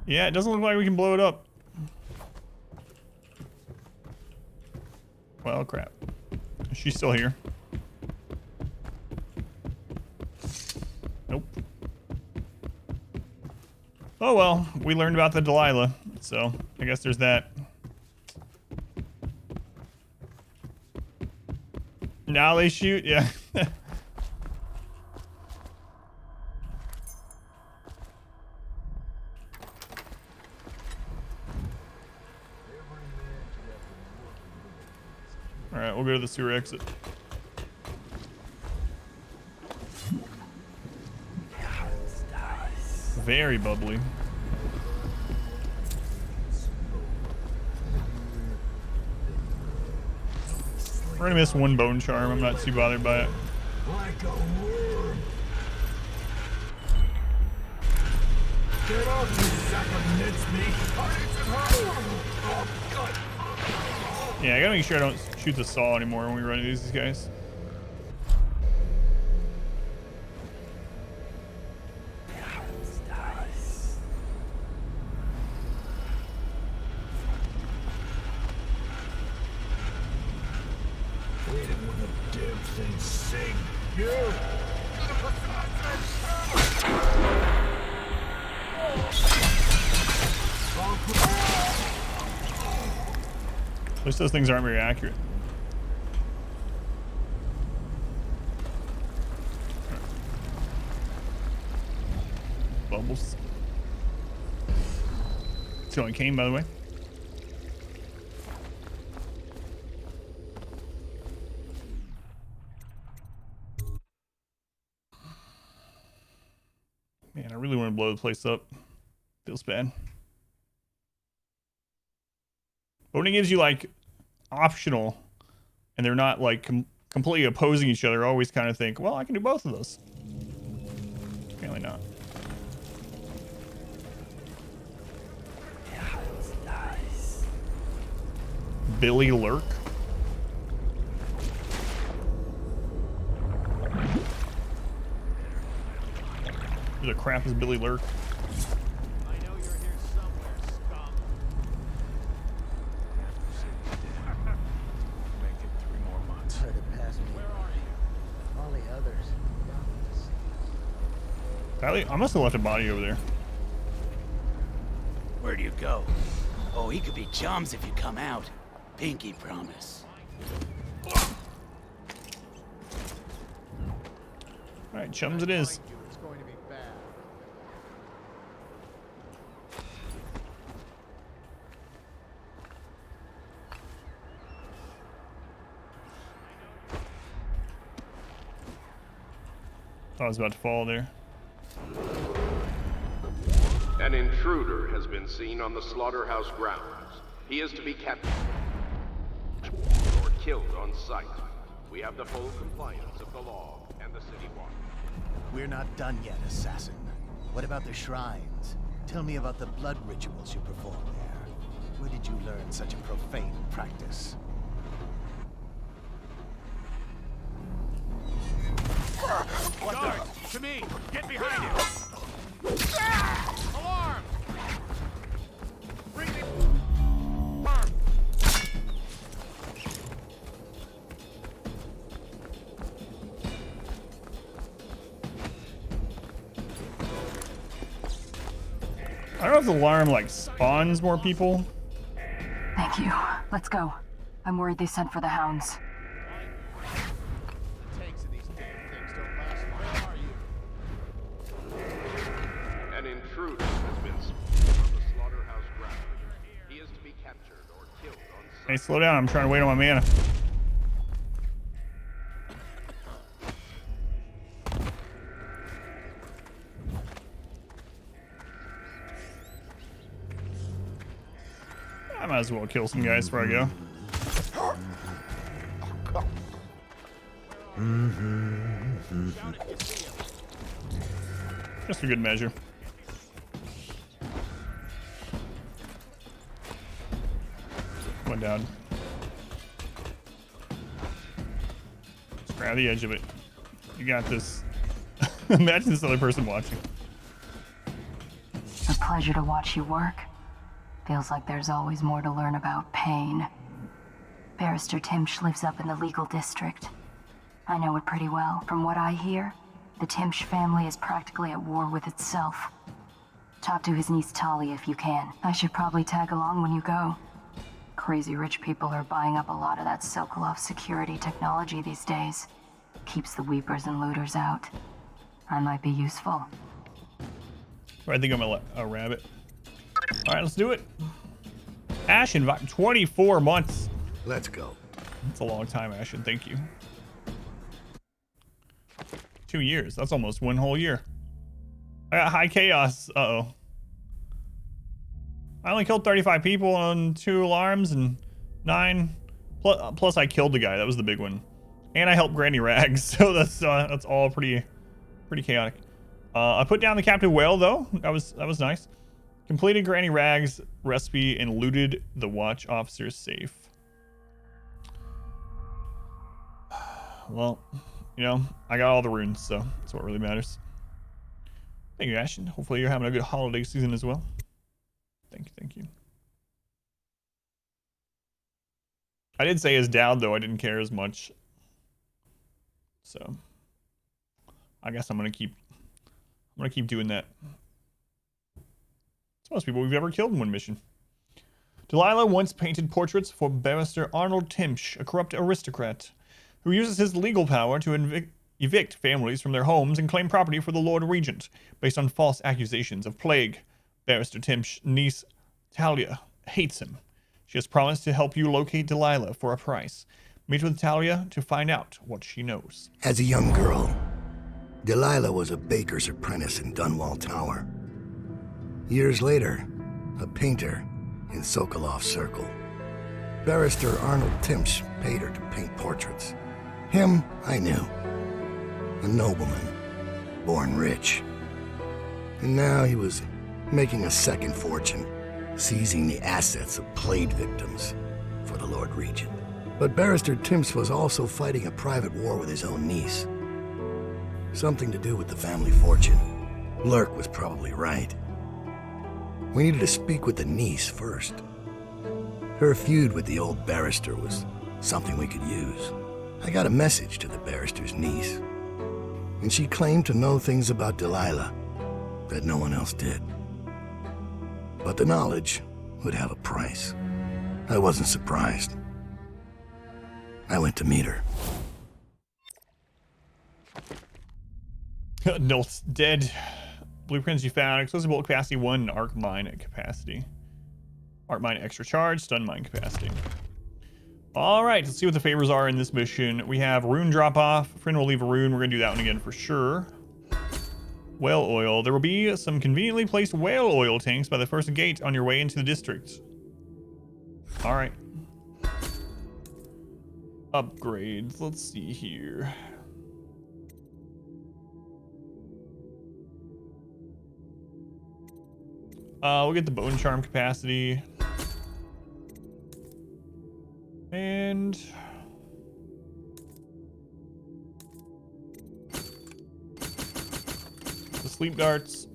Yeah, it doesn't look like we can blow it up. Well, crap. She's still here. Nope. Oh well, we learned about the Delilah, so I guess there's that. Now they shoot? Yeah. Alright, we'll go to the sewer exit. Very bubbly. We're gonna miss one bone charm. I'm not too bothered by it. Like a worm. Get off, you sack of mincemeat. Oh, God. Yeah, I gotta make sure I don't shoot the saw anymore when we run into these guys. At least those things aren't very accurate. Bubbles. It's the only cane, by the way. Man, I really want to blow the place up. Feels bad. But when it gives you like optional and they're not like completely opposing each other, I always kind of think, well, I can do both of those. Apparently not. Yeah, it's nice. Billy Lurk. Who the crap is Billy Lurk? I must have left a body over there. Where do you go? Oh, he could be chums if you come out. Pinky promise. Alright, chums it is. It's going to be bad. Thought I was about to fall there. An intruder has been seen on the slaughterhouse grounds. He is to be captured or killed on sight. We have the full compliance of the law and the city watch. We're not done yet, assassin. What about the shrines? Tell me about the blood rituals you perform there. Where did you learn such a profane practice? Guard, to me! Get behind him! Alarm! Bring the alarm! I don't know if the alarm like spawns more people. Thank you. Let's go. I'm worried they sent for the hounds. An intruder has been spotted on the slaughterhouse grounds. He is to be captured or killed on sight. Hey, slow down. I'm trying to wait on my mana. might as well kill some guys before I go. Just for good measure. One down. Just grab the edge of it. You got this. Imagine this other person watching. A pleasure to watch you work. Feels like there's always more to learn about pain. Barrister Timsh lives up in the legal district. I know it pretty well. From what I hear, the Timsh family is practically at war with itself. Talk to his niece Talia if you can. I should probably tag along when you go. Crazy rich people are buying up a lot of that Sokolov security technology these days. Keeps the weepers and looters out. I might be useful. I think I'm a rabbit. All right, let's do it. Ashen, 24 months. Let's go. That's a long time, Ashen. Thank you. 2 years. That's almost 1 whole year. I got high chaos. Uh-oh. I only killed 35 people on 2 alarms and 9. Plus I killed the guy. That was the big one. And I helped Granny Rags. So that's all pretty chaotic. I put down the captive whale though. That was nice. Completed Granny Rags recipe and looted the watch officer's safe. Well, you know, I got all the runes, so that's what really matters. Thank you, Ashton. Hopefully you're having a good holiday season as well. Thank you. I did say his dad though, I didn't care as much. So I guess I'm gonna keep doing that. It's most people we've ever killed in one mission. Delilah once painted portraits for Barrister Arnold Timsh, a corrupt aristocrat who uses his legal power to evict families from their homes and claim property for the Lord Regent based on false accusations of plague. Barrister Timsh's niece Talia hates him. She has promised to help you locate Delilah for a price. Meet with Talia to find out what she knows. As a young girl, Delilah was a baker's apprentice in Dunwall Tower. Years later, a painter in Sokolov Circle. Barrister Arnold Timsh paid her to paint portraits. Him, I knew. A nobleman, born rich. And now he was making a second fortune, seizing the assets of plague victims for the Lord Regent. But Barrister Timsh was also fighting a private war with his own niece. Something to do with the family fortune. Lurk was probably right. We needed to speak with the niece first. Her feud with the old barrister was something we could use. I got a message to the barrister's niece, and she claimed to know things about Delilah that no one else did. But the knowledge would have a price. I wasn't surprised. I went to meet her. Nolt's dead. Blueprints you found. Explosive bolt capacity 1, arc mine capacity. Arc mine extra charge, stun mine capacity. Alright, let's see what the favors are in this mission. We have rune drop off. Friend will leave a rune. We're gonna do that one again for sure. Whale oil. There will be some conveniently placed whale oil tanks by the first gate on your way into the district. Alright. Upgrades. Let's see here. We'll get the bone charm capacity. And the sleep darts.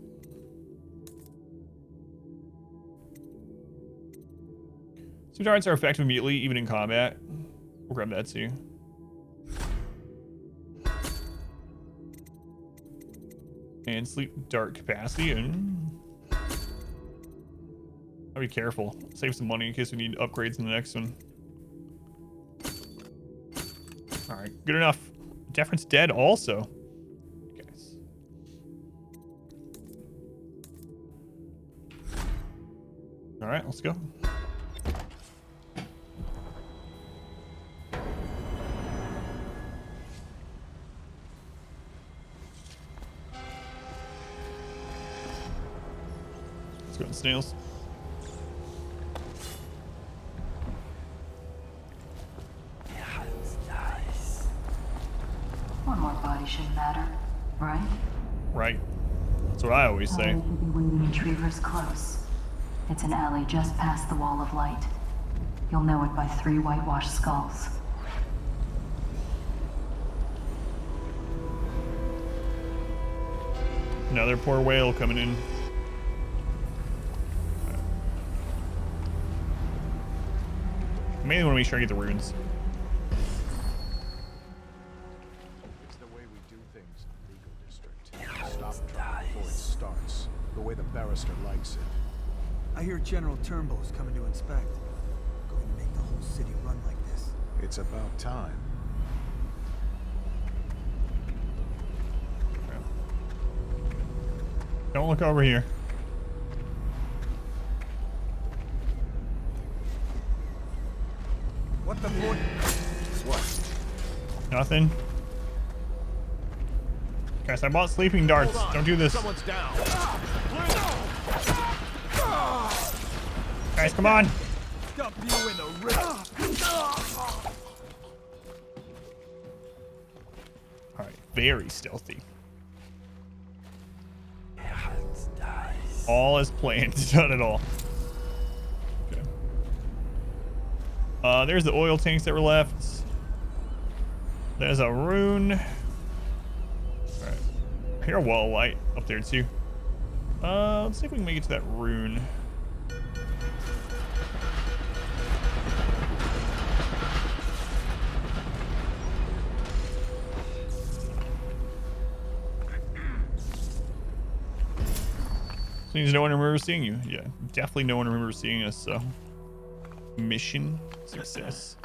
Sleep darts are effective immediately, even in combat. We'll grab that too. And sleep dart capacity. And I'll be careful. Save some money in case we need upgrades in the next one. Alright, good enough. Deference dead also. Guys. Alright, let's go. Let's go to snails. destination matter, right? Right. That's what I always say. I should be waiting in Trevor's Close. It's an alley just past the Wall of Light. You'll know it by 3 whitewashed skulls. Another poor whale coming in. I mainly want to make sure I get the runes. It's the way we do things in the legal district. Stop trouble before it starts. The way the barrister likes it. I hear General Turnbull's coming to inspect. Going to make the whole city run like this. It's about time. Don't look over here. What the fuck? What? Nothing. Guys, I bought sleeping darts. Don't do this. Someone's down. Guys, come on. Dump you in the river. Alright, very stealthy. All as planned, not at all. Okay. There's the oil tanks that were left. There's a rune. Alright. I hear a wall of light up there too. Let's see if we can make it to that rune. Seems no one remembers seeing you. Yeah, definitely no one remembers seeing us, so. Mission success.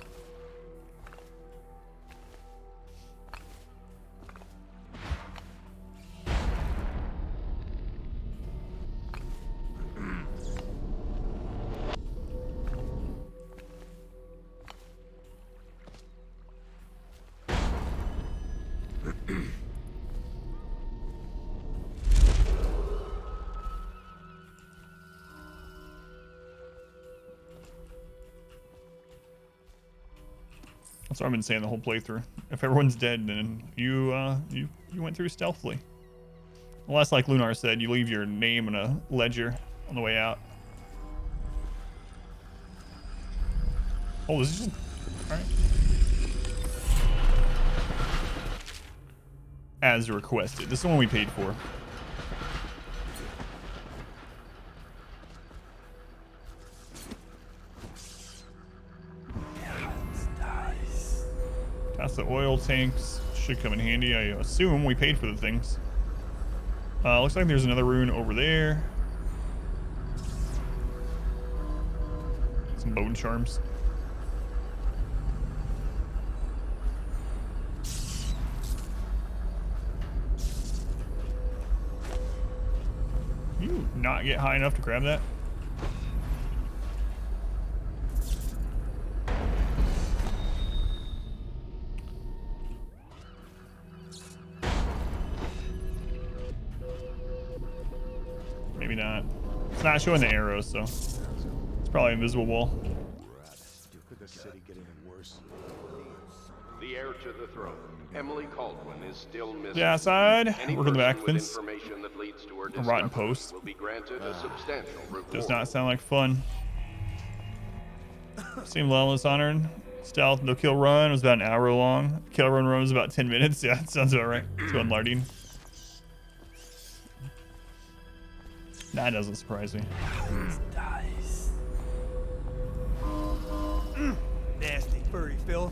That's what I've been saying the whole playthrough. If everyone's dead, then you went through stealthily. Unless, like Lunar said, you leave your name in a ledger on the way out. Oh, this is just... Alright. As requested. This is the one we paid for. That's the oil tanks. Should come in handy. I assume we paid for the things. Looks like there's another rune over there. Some bone charms. You not get high enough to grab that? Maybe not. It's not showing the arrows, so it's probably invisible wall. The city getting worse. The heir to the throne, Emily Caldwin, is still missing. Yeah, side. Any Work on the back person with fence. information that leads to her A rotten discovery post. will be granted a substantial reward. Does not sound like fun. Seemed low, Dishonored. Stealth, no kill run was about an hour long. Kill run was about 10 minutes. Yeah, that sounds about right. Let's go on Lardine. That doesn't surprise me. Nasty furry filth.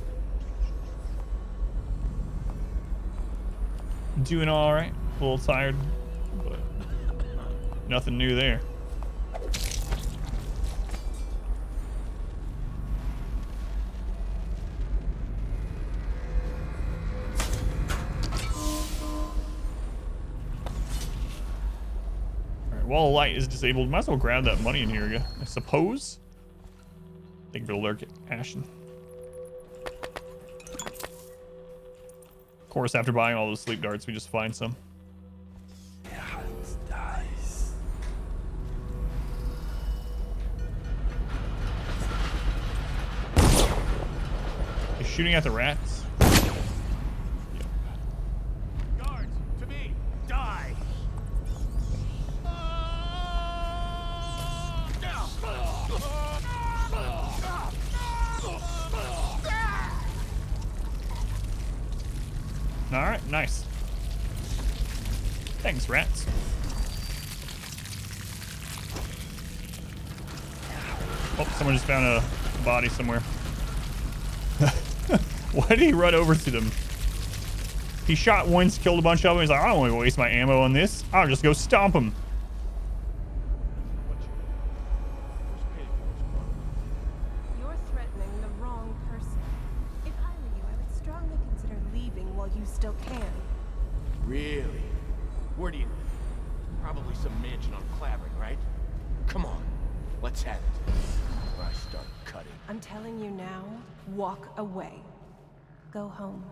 Doing all right. A little tired, but nothing new there. Wall of light is disabled. Might as well grab that money in here again, I suppose. Thank you for the lurk, Ashen. Of course, after buying all those sleep darts, we just find some. You're shooting at the rats? Yep. All right, nice. Thanks, rats. Oh, someone just found a body somewhere. Why did he run over to them? He shot once, killed a bunch of them. He's like, I don't want to waste my ammo on this. I'll just go stomp him. You're threatening the wrong person. If I were you, I would strongly consider leaving while you still can. Really? Where do you live? Probably some mansion on Clavering, right? Come on, let's have it. Before I start cutting. I'm telling you now, walk away. Go home.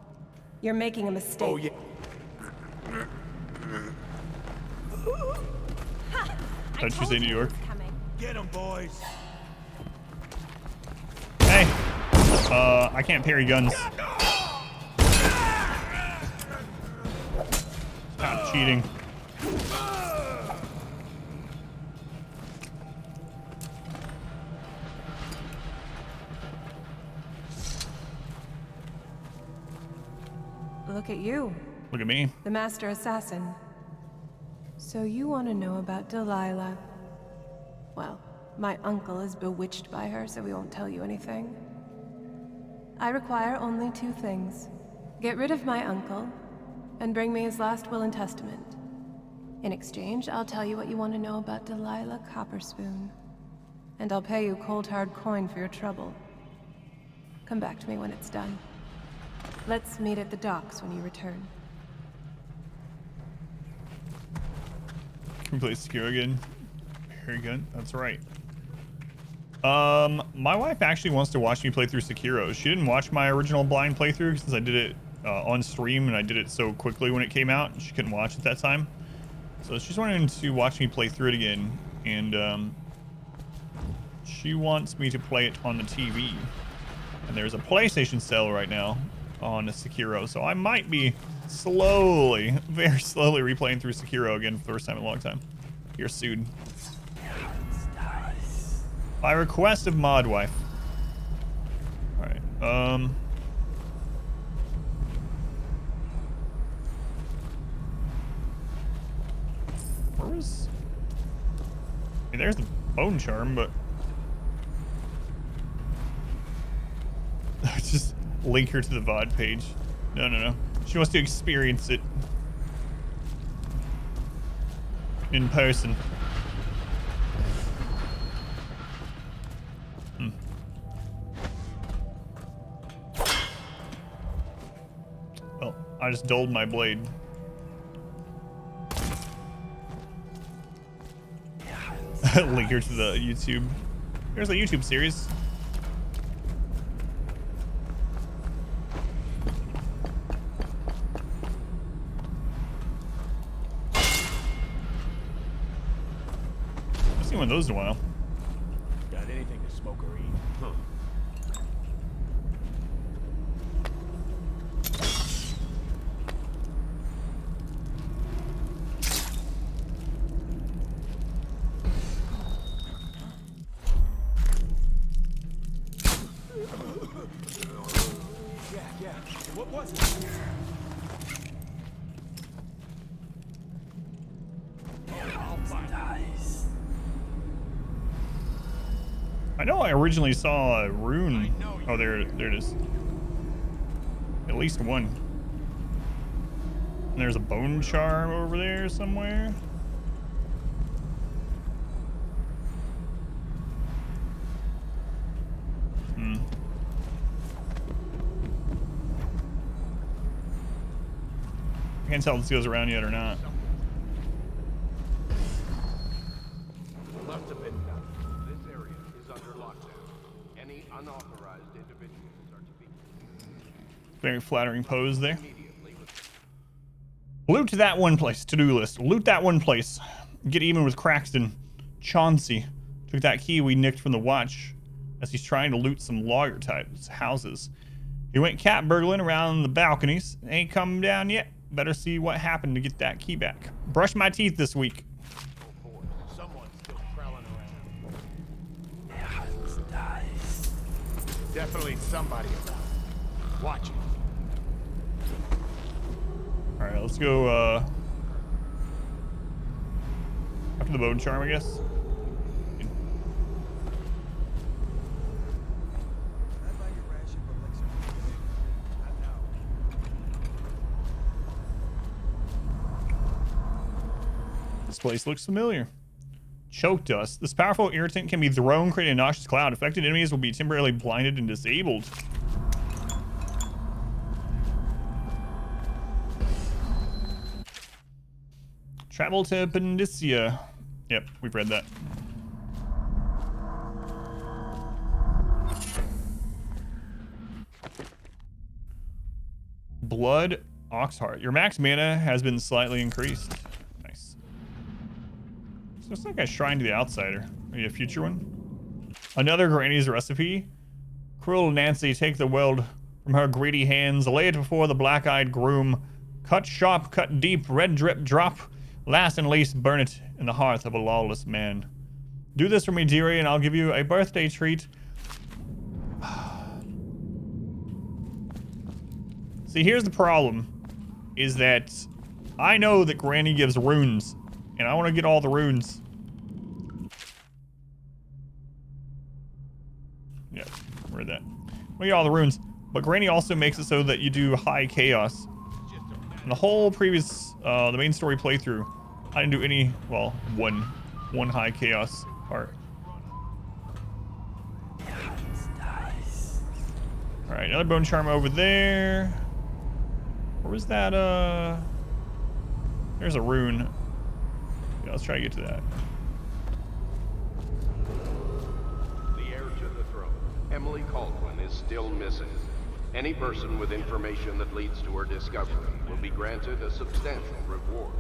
You're making a mistake. Oh, yeah. Don't you say New York? Get him, boys. Hey. I can't parry guns. Stop cheating. Look at you. Look at me. The master assassin. So you want to know about Delilah? Well, my uncle is bewitched by her, so we won't tell you anything. I require only 2 things. Get rid of my uncle, and bring me his last will and testament. In exchange, I'll tell you what you want to know about Delilah Copperspoon. And I'll pay you cold hard coin for your trouble. Come back to me when it's done. Let's meet at the docks when you return. Can we play Sekiro again? Very good. That's right. My wife actually wants to watch me play through Sekiro. She didn't watch my original blind playthrough since I did it on stream and I did it so quickly when it came out. She couldn't watch it that time. So she's wanting to watch me play through it again. And she wants me to play it on the TV. And there's a PlayStation sale right now on Sekiro, so I might be slowly, very slowly replaying through Sekiro again for the first time in a long time. Here soon. By request of Mod Wife. Alright, where was... I mean, there's the bone charm, but... just link her to the VOD page. No. She wants to experience it in person. Well, I just dulled my blade. Link her to the YouTube. There's a YouTube series. One of those in a while. Got anything to smoke or eat? Huh. Yeah. What was it? I know I originally saw a rune. Oh, there it is. At least one. And there's a bone charm over there somewhere. I can't tell if this goes around yet or not. Must have been done. This area is under lockdown. Any unauthorized individuals are to be... Very flattering pose there. Loot that one place. To-do list. Loot that one place. Get even with Craxton. Chauncey took that key we nicked from the watch as he's trying to loot some lawyer types' houses. He went cat burgling around the balconies. Ain't coming down yet. Better see what happened to get that key back. Brush my teeth this week. Someone's still prowling around. Definitely somebody about. Watch it. let's go after the bone charm, I guess. This place looks familiar. Choke dust. This powerful irritant can be thrown, creating a noxious cloud. Affected enemies will be temporarily blinded and disabled. Travel to Pandicia. Yep, we've read that. Blood Oxheart. Your max mana has been slightly increased. Nice. So it's like a shrine to the outsider. Maybe a future one. Another Granny's recipe. Cruel Nancy, take the world from her greedy hands. Lay it before the black-eyed groom. Cut sharp, cut deep, red drip drop. Last and least, burn it in the hearth of a lawless man. Do this for me, dearie, and I'll give you a birthday treat. See, here's the problem, is that I know that Granny gives runes, and I want to get all the runes. Yeah, read that. We get all the runes, but Granny also makes it so that you do high chaos. In the whole previous, the main story playthrough, I didn't do any, well, one high chaos part. All right, another bone charm over there. Where was that? There's a rune. Yeah, let's try to get to that. The heir to the throne, Emily Caldwin, is still missing. Any person with information that leads to her discovery will be granted a substantial reward.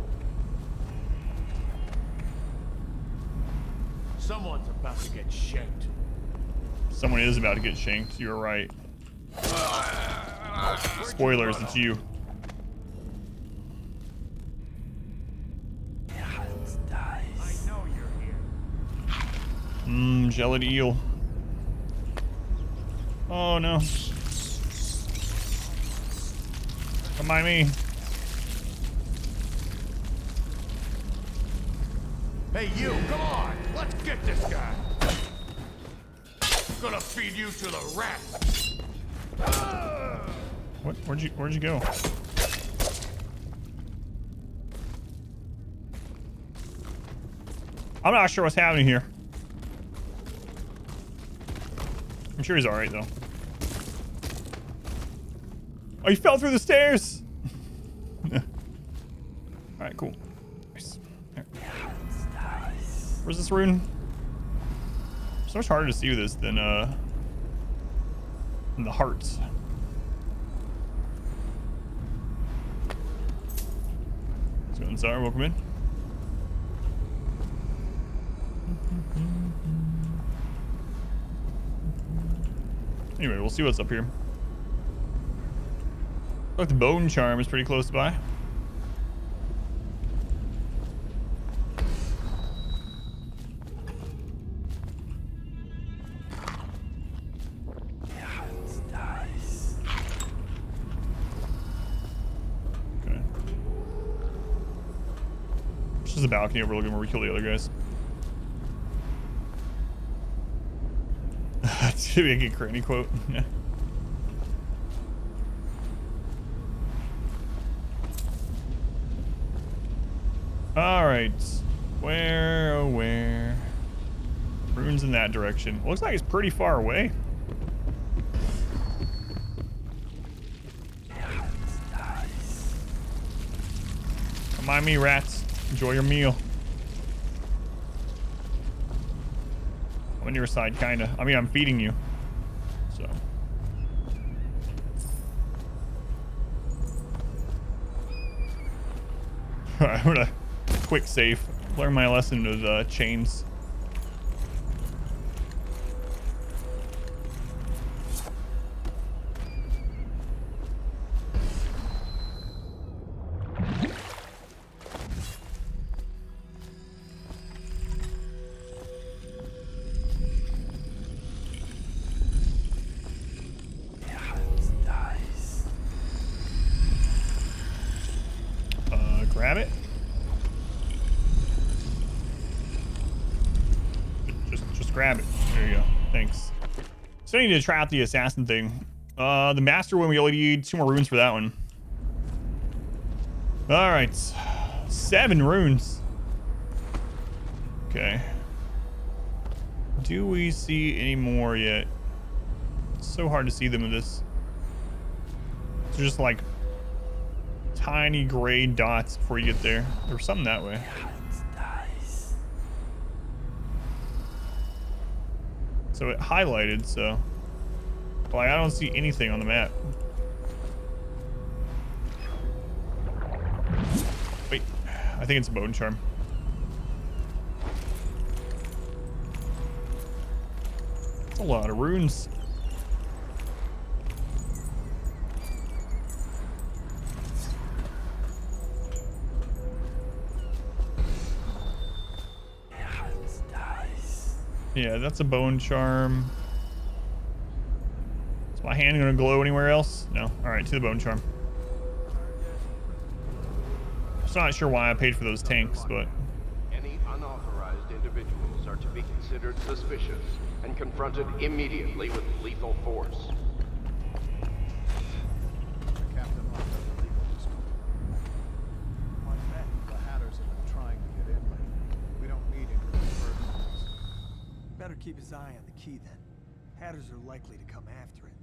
Someone's about to get shanked. Someone is about to get shanked. You're right. Spoilers, it's you. I know you're here. Gelid eel. Oh no. Don't mind me. Hey, you, come on! Let's get this guy! I'm gonna feed you to the rats! What? Where'd you go? I'm not sure what's happening here. I'm sure he's alright though. Oh, he fell through the stairs! Alright, cool. Nice. Where's this rune? So much harder to see with this than the hearts. Let's go inside. Welcome in. Anyway, we'll see what's up here. Look, the bone charm is pretty close by. Okay. This is a balcony overlooking where we kill the other guys. That's gonna be a good Granny quote. Alright. Where, oh where? Runes in that direction. Looks like it's pretty far away. Don't mind me, rats. Enjoy your meal. I'm on your side, kinda. I mean, I'm feeding you. So. Alright, I'm gonna quick save. Learn my lesson with chains. Grab it. There you go. Thanks. So I need to try out the assassin thing. The master one, we only need 2 more runes for that one. All right. 7 runes. Okay. Do we see any more yet? It's so hard to see them in this. It's just like tiny gray dots before you get there. There's something that way. So it highlighted, so like I don't see anything on the map. Wait, I think it's a bone charm. That's a lot of runes. Yeah, that's a bone charm. Is my hand gonna glow anywhere else? No. All right, to the bone charm. I'm not sure why I paid for those tanks, but Any unauthorized individuals are to be considered suspicious and confronted immediately with lethal force. Captain locked up the legal district. My men, the Hatters, have been trying to get in, but we don't need incremental mercenaries. Better keep his eye on the key then. Hatters are likely to come after it.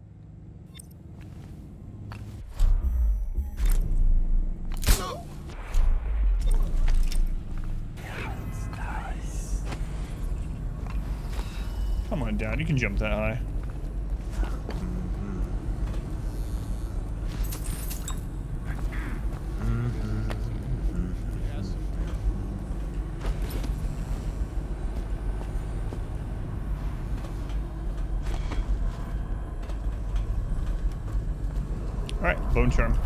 come on, Dad, you can jump that high. Alright, bone charm.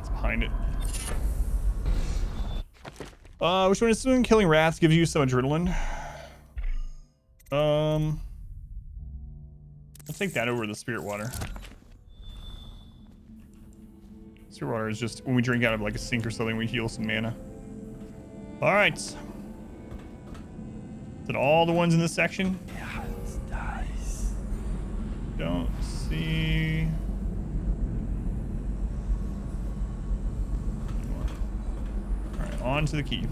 It's behind it. Which one is soon? Killing rats gives you some adrenaline. I'll take that over the spirit water. Spirit water is just when we drink out of like a sink or something, we heal some mana. Alright. Is it all the ones in this section? Don't see. Alright, on to the key.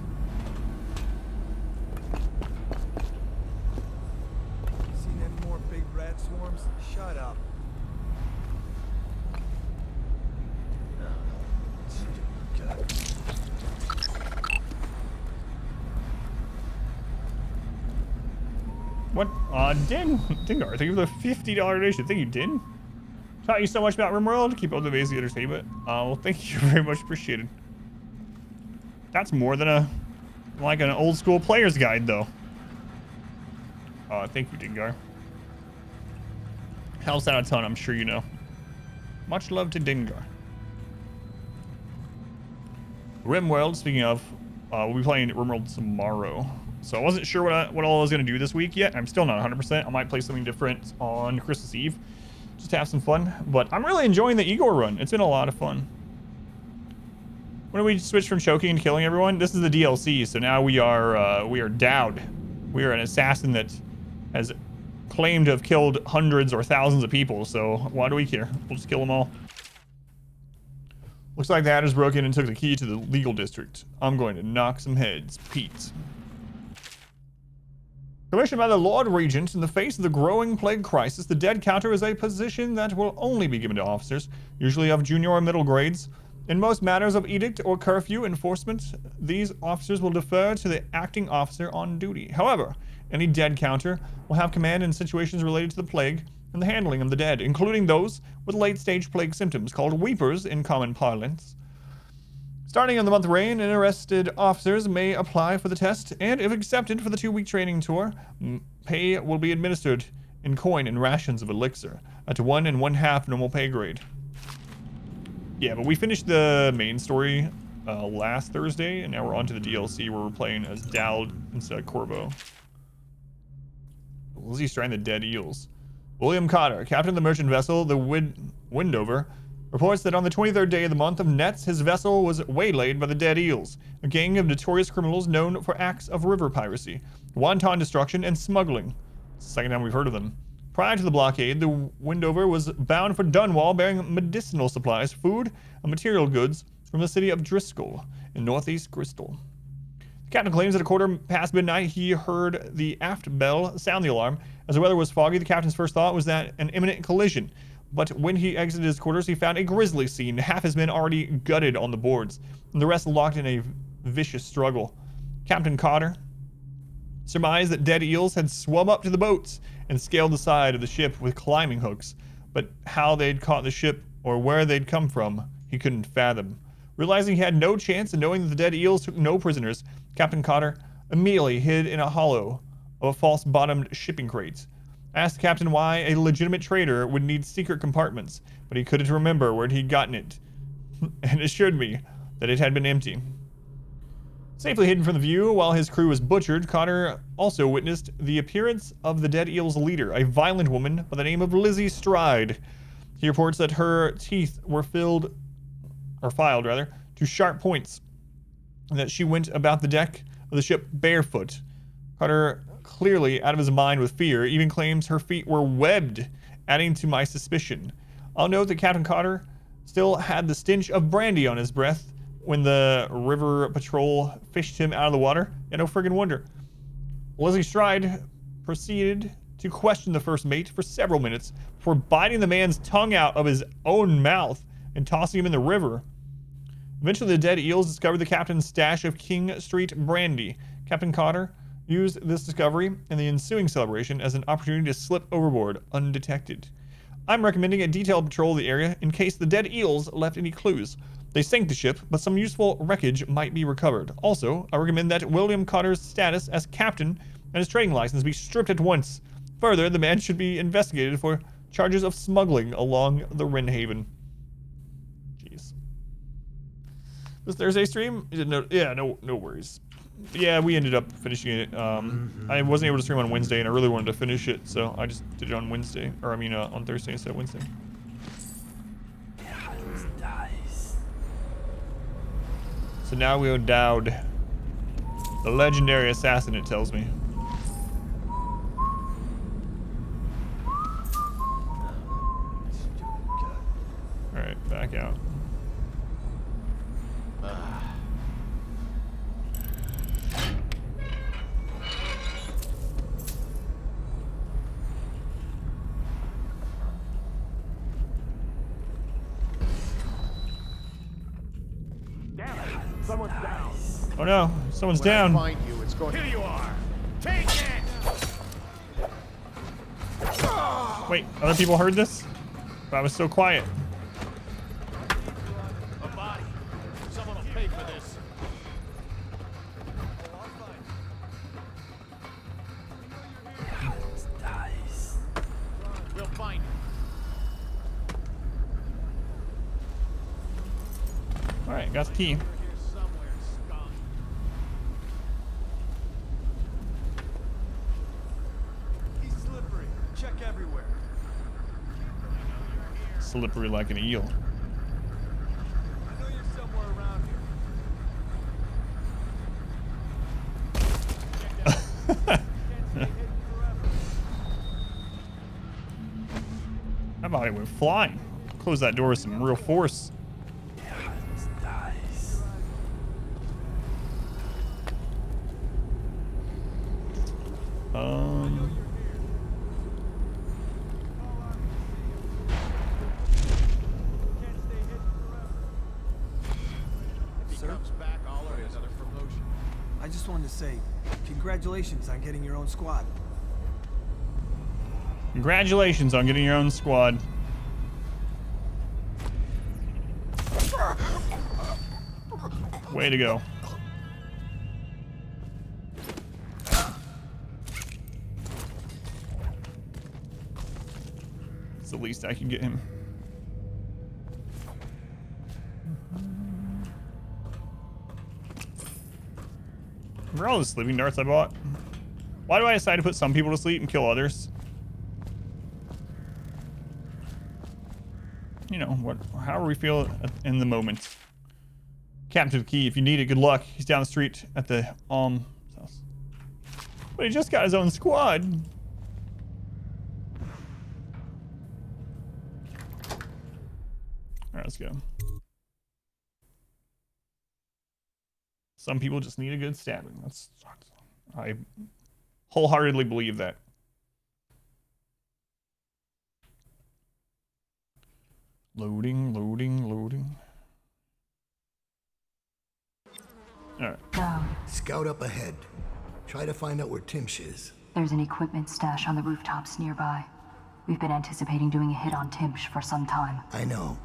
Seen any more big rat swarms? Shut up. What? Dingar, thank you for the $50 donation. Thank you, Din. Taught you so much about RimWorld. Keep up the basic entertainment. Well, thank you very much. Appreciated. That's more than like an old school player's guide, though. Thank you, Dingar. Helps out a ton, I'm sure you know. Much love to Dingar. RimWorld, speaking of, we'll be playing RimWorld tomorrow. So I wasn't sure what all I was going to do this week yet. I'm still not 100%. I might play something different on Christmas Eve. Just to have some fun. But I'm really enjoying the Igor run. It's been a lot of fun. When we switch from choking and killing everyone, this is the DLC. So now we are Dowd. We are an assassin that has claimed to have killed hundreds or thousands of people. So why do we care? We'll just kill them all. Looks like the Hatters broke in and took the key to the legal district. I'm going to knock some heads. Pete. Commissioned by the Lord Regent, in the face of the growing plague crisis, the dead counter is a position that will only be given to officers, usually of junior or middle grades. In most matters of edict or curfew enforcement, these officers will defer to the acting officer on duty. However, any dead counter will have command in situations related to the plague and the handling of the dead, including those with late-stage plague symptoms, called weepers in common parlance. Starting in the month of rain, interested officers may apply for the test, and if accepted for the 2-week training tour, pay will be administered in coin and rations of elixir at 1 1/2 normal pay grade. Yeah, but we finished the main story last Thursday, and now we're on to the DLC where we're playing as Dowd instead of Corvo. Lizzie strand the dead eels. William Cotter, captain of the merchant vessel, the Windover, reports that on the 23rd day of the month of Nets, his vessel was waylaid by the Dead Eels, a gang of notorious criminals known for acts of river piracy, wanton destruction, and smuggling. It's the second time we've heard of them. Prior to the blockade, the Windover was bound for Dunwall bearing medicinal supplies, food, and material goods from the city of Driscoll in northeast Crystal. The captain claims that at 1:15 midnight he heard the aft bell sound the alarm. As the weather was foggy, the captain's first thought was that an imminent collision. But when he exited his quarters, he found a grisly scene, half his men already gutted on the boards, and the rest locked in a vicious struggle. Captain Cotter surmised that dead eels had swum up to the boats and scaled the side of the ship with climbing hooks, but how they'd caught the ship or where they'd come from, he couldn't fathom. Realizing he had no chance and knowing that the dead eels took no prisoners, Captain Cotter immediately hid in a hollow of a false-bottomed shipping crate. Asked the captain why a legitimate trader would need secret compartments, but he couldn't remember where he'd gotten it, and assured me that it had been empty. Safely hidden from the view while his crew was butchered, Cotter also witnessed the appearance of the Dead Eel's leader, a violent woman by the name of Lizzie Stride. He reports that her teeth were filed to sharp points, and that she went about the deck of the ship barefoot. Cotter, clearly out of his mind with fear, even claims her feet were webbed, adding to my suspicion. I'll note that Captain Cotter still had the stench of brandy on his breath when the river patrol fished him out of the water. Yeah, no friggin' wonder. Lizzie Stride proceeded to question the first mate for several minutes before biting the man's tongue out of his own mouth and tossing him in the river. Eventually, the Dead Eels discovered the captain's stash of King Street brandy. Captain Cotter used this discovery and the ensuing celebration as an opportunity to slip overboard undetected. I'm recommending a detailed patrol of the area in case the Dead Eels left any clues. They sank the ship, but some useful wreckage might be recovered. Also, I recommend that William Cotter's status as captain and his trading license be stripped at once. Further, the man should be investigated for charges of smuggling along the Wrenhaven. Jeez. This Thursday stream? No worries. Yeah, we ended up finishing it. I wasn't able to stream on Wednesday, and I really wanted to finish it, so I just did it on Wednesday. Or, on Thursday instead of Wednesday. So now we are Dowd. The legendary assassin, it tells me. Alright, back out. Someone's down. Oh no, someone's When down. I find you, it's going. Here you are. Take it. Wait, other people heard this? But I was so quiet. A body. Someone will pay for this. We'll find you. Alright, got the key. He's slippery. Check everywhere. Slippery like an eel. I know you're somewhere around here. That body went flying. Close that door with some real force. I just wanted to say, congratulations on getting your own squad. Congratulations on getting your own squad. Way to go. It's the least I can get him. Remember all the sleeping darts I bought? Why do I decide to put some people to sleep and kill others? you know, however we feel in the moment. Capture the key if you need it. Good luck. He's down the street at the house. But he just got his own squad. Alright, let's go. Some people just need a good stabbing. I wholeheartedly believe that. Loading. Alright. Scout up ahead. Try to find out where Timsh is. There's an equipment stash on the rooftops nearby. We've been anticipating doing a hit on Timsh for some time. I know.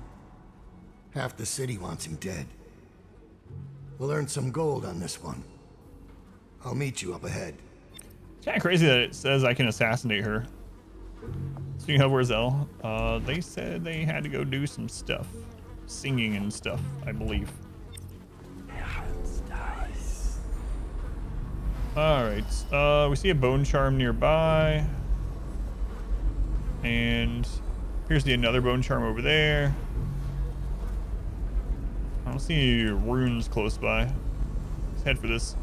Half the city wants him dead. We'll earn some gold on this one. I'll meet you up ahead. It's kind of crazy that it says I can assassinate her. Speaking of, where's Elle? They said they had to go do some stuff. Singing and stuff, I believe. Alright, we see a bone charm nearby. And here's another bone charm over there. I don't see any runes close by. Let's head for this.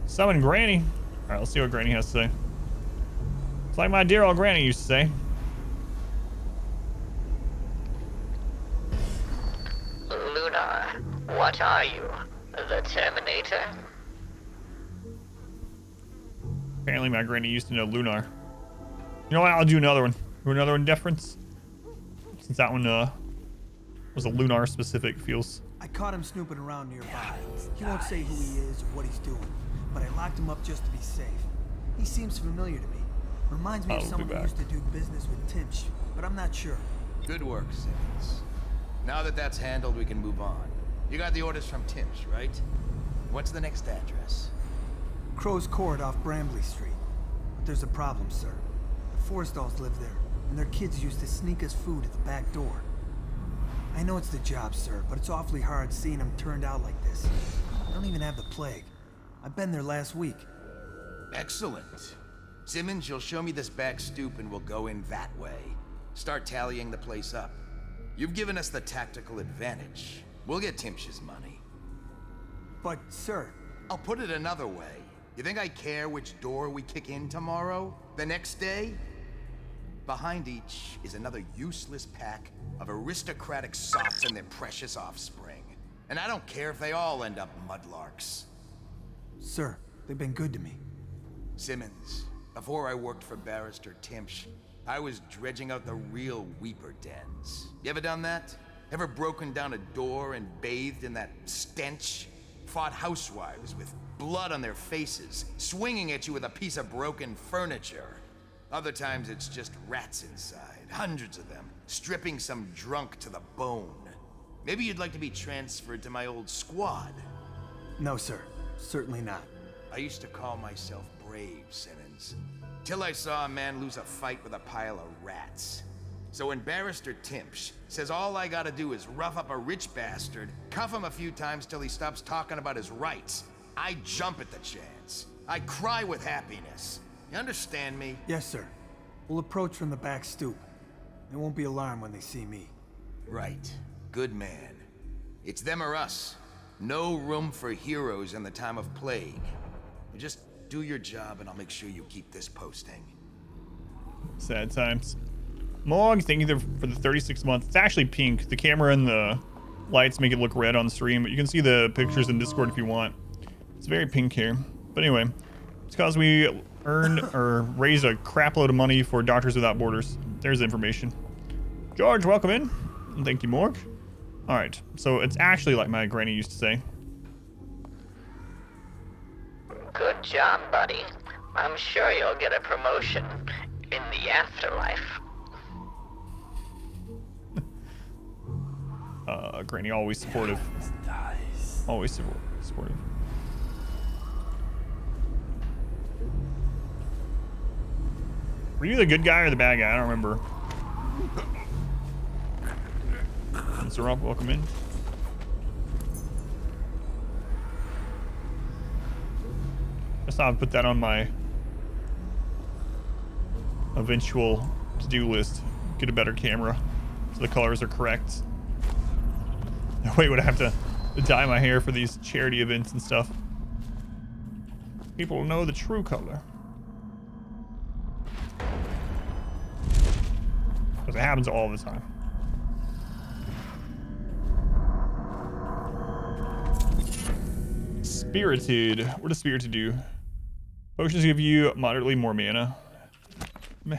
Summon Granny. Alright, let's see what Granny has to say. It's like my dear old Granny used to say. Lunar, what are you? The Terminator? Apparently my Granny used to know Lunar. You know what? I'll do another one. Do another one deference. Since that one was a Lunar specific feels. I caught him snooping around nearby. He won't say who he is or what he's doing, but I locked him up just to be safe. He seems familiar to me. Reminds me of someone who used to do business with Timsh, but I'm not sure. Good work, Simmons. Now that that's handled, we can move on. You got the orders from Timsh, right? What's the next address? Crow's Court off Bramley Street. But there's a problem, sir. The Forrestalls live there, and their kids used to sneak us food at the back door. I know it's the job, sir, but it's awfully hard seeing them turned out like this. I don't even have the plague. I've been there last week. Excellent. Simmons, you'll show me this back stoop and we'll go in that way. Start tallying the place up. You've given us the tactical advantage. We'll get Timsh's money. But, sir... I'll put it another way. You think I care which door we kick in tomorrow? The next day? Behind each is another useless pack of aristocratic sots and their precious offspring. And I don't care if they all end up mudlarks. Sir, they've been good to me. Simmons, before I worked for Barrister Timsh, I was dredging out the real Weeper dens. You ever done that? Ever broken down a door and bathed in that stench? Fought housewives with blood on their faces, swinging at you with a piece of broken furniture. Other times it's just rats inside, hundreds of them, stripping some drunk to the bone. Maybe you'd like to be transferred to my old squad. No, sir. Certainly not. I used to call myself brave, Simmons. Till I saw a man lose a fight with a pile of rats. So when Barrister Timsh says all I gotta do is rough up a rich bastard, cuff him a few times till he stops talking about his rights, I jump at the chance. I cry with happiness. You understand me? Yes, sir. We'll approach from the back stoop. They won't be alarmed when they see me. Right. Good man. It's them or us. No room for heroes in the time of plague. You just do your job and I'll make sure you keep this posting. Sad times. Morg, thank you for the 36 months. It's actually pink. The camera and the lights make it look red on the stream, but you can see the pictures in Discord if you want. It's very pink here. But anyway, it's because we earned or raised a crap load of money for Doctors Without Borders. There's the information. George, welcome in. And thank you, Morg. All right, so it's actually like my granny used to say. Good job, buddy. I'm sure you'll get a promotion in the afterlife. Granny always supportive. Always supportive. Were you the good guy or the bad guy? I don't remember. Mr. Rump, welcome in. I thought I'd put that on my eventual to-do list. Get a better camera so the colors are correct. Wait, would I have to dye my hair for these charity events and stuff? People know the true color. Because it happens all the time. Spirited. What does Spirited do? Potions give you moderately more mana. Meh.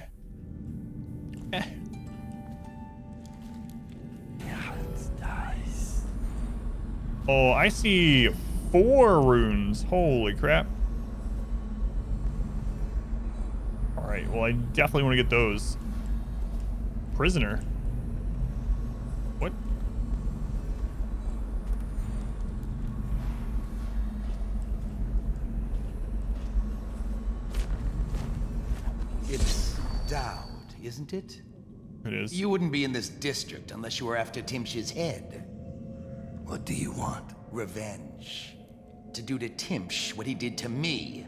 Eh. Oh, I see 4 runes. Holy crap. Alright, well I definitely want to get those. Prisoner. What? It's Dowd, isn't it? It is. You wouldn't be in this district unless you were after Timsh's head. What do you want? Revenge. To do to Timsh what he did to me.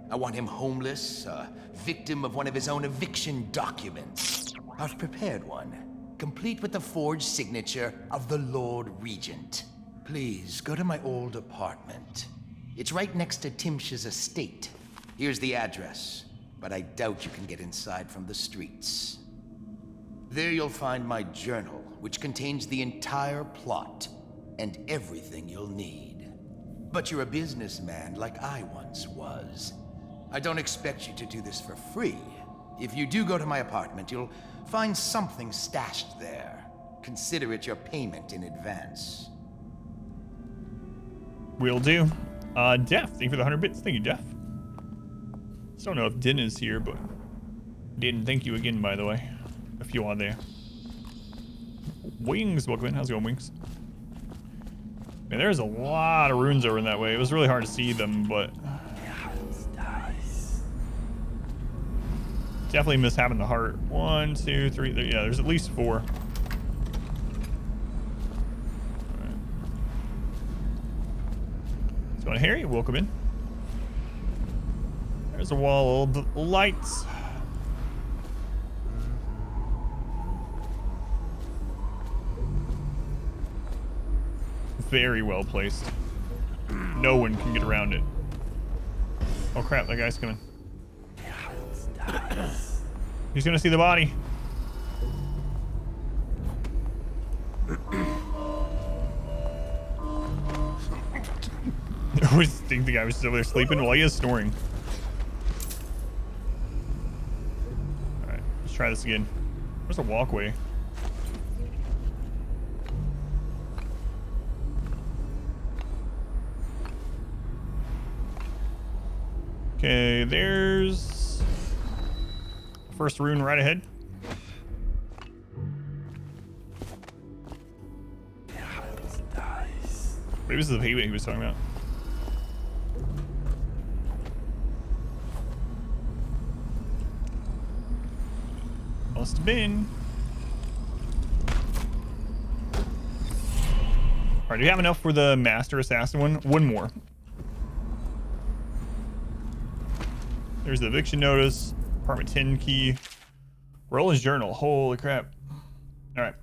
I want him homeless, a victim of one of his own eviction documents. I've prepared one, complete with the forged signature of the Lord Regent. Please, go to my old apartment. It's right next to Timsh's estate. Here's the address, but I doubt you can get inside from the streets. There you'll find my journal, which contains the entire plot and everything you'll need. But you're a businessman like I once was. I don't expect you to do this for free. If you do go to my apartment, you'll find something stashed there. Consider it your payment in advance. Will do. Def, thank you for the 100 bits. Thank you, Def. Still don't know if Din is here, but Din, thank you again, by the way. If you are there. Wings, welcome in. How's it going, Wings? Man, there's a lot of runes over in that way. It was really hard to see them, but definitely miss having the heart. 1, 2, 3. Yeah, there's at least 4. All right. What's going on, Harry? Welcome in. There's a wall of lights. Very well placed. No one can get around it. Oh crap, that guy's coming. He's gonna see the body. I always think the guy was still there sleeping while he is snoring. Alright, let's try this again. Where's the walkway? Okay, there's first rune right ahead. Maybe this is the payment he was talking about. Must have been. Alright, do you have enough for the Master Assassin one? One more. There's the eviction notice, apartment 10 key, Roland's journal. Holy crap. All right.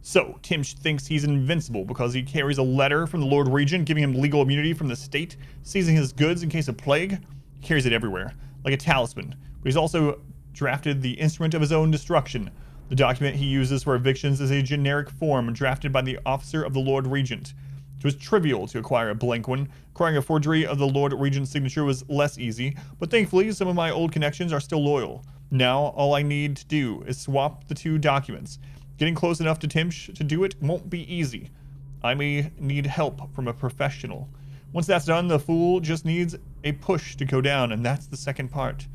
So, Timsh thinks he's invincible because he carries a letter from the Lord Regent giving him legal immunity from the state, seizing his goods in case of plague. He carries it everywhere, like a talisman. But he's also drafted the instrument of his own destruction. The document he uses for evictions is a generic form drafted by the officer of the Lord Regent. It was trivial to acquire a blank one. Acquiring a forgery of the Lord Regent's signature was less easy, but thankfully some of my old connections are still loyal. Now all I need to do is swap the 2 documents. Getting close enough to Timsh to do it won't be easy. I may need help from a professional. Once that's done, the fool just needs a push to go down, and that's the second part.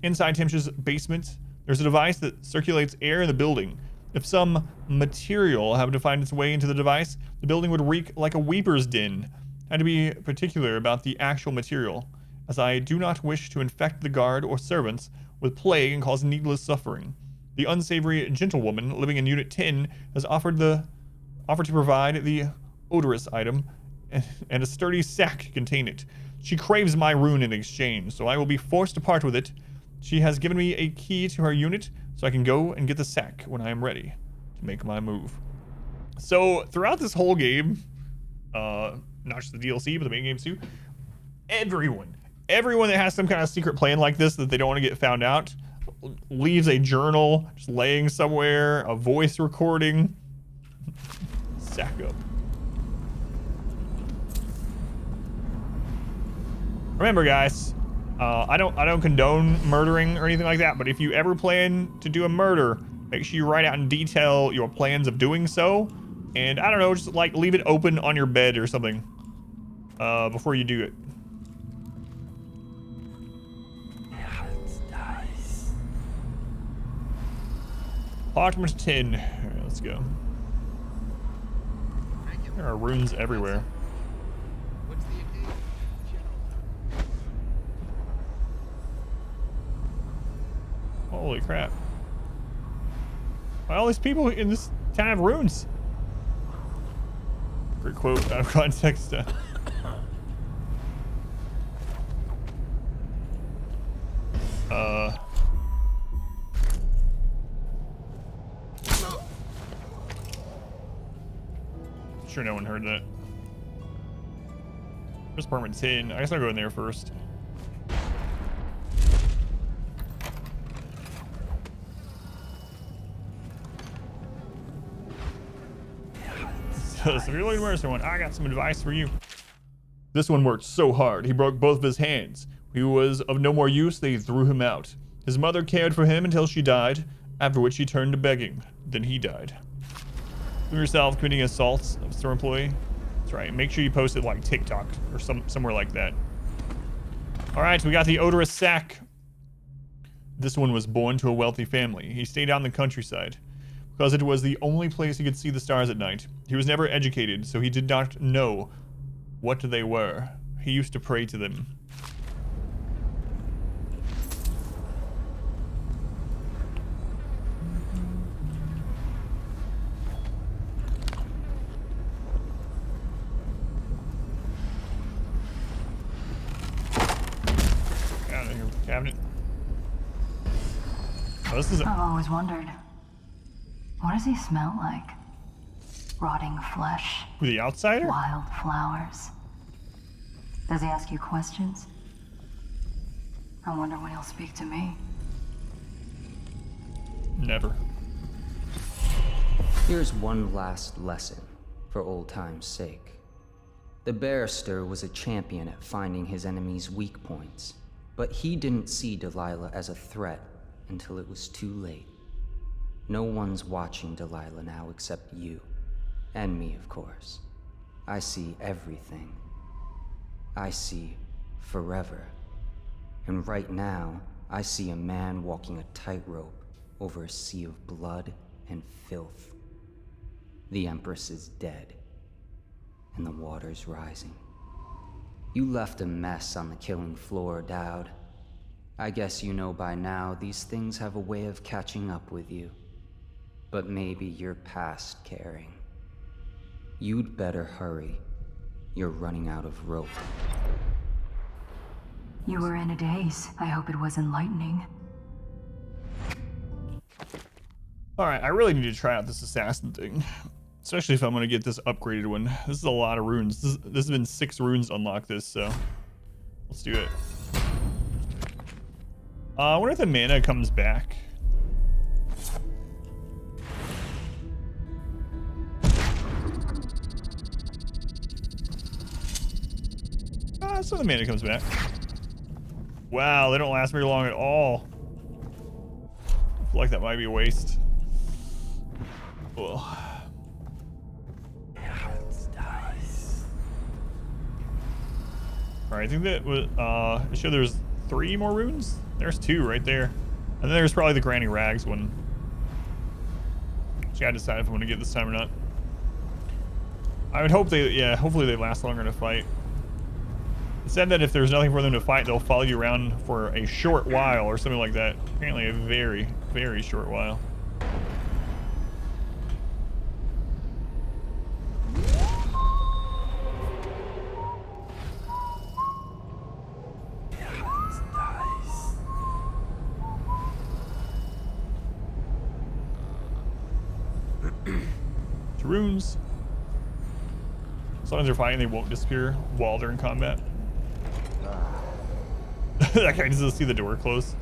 Inside Timsh's basement, there's a device that circulates air in the building. If some material happened to find its way into the device, the building would reek like a weeper's den. I had to be particular about the actual material, as I do not wish to infect the guard or servants with plague and cause needless suffering. The unsavory gentlewoman living in Unit 10 has offered to provide the odorous item, and a sturdy sack to contain it. She craves my rune in exchange, so I will be forced to part with it. She has given me a key to her unit, so I can go and get the sack when I am ready to make my move. So throughout this whole game, not just the DLC, but the main games too, everyone that has some kind of secret plan like this that they don't want to get found out leaves a journal just laying somewhere, a voice recording. Sack up. Remember, guys, I don't condone murdering or anything like that, but if you ever plan to do a murder, make sure you write out in detail your plans of doing so, and I don't know, just like leave it open on your bed or something before you do it. Lock number 10. All right, let's go. There are runes everywhere. Holy crap. Why all these people in this town have runes? Great quote out of context. Sure no one heard that. There's apartment 10. I guess I'll go in there first. So severely worse one. I got some advice for you. This one worked so hard, he broke both of his hands. He was of no more use, they threw him out. His mother cared for him until she died, after which he turned to begging. Then he died. You yourself committing assaults of a store employee. That's right. Make sure you post it like TikTok or somewhere like that. All right, we got the odorous sack. This one was born to a wealthy family. He stayed out in the countryside because it was the only place he could see the stars at night. He was never educated, so he did not know what they were. He used to pray to them. Cabinet. Oh, this is I've always wondered, what does he smell like? Rotting flesh? The outsider? Wild flowers? Does he ask you questions? I wonder when he'll speak to me. Never. Here's one last lesson, for old time's sake. The barrister was a champion at finding his enemies' weak points. But he didn't see Delilah as a threat until it was too late. No one's watching Delilah now except you. And me, of course. I see everything. I see forever. And right now, I see a man walking a tightrope over a sea of blood and filth. The Empress is dead, and the water's rising. You left a mess on the killing floor, Dowd. I guess you know by now these things have a way of catching up with you. But maybe you're past caring. You'd better hurry. You're running out of rope. You were in a daze. I hope it was enlightening. Alright, I really need to try out this assassin thing. Especially if I'm gonna get this upgraded one. This is a lot of runes. This has been 6 runes to unlock this, so let's do it. I wonder if the mana comes back. So the mana comes back. Wow, they don't last very long at all. I feel like that might be a waste. Ugh. Alright, I think that was, it showed there's 3 more runes? There's 2 right there. And then there's probably the Granny Rags one. Which I gotta decide if I'm gonna get this time or not. I would hope they, yeah, hopefully they last longer in a fight. It said that if there's nothing for them to fight, they'll follow you around for a short while or something like that. Apparently a very, very short while. To runes. As long as they're fighting, they won't disappear while they're in combat. That guy doesn't see the door close.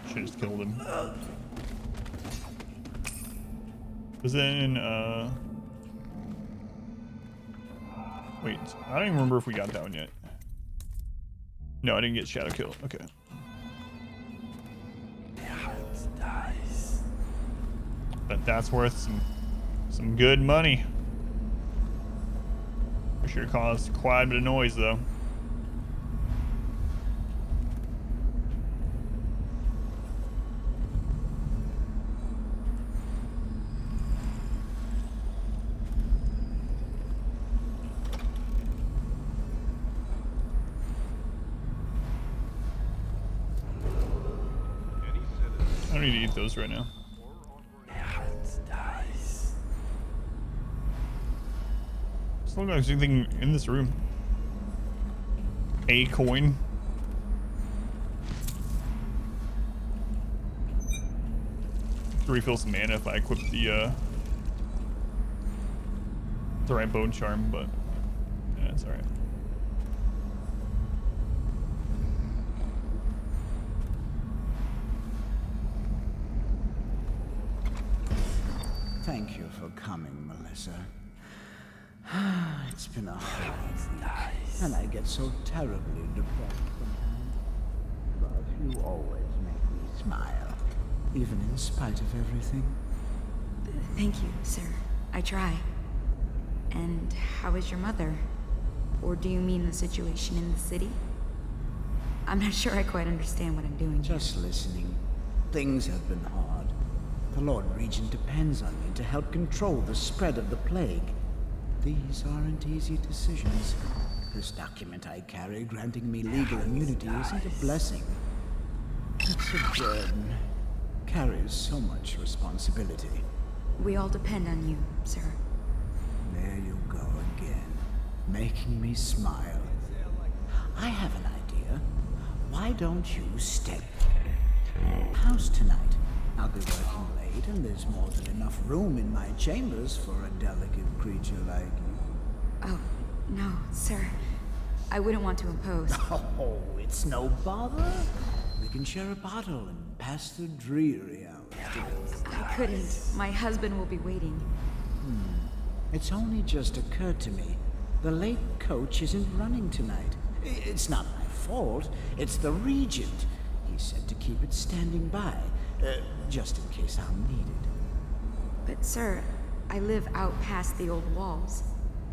Should've just killed him. Was in, wait, I don't even remember if we got that one yet. No, I didn't get Shadow Kill. Okay. But that's worth some good money. For sure caused quite a bit of noise though. I don't need to eat those right now. Just look like there's anything in this room. A coin. To refill some mana if I equip the right bone charm, but yeah, it's alright. Thank you for coming, Melissa. It's been a hard week, and I get so terribly depressed sometimes. But you always make me smile, even in spite of everything. Thank you, sir. I try. And how is your mother? Or do you mean the situation in the city? I'm not sure I quite understand what I'm doing. Just listening. Things have been hard. The Lord Regent depends on me to help control the spread of the plague. These aren't easy decisions. This document I carry granting me legal immunity isn't a blessing. It's a burden. Carries so much responsibility. We all depend on you, sir. There you go again, making me smile. I have an idea. Why don't you step? How's tonight? I'll be working late, and there's more than enough room in my chambers for a delicate creature like you. Oh, no, sir. I wouldn't want to impose. Oh, it's no bother. We can share a bottle and pass the dreary hours. I couldn't. My husband will be waiting. It's only just occurred to me. The late coach isn't running tonight. It's not my fault. It's the Regent. He said to keep it standing by. Just in case I'm needed. But sir, I live out past the old walls.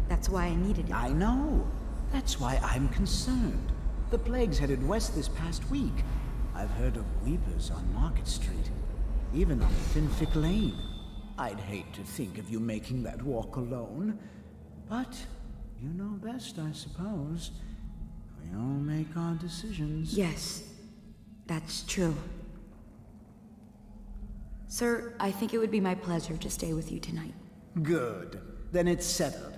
That's why I needed it. I know. That's why I'm concerned. The plague's headed west this past week. I've heard of weepers on Market Street. Even on Finfic Lane. I'd hate to think of you making that walk alone. But you know best, I suppose. We all make our decisions. Yes, that's true. Sir, I think it would be my pleasure to stay with you tonight. Good. Then it's settled.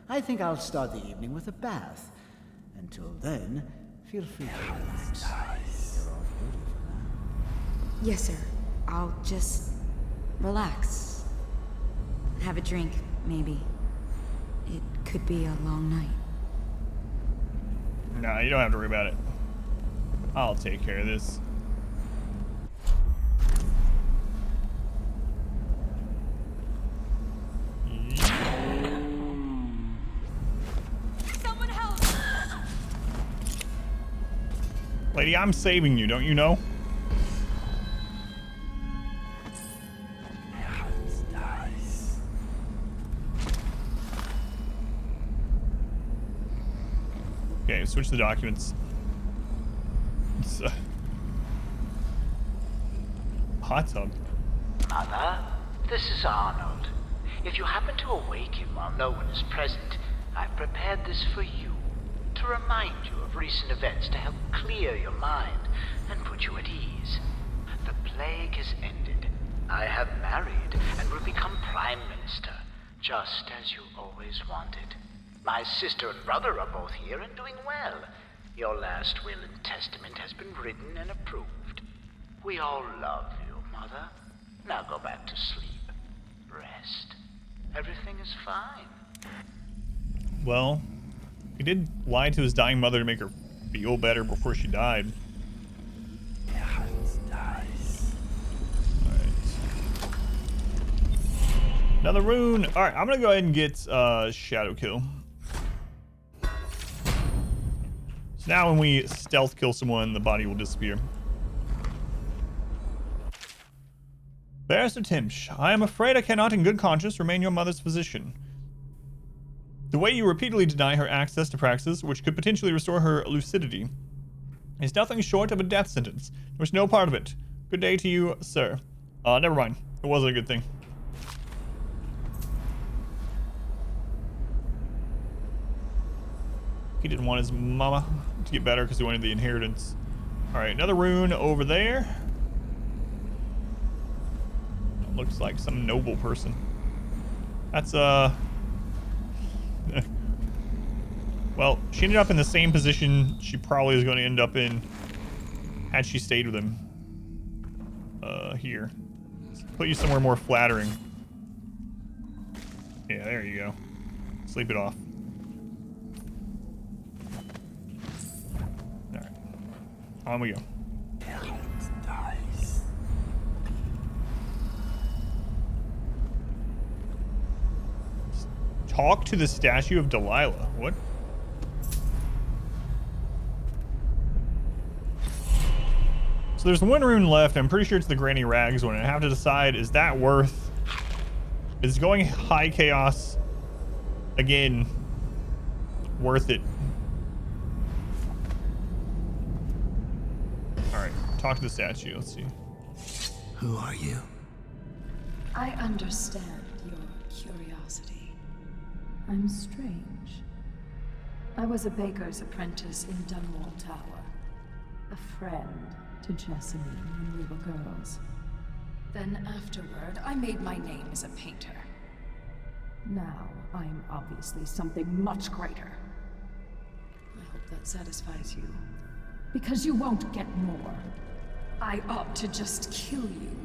I think I'll start the evening with a bath. Until then, feel free to relax. You're all beautiful now. Yes, sir. I'll just relax. Have a drink, maybe. It could be a long night. Nah, you don't have to worry about it. I'll take care of this. Someone help! Lady, I'm saving you, don't you know? Okay, switch the documents. It's hot tub. Mother, this is Arnold. If you happen to awaken while no one is present, I've prepared this for you, to remind you of recent events to help clear your mind and put you at ease. The plague has ended. I have married and will become Prime Minister. just as you always wanted. My sister and brother are both here and doing well. Your last will and testament has been written and approved. We all love you, Mother. Now go back to sleep. Rest. Everything is fine. Well, he did lie to his dying mother to make her feel better before she died. Another rune. All right, I'm gonna go ahead and get Shadow Kill. So now when we stealth kill someone, the body will disappear. Barrister Timsh, I am afraid I cannot in good conscience remain your mother's physician. The way you repeatedly deny her access to praxis, which could potentially restore her lucidity, is nothing short of a death sentence. There was no part of it. Good day to you, sir. Never mind. It wasn't a good thing. He didn't want his mama to get better because he wanted the inheritance. All right, another rune over there. That looks like some noble person. That's well, she ended up in the same position she probably is going to end up in had she stayed with him. Here. Let's put you somewhere more flattering. Yeah, there you go. Sleep it off. Alright. On we go. Talk to the statue of Delilah. What? So there's one rune left. I'm pretty sure it's the Granny Rags one. I have to decide, is that worth... Is going high chaos again worth it? Alright, talk to the statue. Let's see. Who are you? I understand your curiosity. I'm strange. I was a baker's apprentice in Dunwall Tower. A friend to Jessamine when we were girls. Then afterward, I made my name as a painter. Now, I'm obviously something much greater. I hope that satisfies you. Because you won't get more. I ought to just kill you.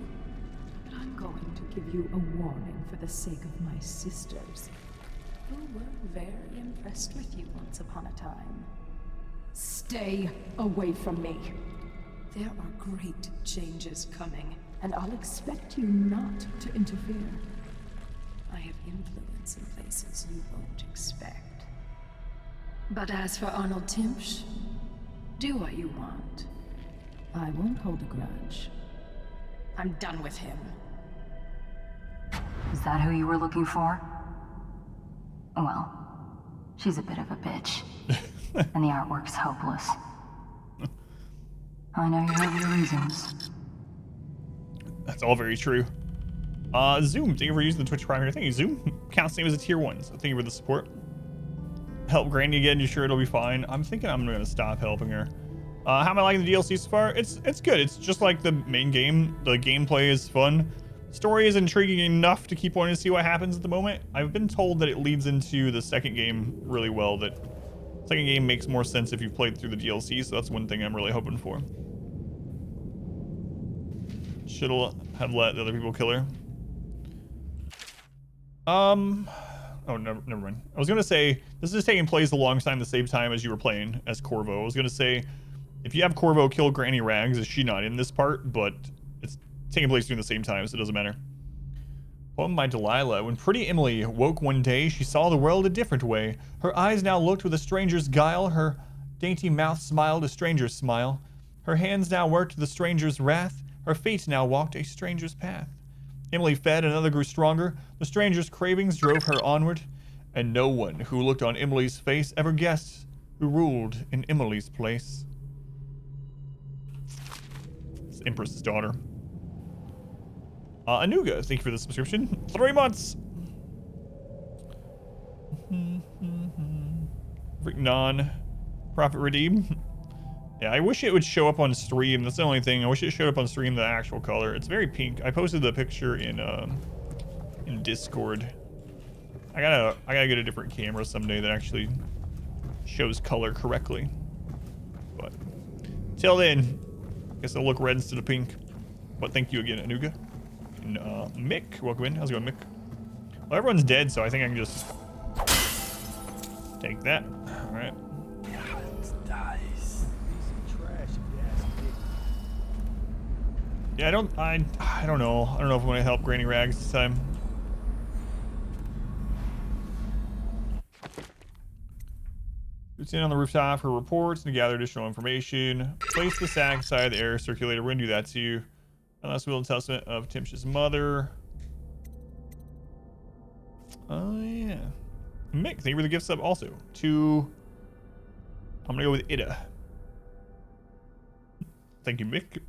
But I'm going to give you a warning for the sake of my sisters, who were very impressed with you once upon a time. Stay away from me. There are great changes coming, and I'll expect you not to interfere. I have influence in places you won't expect. But as for Arnold Timsh, do what you want. I won't hold a grudge. I'm done with him. Is that who you were looking for? Well, she's a bit of a bitch. And the artwork's hopeless. I know you have your reasons. That's all very true. Zoom, thank you for using the Twitch Prime here. Thank you, Zoom. Counts name as a tier 1, so thank you for the support. Help Granny again, you sure it'll be fine? I'm thinking I'm gonna stop helping her. How am I liking the DLC so far? It's good. It's just like the main game. The gameplay is fun. Story is intriguing enough to keep wanting to see what happens at the moment. I've been told that it leads into the second game really well, that second game makes more sense if you've played through the DLC, so that's one thing I'm really hoping for. Should have let the other people kill her. Oh, never mind. I was gonna say, this is taking place alongside the same time as you were playing as Corvo. I was gonna say, if you have Corvo kill Granny Rags, is she not in this part? But it's taking place during the same time, so it doesn't matter. Poem by Delilah. When pretty Emily woke one day, she saw the world a different way. Her eyes now looked with a stranger's guile. Her dainty mouth smiled a stranger's smile. Her hands now worked the stranger's wrath. Her feet now walked a stranger's path. Emily fed, another grew stronger. The stranger's cravings drove her onward. And no one who looked on Emily's face ever guessed who ruled in Emily's place. It's Empress's daughter. Anuga, thank you for the subscription. 3 months! Non-profit redeem. Yeah, I wish it would show up on stream. That's the only thing. I wish it showed up on stream, the actual color. It's very pink. I posted the picture in Discord. I gotta get a different camera someday that actually shows color correctly. But till then, guess I'll look red instead of pink. But thank you again, Anuga. And Mick, welcome in. How's it going, Mick? Well, everyone's dead, so I think I can just take that. All right. Yeah, I don't know. I don't know if I'm gonna help Granny Rags this time. It's in on the rooftop for reports and to gather additional information. Place the sack inside the air circulator. We're gonna do that too. Unless will and testament of Timsh's mother. Oh yeah. Mick, thank you for the gift sub also. I'm gonna go with Ida. Thank you, Mick.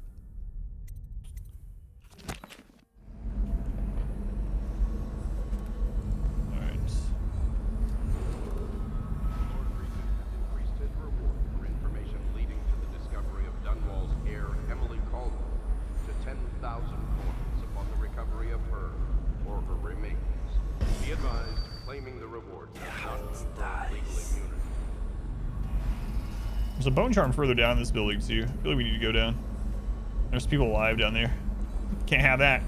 There's a bone charm further down this building too. I feel like we need to go down. There's people alive down there. Can't have that.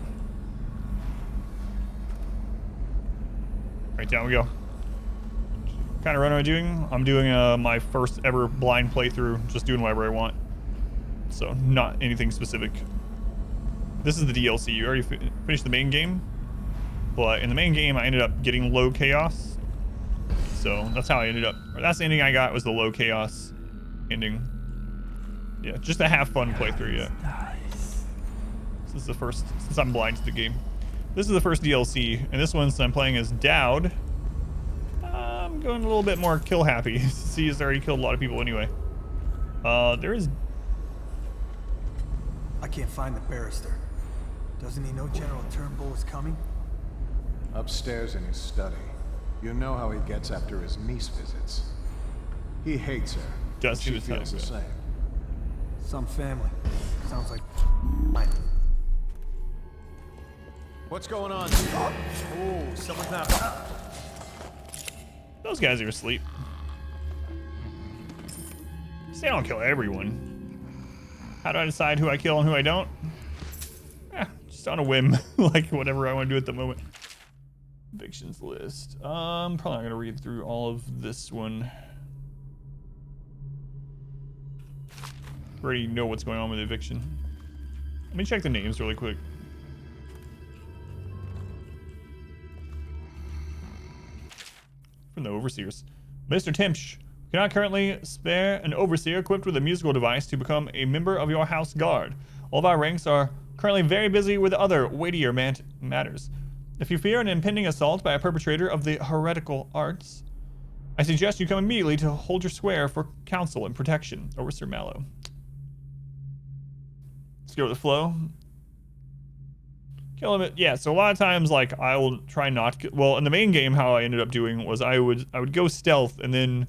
Right, down we go. What kind of run am I doing? I'm doing my first ever blind playthrough, just doing whatever I want. So not anything specific. This is the DLC. You already finished the main game, but in the main game I ended up getting low chaos. So that's how I ended up. Or that's the ending I got, was the low chaos ending. Yeah, just a have fun playthrough. Yeah. This is the first, since I'm blind to the game. This is the first DLC, and this one, since I'm playing as Dowd, I'm going a little bit more kill happy. See, he's already killed a lot of people anyway. There is. I can't find the barrister. Doesn't he know General Turnbull is coming? Upstairs in his study. You know how he gets after his niece visits. He hates her. She feels the same. Some family. Sounds like mine. What's going on? Oh, someone's not. Those guys are asleep. See, I don't kill everyone. How do I decide who I kill and who I don't? Just on a whim. Like whatever I want to do at the moment. Evictions list. Probably not gonna read through all of this one. Already know what's going on with the eviction. Let me check the names really quick. From the overseers. Mr. Timsh, cannot currently spare an overseer equipped with a musical device to become a member of your house guard. All of our ranks are currently very busy with other weightier matters. If you fear an impending assault by a perpetrator of the heretical arts, I suggest you come immediately to hold your square for counsel and protection. Overseer Mallow. Let's go with the flow. Kill him. Yeah, so a lot of times, like, I will try not to. Well, in the main game, how I ended up doing was I would go stealth, and then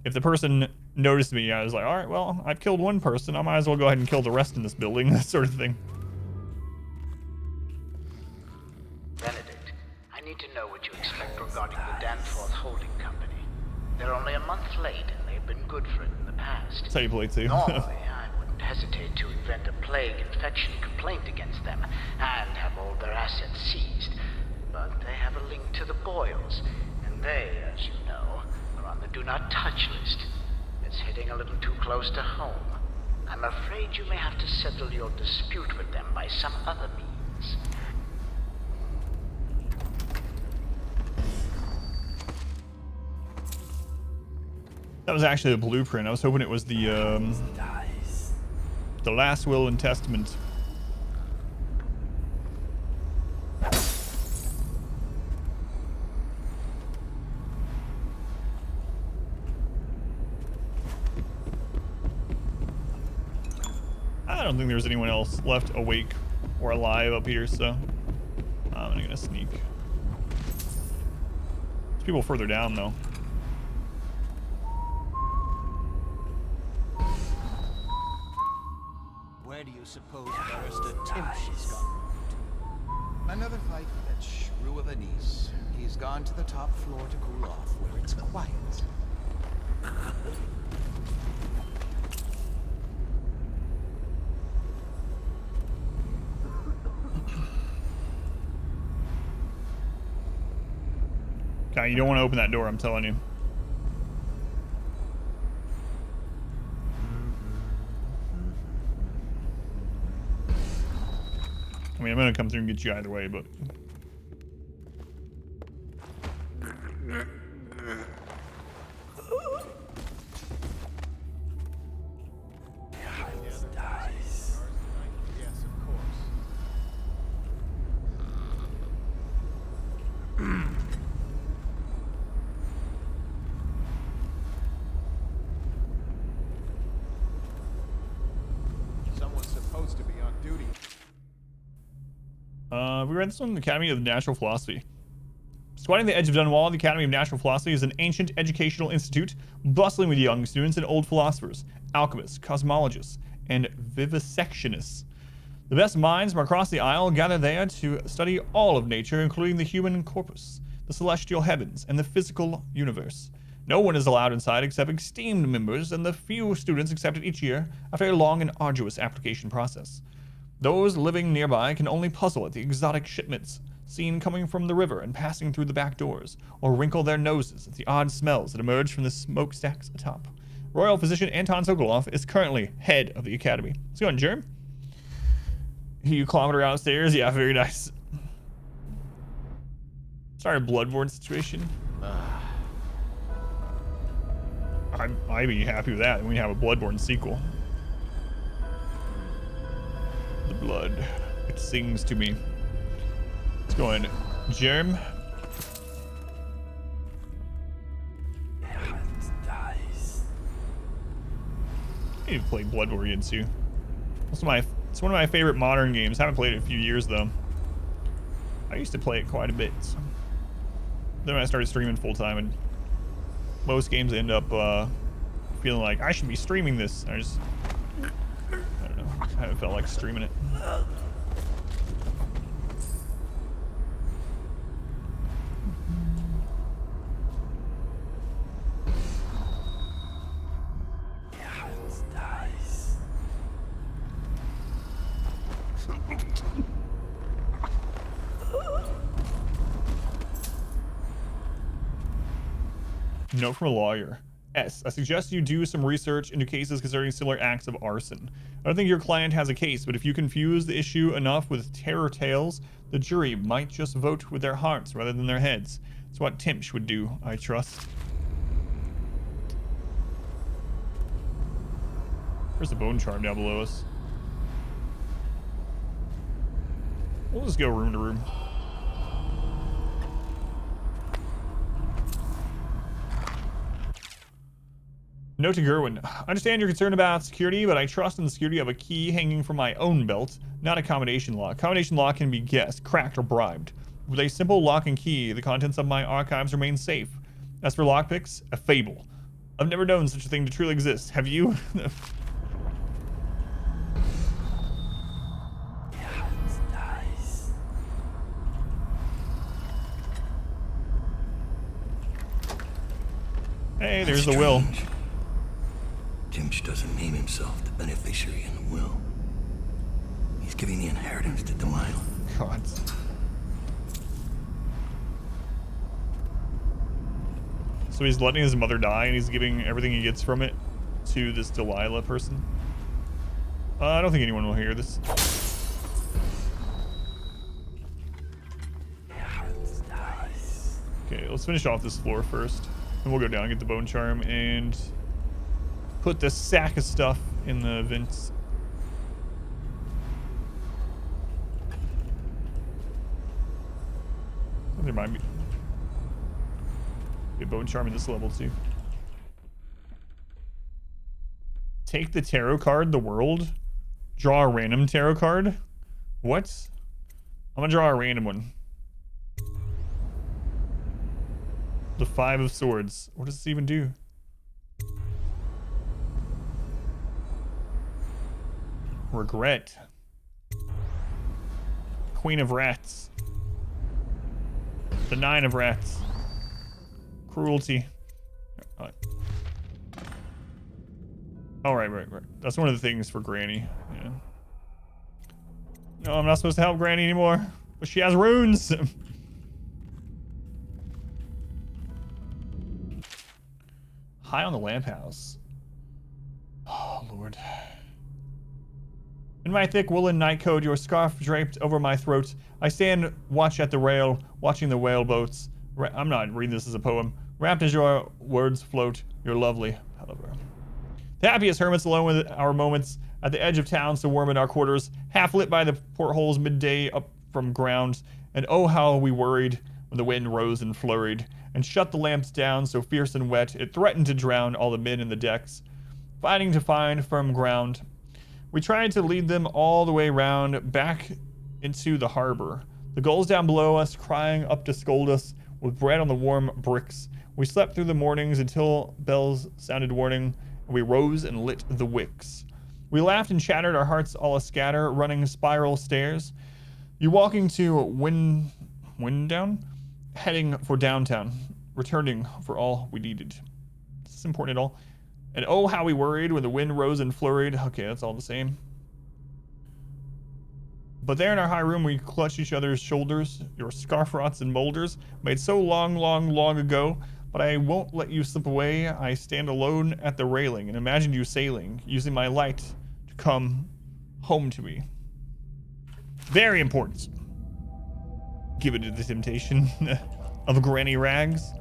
if the person noticed me, I was like, all right, well, I've killed one person. I might as well go ahead and kill the rest in this building, that sort of thing. Benedict, I need to know what you expect regarding the Danforth Holding Company. They're only a month late, and they've been good for it in the past. That's how you play, too. Normally, I wouldn't hesitate to invent a plague infection complaint against them and have all their assets seized. But they have a link to the Boyles, and they, as you know, are on the Do Not Touch list. It's hitting a little too close to home. I'm afraid you may have to settle your dispute with them by some other means. That was actually the blueprint. I was hoping it was the last will and testament. I don't think there's anyone else left awake or alive up here, so I'm gonna sneak. There's people further down though. Where do you suppose Barrister Timsh has gone? Another fight with that shrew of a niece. He's gone to the top floor to cool off, where it's quiet. Okay, you don't want to open that door, I'm telling you. I mean, I'm gonna come through and get you either way, but... Yes, of course. Someone's supposed to be on duty. We read this one in the Academy of Natural Philosophy. Squatting the edge of Dunwall, the Academy of Natural Philosophy is an ancient educational institute bustling with young students and old philosophers, alchemists, cosmologists, and vivisectionists. The best minds from across the Isle gather there to study all of nature, including the human corpus, the celestial heavens, and the physical universe. No one is allowed inside except esteemed members and the few students accepted each year after a long and arduous application process. Those living nearby can only puzzle at the exotic shipments seen coming from the river and passing through the back doors, or wrinkle their noses at the odd smells that emerge from the smokestacks atop. Royal physician Anton Sokolov is currently head of the academy. What's going on, Germ? You kilometer outstairs? Yeah, very nice. Sorry, a Bloodborne situation. I'd be happy with that when we have a Bloodborne sequel. The blood, it sings to me. Let's go in. Germ. I need to play Bloodborne again too. It's one of my favorite modern games. Haven't played it in a few years though. I used to play it quite a bit. Then I started streaming full time, and most games end up feeling like I should be streaming this. I don't know. I haven't felt like streaming it. Note from a lawyer. S. I suggest you do some research into cases concerning similar acts of arson. I don't think your client has a case, but if you confuse the issue enough with terror tales, the jury might just vote with their hearts rather than their heads. It's what Timsh would do, I trust. There's a bone charm down below us. We'll just go room to room. Note to Gerwin. I understand you're concerned about security, but I trust in the security of a key hanging from my own belt, not a combination lock. Combination lock can be guessed, cracked, or bribed. With a simple lock and key, the contents of my archives remain safe. As for lockpicks, a fable. I've never known such a thing to truly exist. Have you? Hey, there's the will. Timsh doesn't name himself the beneficiary in the will. He's giving the inheritance to Delilah. God. So he's letting his mother die and he's giving everything he gets from it to this Delilah person? I don't think anyone will hear this. Okay, let's finish off this floor first. And we'll go down and get the bone charm and put this sack of stuff in the vents. Oh, there might be a bone charm in this level too. Take the tarot card, the world. Draw a random tarot card. What? I'm gonna draw a random one. The 5 of Swords. What does this even do? Regret. The 9 of rats. Cruelty. Oh, right. That's one of the things for Granny. Yeah. No, I'm not supposed to help Granny anymore. But she has runes. High on the lamp house. Oh, Lord. In my thick woolen nightcoat, your scarf draped over my throat, I stand watch at the rail, watching the whale boats. I'm not reading this as a poem. Wrapped as your words float, you're lovely, however. The happiest hermits alone with our moments at the edge of town, so warm in our quarters, half lit by the portholes midday up from ground. And oh, how we worried when the wind rose and flurried, and shut the lamps down so fierce and wet it threatened to drown all the men in the decks, fighting to find firm ground. We tried to lead them all the way round back into the harbor. The gulls down below us crying up to scold us with bread on the warm bricks. We slept through the mornings until bells sounded warning, and we rose and lit the wicks. We laughed and chattered, our hearts all a-scatter, running spiral stairs. You walking to Winddown? Heading for downtown, returning for all we needed. Is this important at all? And oh, how we worried when the wind rose and flurried. Okay, that's all the same. But there in our high room, we clutched each other's shoulders, your scarf rots and molders, made so long, long, long ago. But I won't let you slip away. I stand alone at the railing and imagine you sailing, using my light to come home to me. Very important. Give it to the temptation of Granny Rags.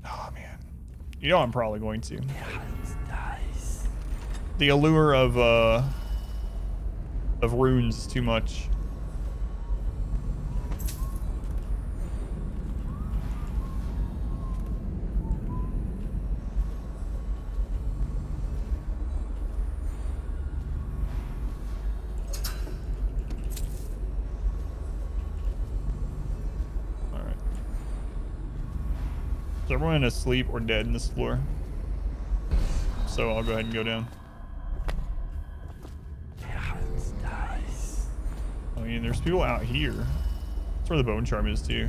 Oh, man. You know I'm probably going to. The allure of runes is too much. Is everyone asleep or dead in this floor? So I'll go ahead and go down. I mean, there's people out here. That's where the bone charm is too.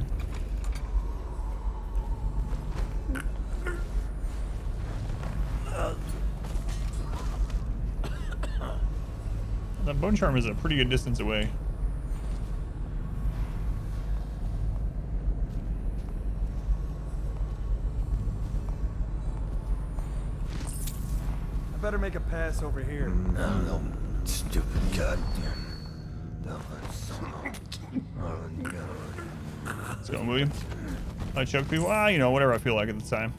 That bone charm is a pretty good distance away. Better make a pass over here. No, stupid goddamn. Let's go, move. I choke people. Ah, you know, whatever I feel like at the time.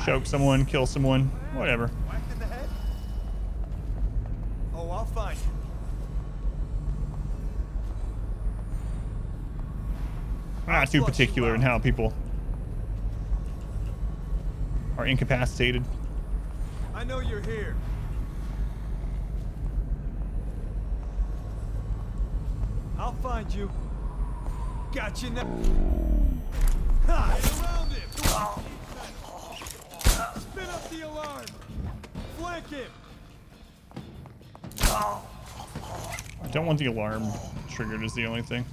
Choke someone, kill someone, whatever. Whacked in the head? Oh, I'll find you. I'm not too particular in how people are incapacitated. I know you're here. I'll find you. Got you now. Ha! Get around him. Spin up the alarm. Flank him. I don't want the alarm triggered is the only thing.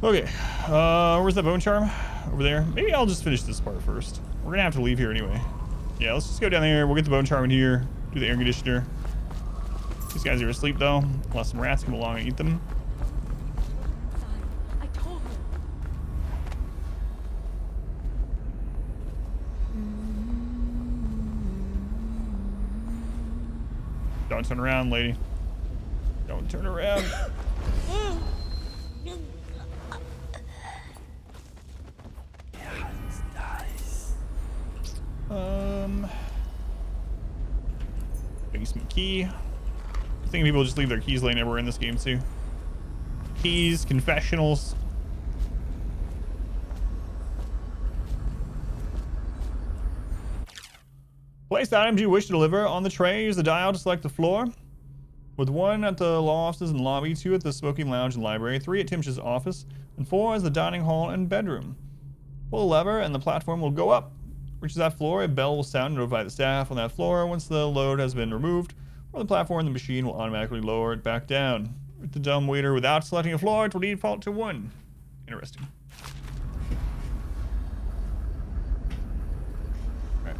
Okay, where's that bone charm? Over there. Maybe I'll just finish this part first. We're gonna have to leave here anyway. Yeah, let's just go down there. We'll get the bone charm in here. Do the air conditioner. These guys are asleep though, unless some rats come along and eat them. I told her. Don't turn around, lady. Don't turn around. Basement key. I think people just leave their keys laying everywhere in this game too. Keys, confessionals. Place the items you wish to deliver on the tray. Use the dial to select the floor. With 1 at the law offices and lobby, 2 at the smoking lounge and library, 3 at Timsh's office, and 4 as the dining hall and bedroom. Pull the lever and the platform will go up. reaches that floor, a bell will sound and notify the staff on that floor. Once the load has been removed from the platform, the machine will automatically lower it back down. With the dumb waiter without selecting a floor, it will default to 1. Interesting. Alright.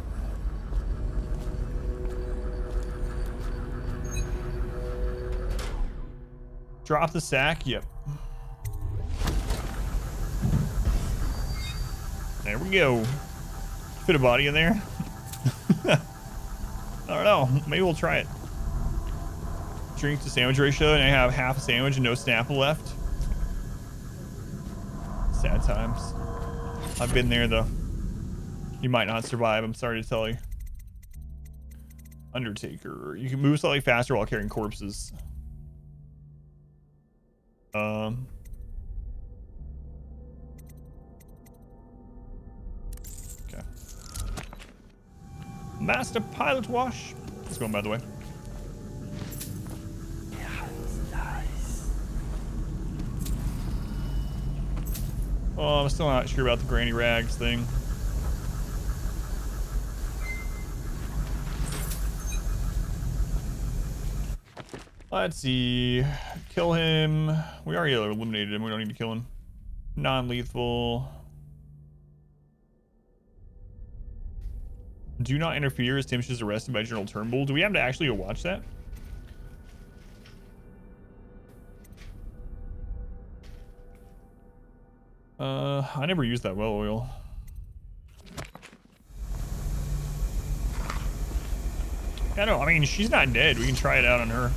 Drop the sack, yep. There we go. Fit a body in there. I don't know. Maybe we'll try it. Drink to sandwich ratio, and I have half a sandwich and no Snapple left. Sad times. I've been there though. You might not survive, I'm sorry to tell you. Undertaker. You can move slightly faster while carrying corpses. Okay. Master Pilot Wash. It's going by the way. Oh, I'm still not sure about the Granny Rags thing. Let's see. Kill him. We already eliminated him. We don't need to kill him. Non-lethal. Do not interfere as Timsh is arrested by General Turnbull. Do we have to actually go watch that? I never used that well oil. Yeah, no, I mean, she's not dead. We can try it out on her.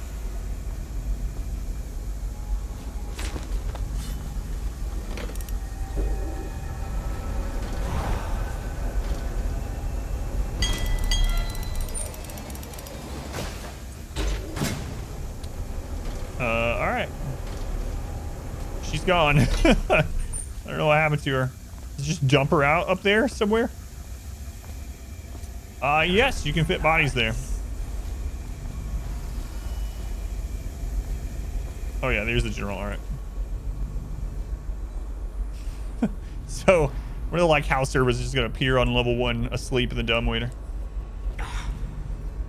Alright. She's gone. I don't know what happened to her. Did you just dump her out up there somewhere? Yes, you can fit bodies there. Oh yeah, there's the general, alright. So, one of the like house servers is just gonna appear on level 1 asleep in the dumbwaiter.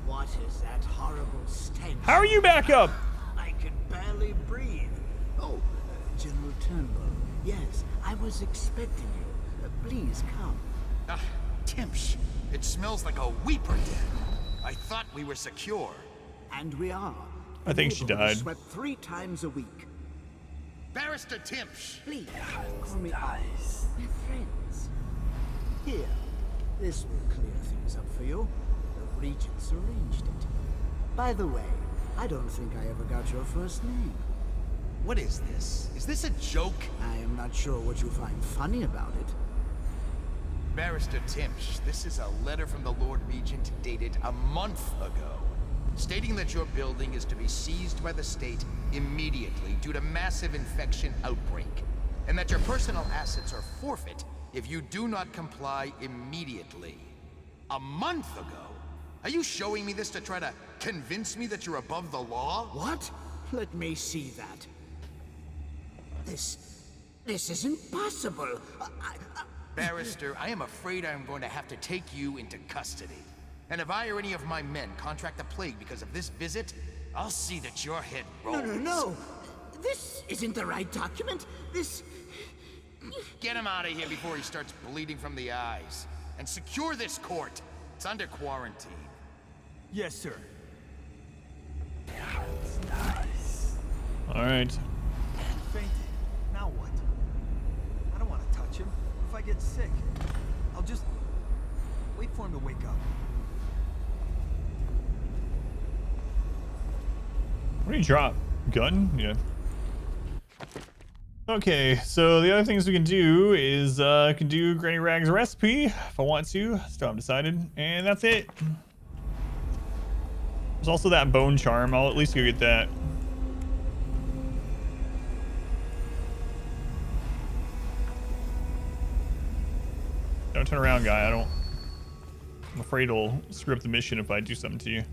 What is that horrible stench? How are you back up? I can barely breathe. Oh, General Turnbull. Yes, I was expecting you. Please come. Timsh, it smells like a weeper den. I thought we were secure. And we are. I think she died. Swept 3 times a week. Barrister Timsh. Please, call me eyes. We're friends. Here, this will clear things up for you. The Regents arranged it. By the way, I don't think I ever got your first name. What is this? Is this a joke? I am not sure what you find funny about it. Barrister Timsh, this is a letter from the Lord Regent dated a month ago, stating that your building is to be seized by the state immediately due to massive infection outbreak, and that your personal assets are forfeit if you do not comply immediately. A month ago? Are you showing me this to try to convince me that you're above the law? What? Let me see that. This isn't possible. Barrister, I am afraid I am going to have to take you into custody. And if I or any of my men contract the plague because of this visit, I'll see that your head rolls. No. This isn't the right document. This... Get him out of here before he starts bleeding from the eyes. And secure this court. It's under quarantine. Yes, sir. Nice. All right. Fainted. Now what? I don't want to touch him. If I get sick, I'll just wait for him to wake up. What do you drop? Gun? Yeah. Okay, so the other things we can do is I can do Granny Rag's recipe if I want to. Still haven't decided. And that's it. There's also that bone charm. I'll at least go get that. Don't turn around, guy. I'm afraid it'll screw up the mission if I do something to you.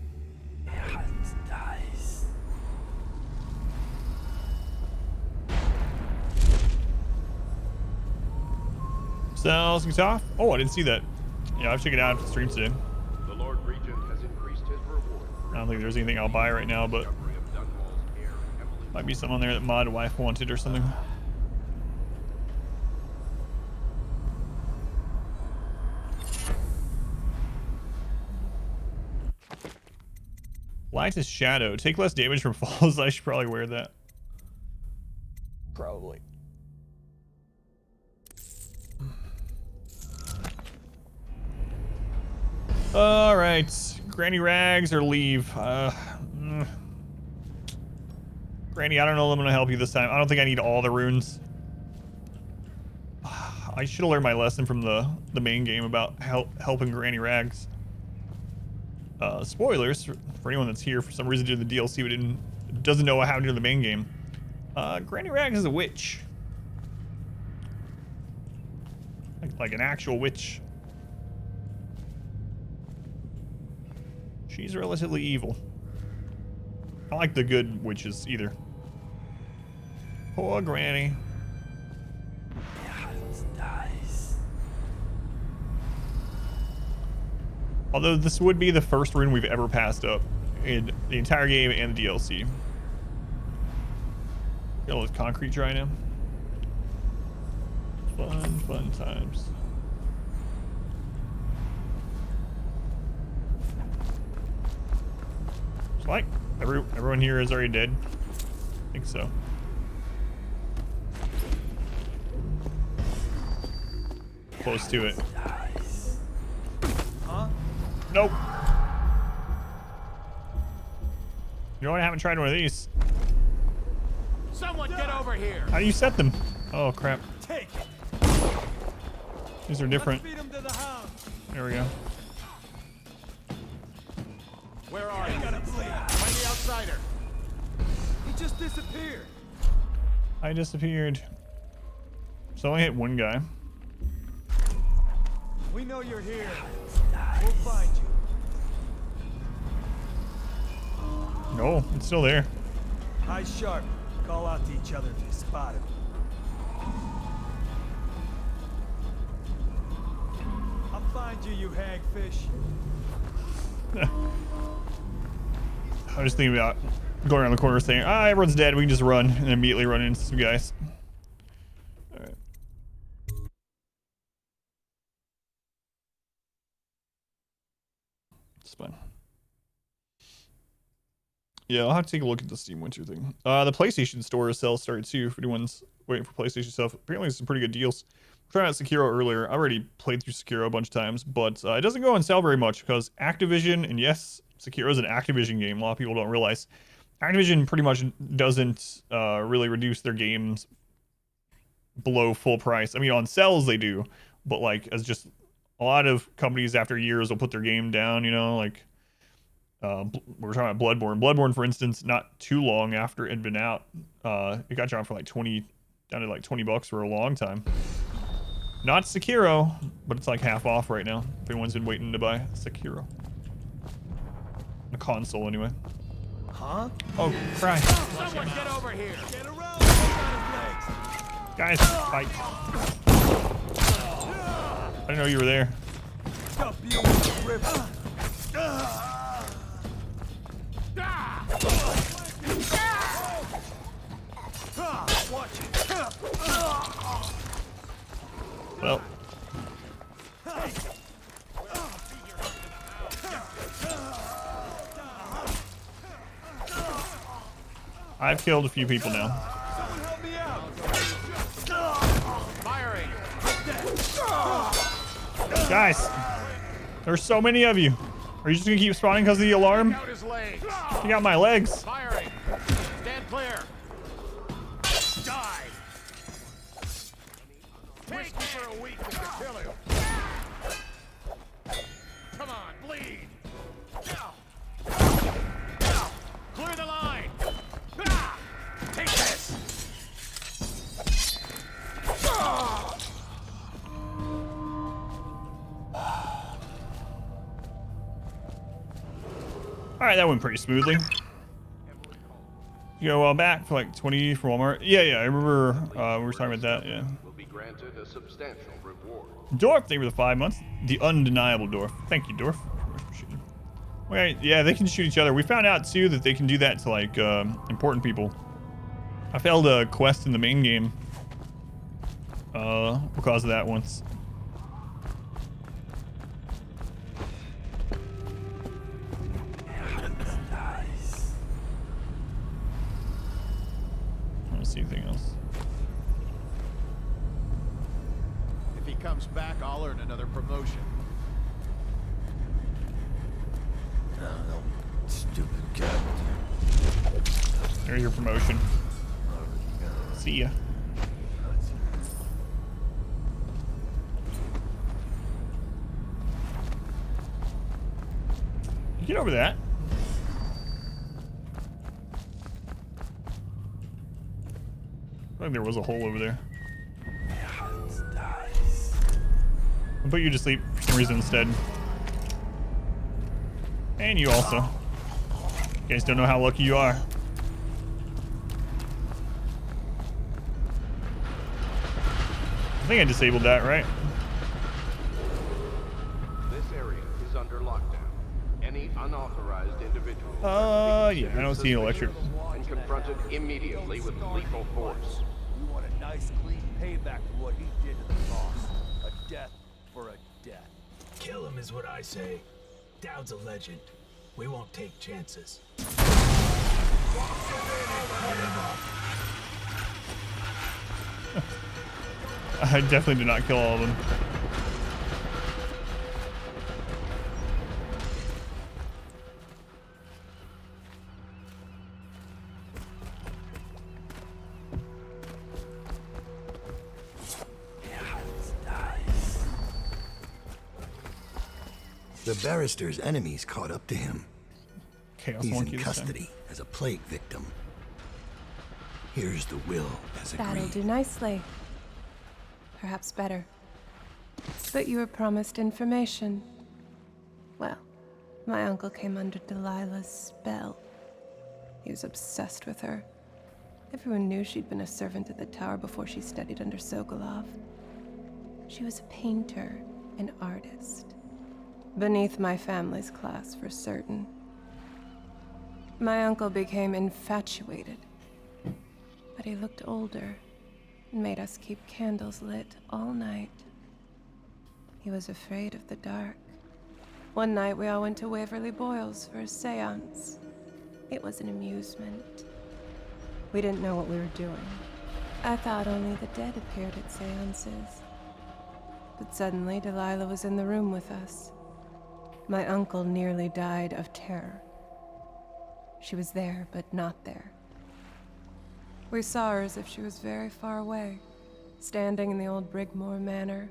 Cells get off. Oh, I didn't see that. Yeah, I'll check it out after the stream today. The Lord Regent has increased his reward. I don't think there's anything I'll buy right now, but might be some on there that Mod Wife wanted or something. Light is shadow. Take less damage from falls. I should probably wear that. Probably. All right, Granny Rags or leave. Granny, I don't know if I'm gonna help you this time. I don't think I need all the runes. I should have learned my lesson from the main game about helping Granny Rags. Spoilers for anyone that's here for some reason doing the DLC but doesn't know what happened in the main game. Granny Rags is a witch. Like an actual witch. She's relatively evil. I like the good witches either. Poor Granny. Although this would be the first rune we've ever passed up in the entire game and the DLC. Got all this concrete dry now. Fun times. It's like everyone here is already dead. I think so. Close to it. Huh? Nope. You know what? I haven't tried one of these. Someone get over here. How do you set them? Oh crap. Take it. These are different. Feed him to the hound. There we go. Where are you? Gotta bleed. Find the outsider. He just disappeared. I disappeared. So I hit one guy. We know you're here. We'll find you. No, it's still there. Eyes sharp. Call out to each other if you spot him. I'll find you, you hagfish. I was thinking about going around the corner saying, everyone's dead, we can just run, and immediately run into some guys. Alright. It's fine. Yeah, I'll have to take a look at the Steam Winter thing. The PlayStation Store sales started too, if anyone's waiting for PlayStation stuff. Apparently there's some pretty good deals. I'm trying out Sekiro earlier. I already played through Sekiro a bunch of times, but it doesn't go on sale very much because Activision, and yes, Sekiro is an Activision game, a lot of people don't realize. Activision pretty much doesn't really reduce their games below full price. I mean, on sales they do, but like as just a lot of companies after years will put their game down, you know, like we're talking about Bloodborne. Bloodborne, for instance, not too long after it had been out, it got dropped for like down to like $20 for a long time. Not Sekiro, but it's like half off right now. If anyone's been waiting to buy Sekiro. A console, anyway. Huh? Oh, Christ. Someone get over here. Get around. Legs. Guys, fight. I didn't know you were there. Stop you with the rip. Watch it. Well. I've killed a few people now. Someone help me out. Firing. Guys, there's so many of you. Are you just gonna keep spawning because of the alarm? Out his legs. You got my legs. Firing. Stand clear. Die. Take me for a week to kill him. Come on, bleed. Clear the line. Take this. All right, that went pretty smoothly. You go a while back for like 20 for Walmart. Yeah, I remember we were talking about that. Yeah. Will be granted a substantial reward. Dorf, thank you for the 5 months. The undeniable Dorf. Thank you, Dorf. Wait, yeah, they can shoot each other. We found out too that they can do that to like important people. I failed a quest in the main game because of that once. I don't see anything else. If he comes back, I'll earn another promotion. No, stupid cat. There's your promotion. See ya. Get over that. I think there was a hole over there. I'll put you to sleep for some reason instead. And you also. You guys don't know how lucky you are. I think I disabled that, right? This area is under lockdown. Any unauthorized individual Yeah, I don't see an electric. and confronted immediately with lethal force. We want a nice, clean payback for what he did to the boss. A death for a death. Kill him is what I say. Dowd's a legend. We won't take chances. I definitely did not kill all of them. The barrister's enemies caught up to him. Chaos He's monkey in this time. custody as a plague victim. Here's the will as That'll agreed. do nicely. Perhaps better. But you were promised information. Well, my uncle came under Delilah's spell. He was obsessed with her. Everyone knew she'd been a servant at the tower before she studied under Sokolov. She was a painter, an artist. Beneath my family's class, for certain. My uncle became infatuated. But he looked older and made us keep candles lit all night. He was afraid of the dark. One night we all went to Waverly Boyle's for a seance. It was an amusement. We didn't know what we were doing. I thought only the dead appeared at seances. But suddenly Delilah was in the room with us. My uncle nearly died of terror. She was there, but not there. We saw her as if she was very far away, standing in the old Brigmore Manor,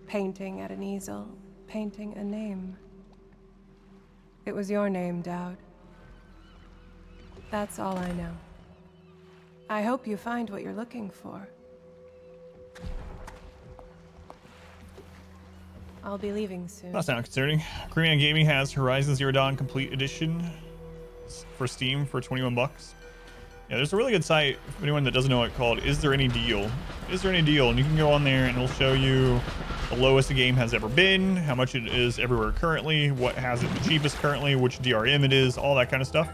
painting at an easel, painting a name. It was your name, Dowd. That's all I know. I hope you find what you're looking for. I'll be leaving soon. That's not concerning. Korean Gaming has Horizon Zero Dawn Complete Edition for Steam for 21 bucks. Yeah, there's a really good site for anyone that doesn't know what it's called. Is there any deal? Is there any deal? And you can go on there and it'll show you the lowest the game has ever been, how much it is everywhere currently, what has it the cheapest currently, which DRM it is, all that kind of stuff.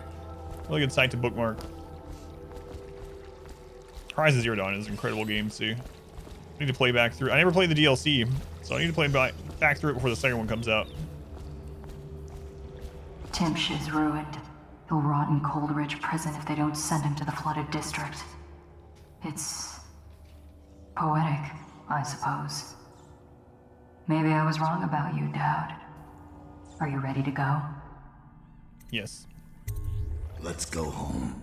Really good site to bookmark. Horizon Zero Dawn is an incredible game too. I need to play back through. I never played the DLC, so I need to play back through it before the second one comes out. Timsh is ruined. He'll rot in Coldridge Prison if they don't send him to the flooded district. It's poetic, I suppose. Maybe I was wrong about you, Dowd. Are you ready to go? Yes. Let's go home.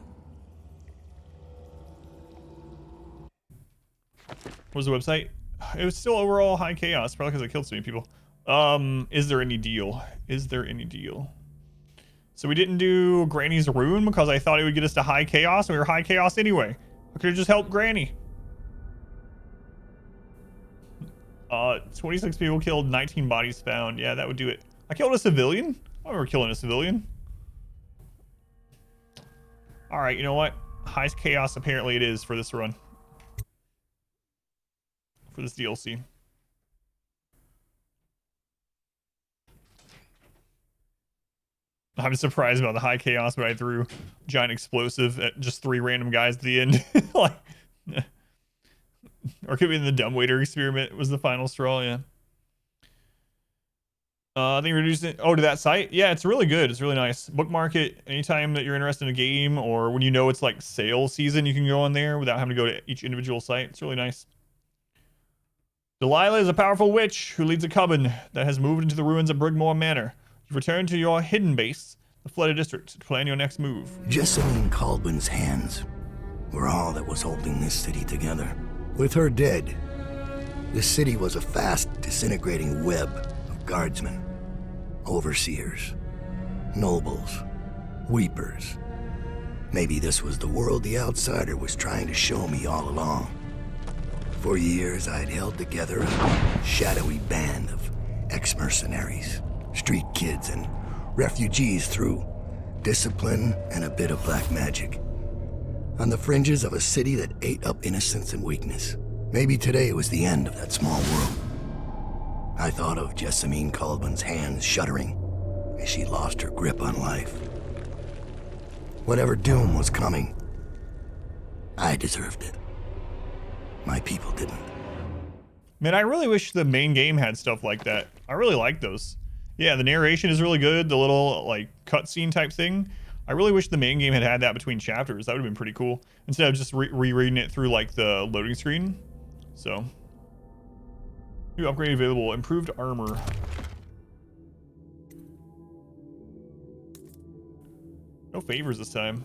What was the website? It was still overall high chaos, probably because I killed so many people. Is there any deal? Is there any deal? So we didn't do Granny's Rune because I thought it would get us to high chaos, and we were high chaos anyway. I could have just helped Granny. 26 people killed, 19 bodies found. Yeah, that would do it. I killed a civilian? I remember killing a civilian. All right, you know what? High chaos apparently it is for this run. For this DLC. I'm surprised about the high chaos, but I threw giant explosive at just 3 random guys at the end. Like, or could be in the dumbwaiter experiment was the final straw, yeah. I think reduced it. Oh, to that site? Yeah, it's really good. It's really nice. Bookmark it anytime that you're interested in a game, or when you know it's like sale season, you can go on there without having to go to each individual site. It's really nice. Delilah is a powerful witch who leads a coven that has moved into the ruins of Brigmore Manor. You've returned to your hidden base, the flooded district, to plan your next move. Jessamine Caldwell's hands were all that was holding this city together. With her dead, this city was a fast disintegrating web of guardsmen, overseers, nobles, weepers. Maybe this was the world the outsider was trying to show me all along. For years, I'd held together a shadowy band of ex-mercenaries, street kids, and refugees through discipline and a bit of black magic. On the fringes of a city that ate up innocence and weakness. Maybe today was the end of that small world. I thought of Jessamine Caldwell's hands shuddering as she lost her grip on life. Whatever doom was coming, I deserved it. My people didn't. Man, I really wish the main game had stuff like that. I really like those. Yeah, the narration is really good. The little like cutscene type thing. I really wish the main game had that between chapters. That would have been pretty cool. Instead of just rereading it through like the loading screen. So, new upgrade available. Improved armor. No favors this time.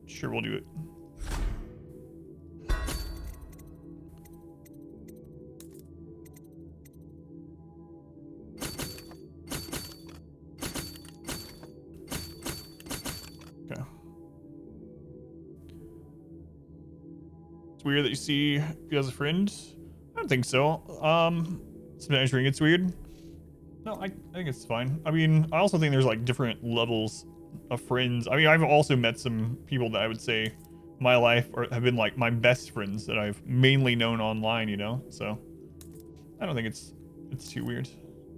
Sure, we'll do it. Weird that you see you as a friend. I don't think so. Sometimes ring it's weird. No, I think it's fine. I mean, I also think there's like different levels of friends. I mean, I've also met some people that I would say my life or have been like my best friends that I've mainly known online, you know? So I don't think it's too weird.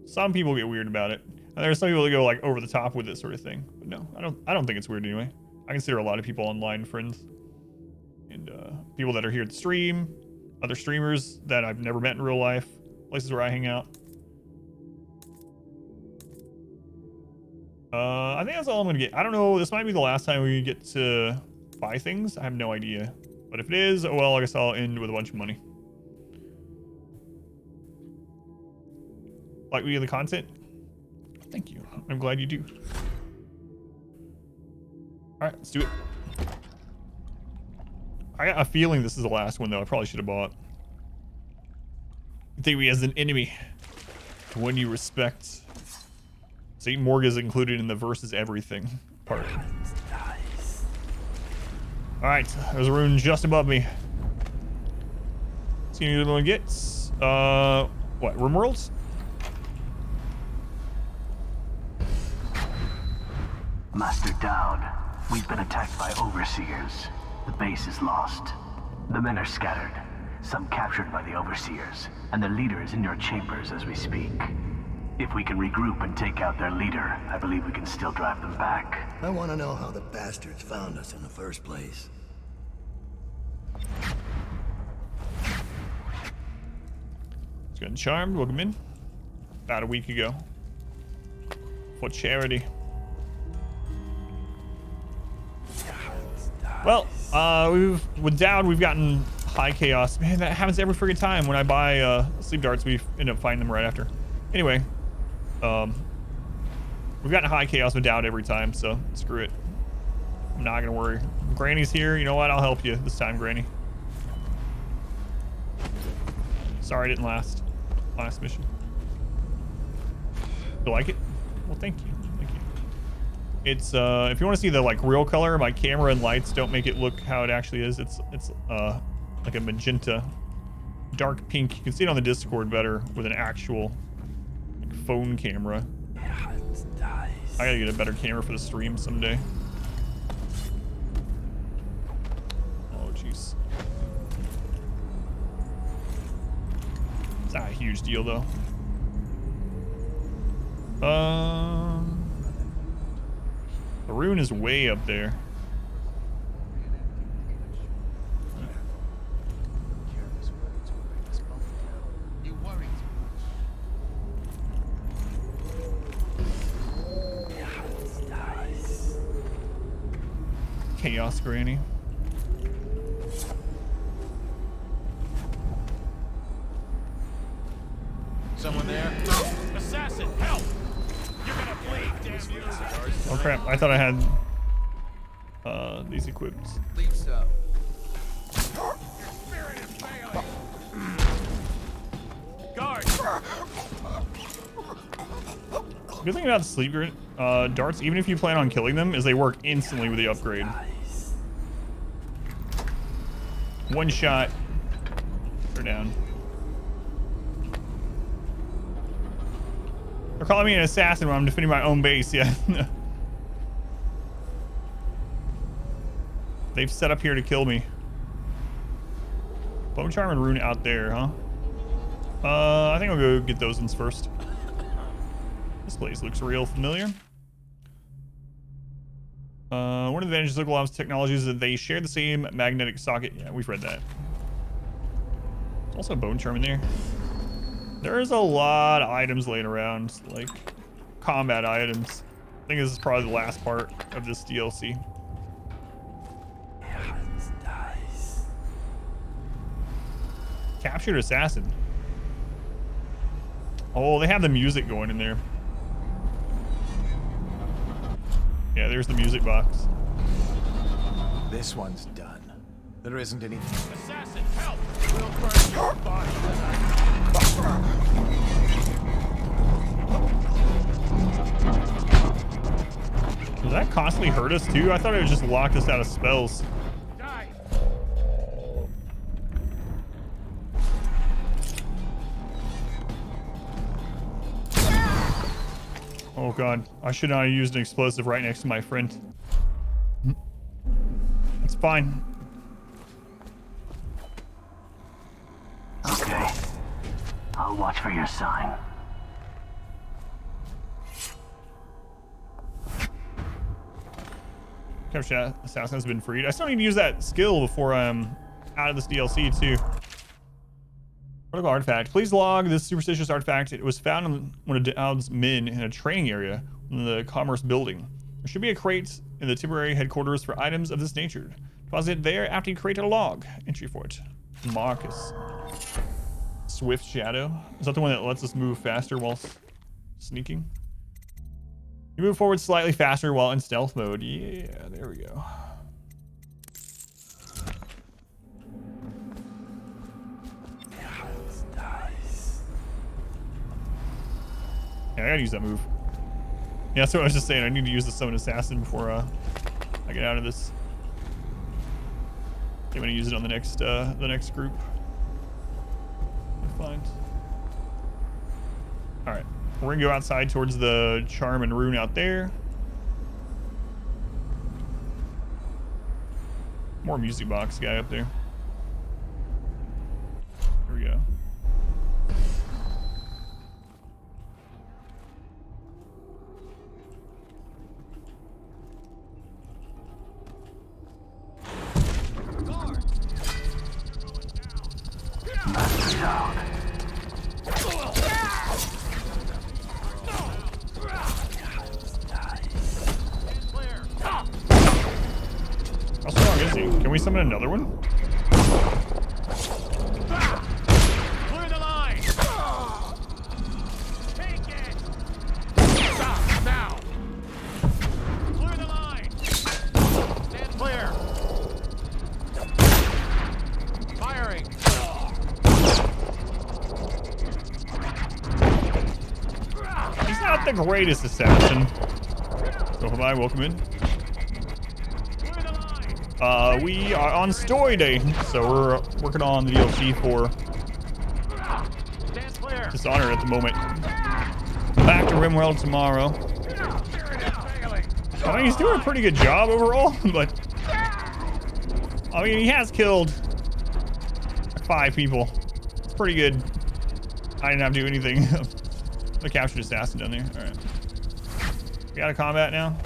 Some people get weird about it. And there's some people that go like over the top with it sort of thing. But no, I don't think it's weird anyway. I consider a lot of people online friends. And people that are here to stream, other streamers that I've never met in real life, places where I hang out. I think that's all I'm gonna get. I don't know, this might be the last time we get to buy things. I have no idea. But if it is, oh well, I guess I'll end with a bunch of money. Like we get the content? Thank you. I'm glad you do. Alright, let's do it. I got a feeling this is the last one, though. I probably should have bought. You think me as an enemy. One you respect. St. Morg is included in the versus everything part. Alright, there's a rune just above me. See any other one gets? What, RimWorlds? Master Dowd, we've been attacked by overseers. The base is lost. The men are scattered, some captured by the overseers, and their leader is in your chambers as we speak. If we can regroup and take out their leader, I believe we can still drive them back. I want to know how the bastards found us in the first place. It's gotten charmed. Welcome in. About a week ago. For charity. Well, with Dowd, we've gotten high chaos. Man, that happens every freaking time. When I buy sleep darts, we end up finding them right after. Anyway, we've gotten high chaos with Dowd every time, so screw it. I'm not gonna worry. Granny's here. You know what? I'll help you this time, Granny. Sorry, I didn't last mission. You like it? Well, thank you. It's if you want to see the like real color, my camera and lights don't make it look how it actually is. It's like a magenta, dark pink. You can see it on the Discord better with an actual like, phone camera. I gotta get a better camera for the stream someday. huge deal though. The rune is way up there. Chaos Granny. Someone there? Assassin, help! You're gonna bleed, damn you! Oh crap, I thought I had these equipped. Believe so. Guard! Good thing about sleep darts, even if you plan on killing them, is they work instantly with the upgrade. One shot, they're down. They're calling me an assassin when I'm defending my own base, yeah. They've set up here to kill me. Bone Charm and Rune out there, huh? I think I'll go get those ones first. This place looks real familiar. One of the advantages of local ops technologies is that they share the same magnetic socket. Yeah, we've read that. There's also a Bone Charm in there. There's a lot of items laying around, like combat items. I think this is probably the last part of this DLC. Captured assassin. Oh, they have the music going in there. Yeah, there's the music box. This one's done. There isn't anything. Assassin, help! We'll burn your body. Does that constantly hurt us too? I thought it would just lock us out of spells. Die. Oh god, I should not have used an explosive right next to my friend. It's fine. Okay. I'll watch for your sign. Capture assassin has been freed. I still need to use that skill before I'm out of this DLC too. Protocol artifact. Please log this superstitious artifact. It was found on one of Dowd's men in a training area in the Commerce building. There should be a crate in the temporary headquarters for items of this nature. Deposit it there after you create a log. Entry for it. Marcus. Swift Shadow. Is that the one that lets us move faster while sneaking? You move forward slightly faster while in stealth mode. Yeah, there we go. Yeah, I gotta use that move. Yeah, that's what I was just saying. I need to use the Summon Assassin before I get out of this. I'm gonna use it on the next group. Find. All right, we're gonna go outside towards the Charm and Rune out there. More music box guy up there. Here we go. How strong is he? Can we summon another one? Clear the line! Take it! Stop now! Clear the line! Stand clear! Firing! He's not the greatest assassin. So hi, welcome in. We are on story day, so we're working on the DLC for Dishonored at the moment. Back to RimWorld tomorrow. I mean, he's doing a pretty good job overall, but I mean, he has killed 5 people. It's pretty good. I didn't have to do anything. The captured assassin down there. All right. We out of combat now.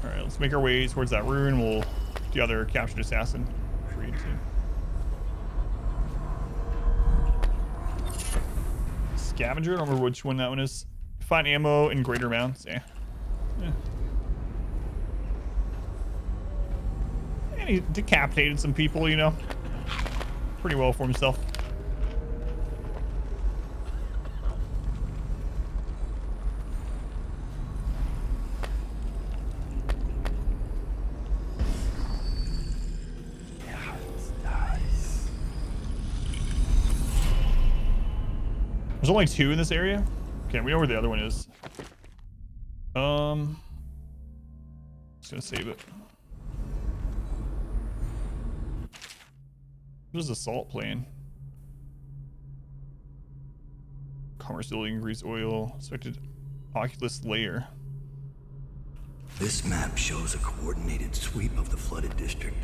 All right, let's make our way towards that ruin. We'll the other captured assassin. Read to. Scavenger. I don't remember which one that one is. Find ammo in greater amounts. Yeah. And he decapitated some people, you know. Pretty well for himself. There's only 2 in this area. Okay, we know where the other one is. Just gonna save it. What is assault plan? Commerce building, grease oil, expected Oculus layer. This map shows a coordinated sweep of the flooded district,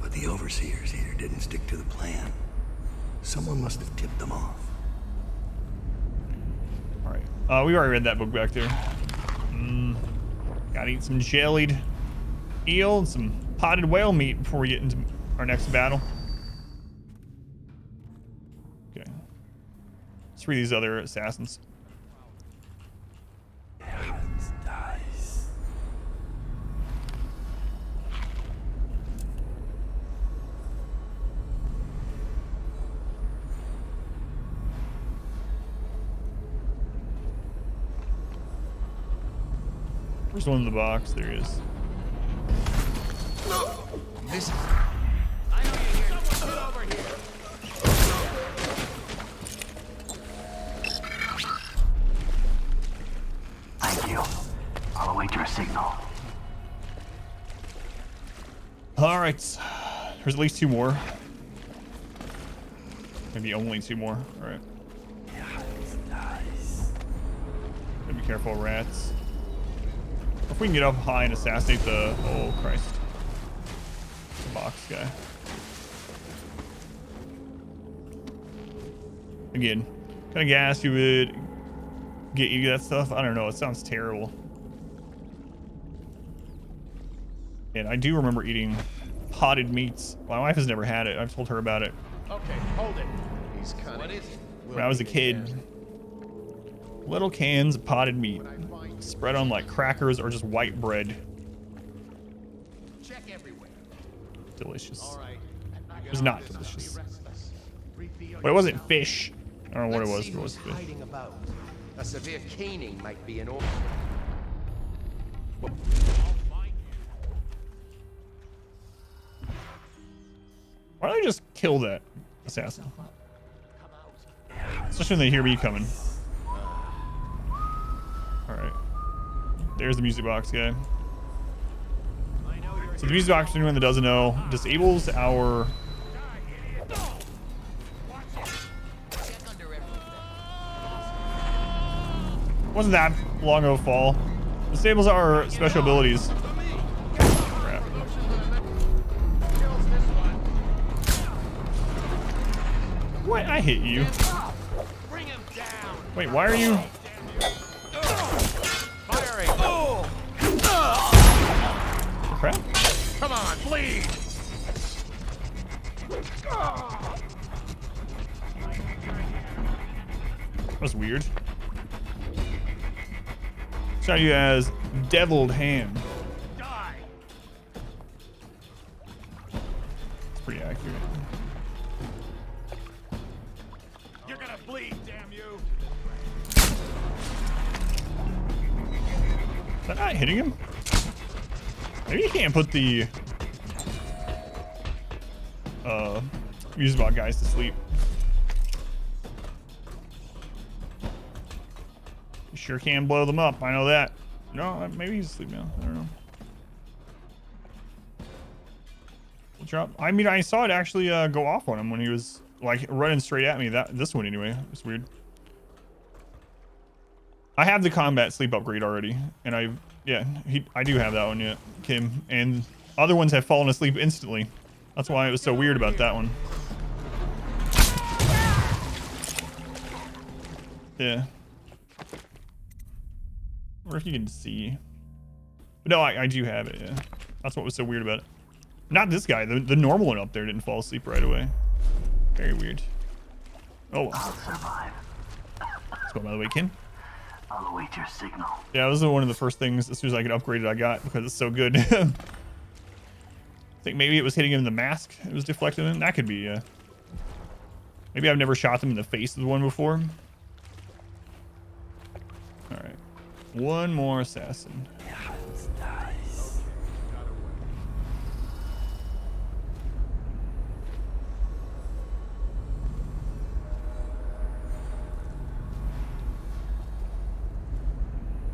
but the overseers here didn't stick to the plan. Someone must have tipped them off. All right, we already read that book back there. Gotta eat some jellied eel and some potted whale meat before we get into our next battle. Okay, let's read these other assassins. There's one in the box. There he is. This is... I know you're here. Someone get over here. Thank you. I'll await your signal. All right. There's at least 2 more. Maybe only 2 more. All right. Gotta be careful, rats. If we can get up high and assassinate the... Oh, Christ. The box guy. Again, kind of gas you would get you that stuff. I don't know. It sounds terrible. And I do remember eating potted meats. My wife has never had it. I've told her about it. Okay, hold it. He's cunning. What is it? When I was a kid. Little cans of potted meat. Spread on like crackers or just white bread. Check everywhere. Delicious. All right. It was not delicious. But it wasn't fish. I don't know what it was. But it was fish. Hiding about. A severe caning might be in order. Why don't they just kill that assassin? Especially when they hear me coming. Alright. There's the music box guy. So the music box, for anyone that doesn't know, disables our... Wasn't that long of a fall. Disables our special abilities. Crap. What? I hit you. Wait, why are you... Crap. Come on, bleed. That was weird. Shot you as deviled ham. It's pretty accurate. You're gonna bleed, damn you. Is that not hitting him? Maybe you can't put the Musebot guys to sleep. You sure can blow them up, I know that. No, maybe he's asleep now. I don't know. We'll drop. I mean, I saw it actually go off on him when he was like running straight at me. This one anyway. It's weird. I have the combat sleep upgrade already, and I do have that one yet, Kim, and other ones have fallen asleep instantly. That's why it was so weird about that one. Yeah. I wonder if you can see. But no, I do have it, yeah. That's what was so weird about it. Not this guy. The normal one up there didn't fall asleep right away. Very weird. Oh, well. I'll survive. Let's go, by the way, Ken. I'll await your signal. Yeah, that was one of the first things as soon as I could upgrade it I got because it's so good. I think maybe it was hitting him in the mask. It was deflecting him. That could be, yeah. Maybe I've never shot them in the face with one before. Alright. One more assassin.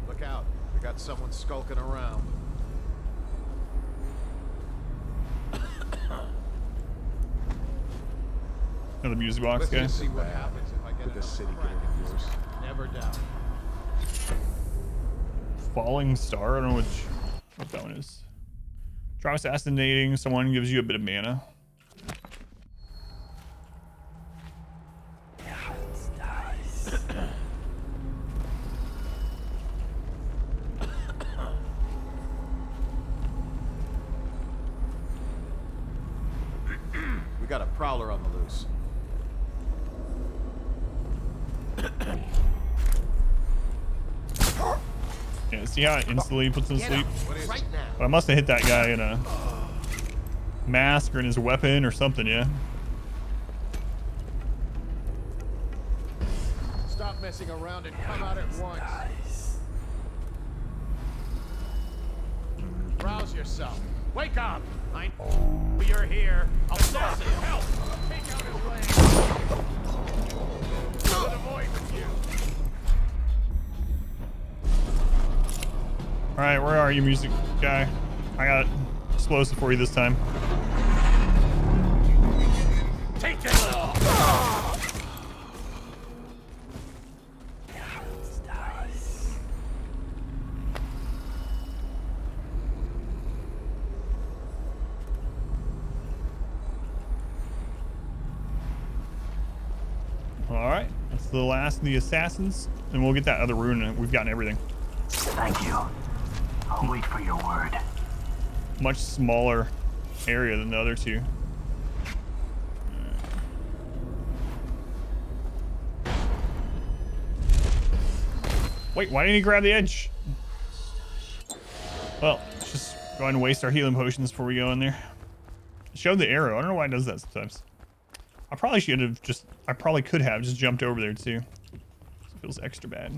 Look out. We got someone skulking around. Another music box Let's guy. just see what happens if I get this city getting abused. Never doubt. Falling Star? I don't know what that one is. Try assassinating someone gives you a bit of mana. We got a prowler on the loose. Yeah, see how it instantly puts him to sleep? Right now. But I must have hit that guy in a mask or in his weapon or something, yeah. Stop messing around and come out at once. Rouse yourself. Wake up! I know you're here. Assassin, help! Take out his legs. To the void with you. Alright, where are you, music guy? I got explosive for you this time. Take it off! Alright, that's the last of the assassins. And we'll get that other rune and we've gotten everything. Thank you. I'll wait for your word. Much smaller area than the other two. Wait, why didn't he grab the edge? Well, let's just go ahead and waste our healing potions before we go in there. Show the arrow. I don't know why it does that sometimes. I probably should have just, I probably could have just jumped over there too. It feels extra bad.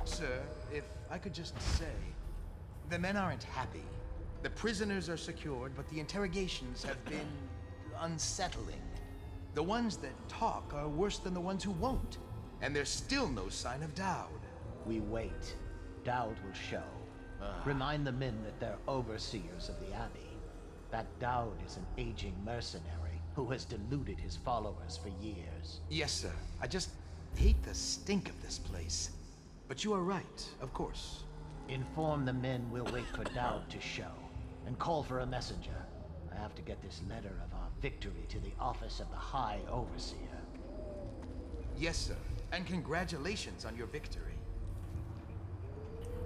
Sir, if I could just say, the men aren't happy. The prisoners are secured, but the interrogations have been unsettling. The ones that talk are worse than the ones who won't. And there's still no sign of Dowd. We wait. Dowd will show. Remind the men that they're overseers of the Abbey. That Dowd is an aging mercenary who has deluded his followers for years. Yes, sir. I just hate the stink of this place. But you are right, of course. Inform the men we'll wait for Dowd to show. And call for a messenger. I have to get this letter of our victory to the office of the High Overseer. Yes, sir. And congratulations on your victory.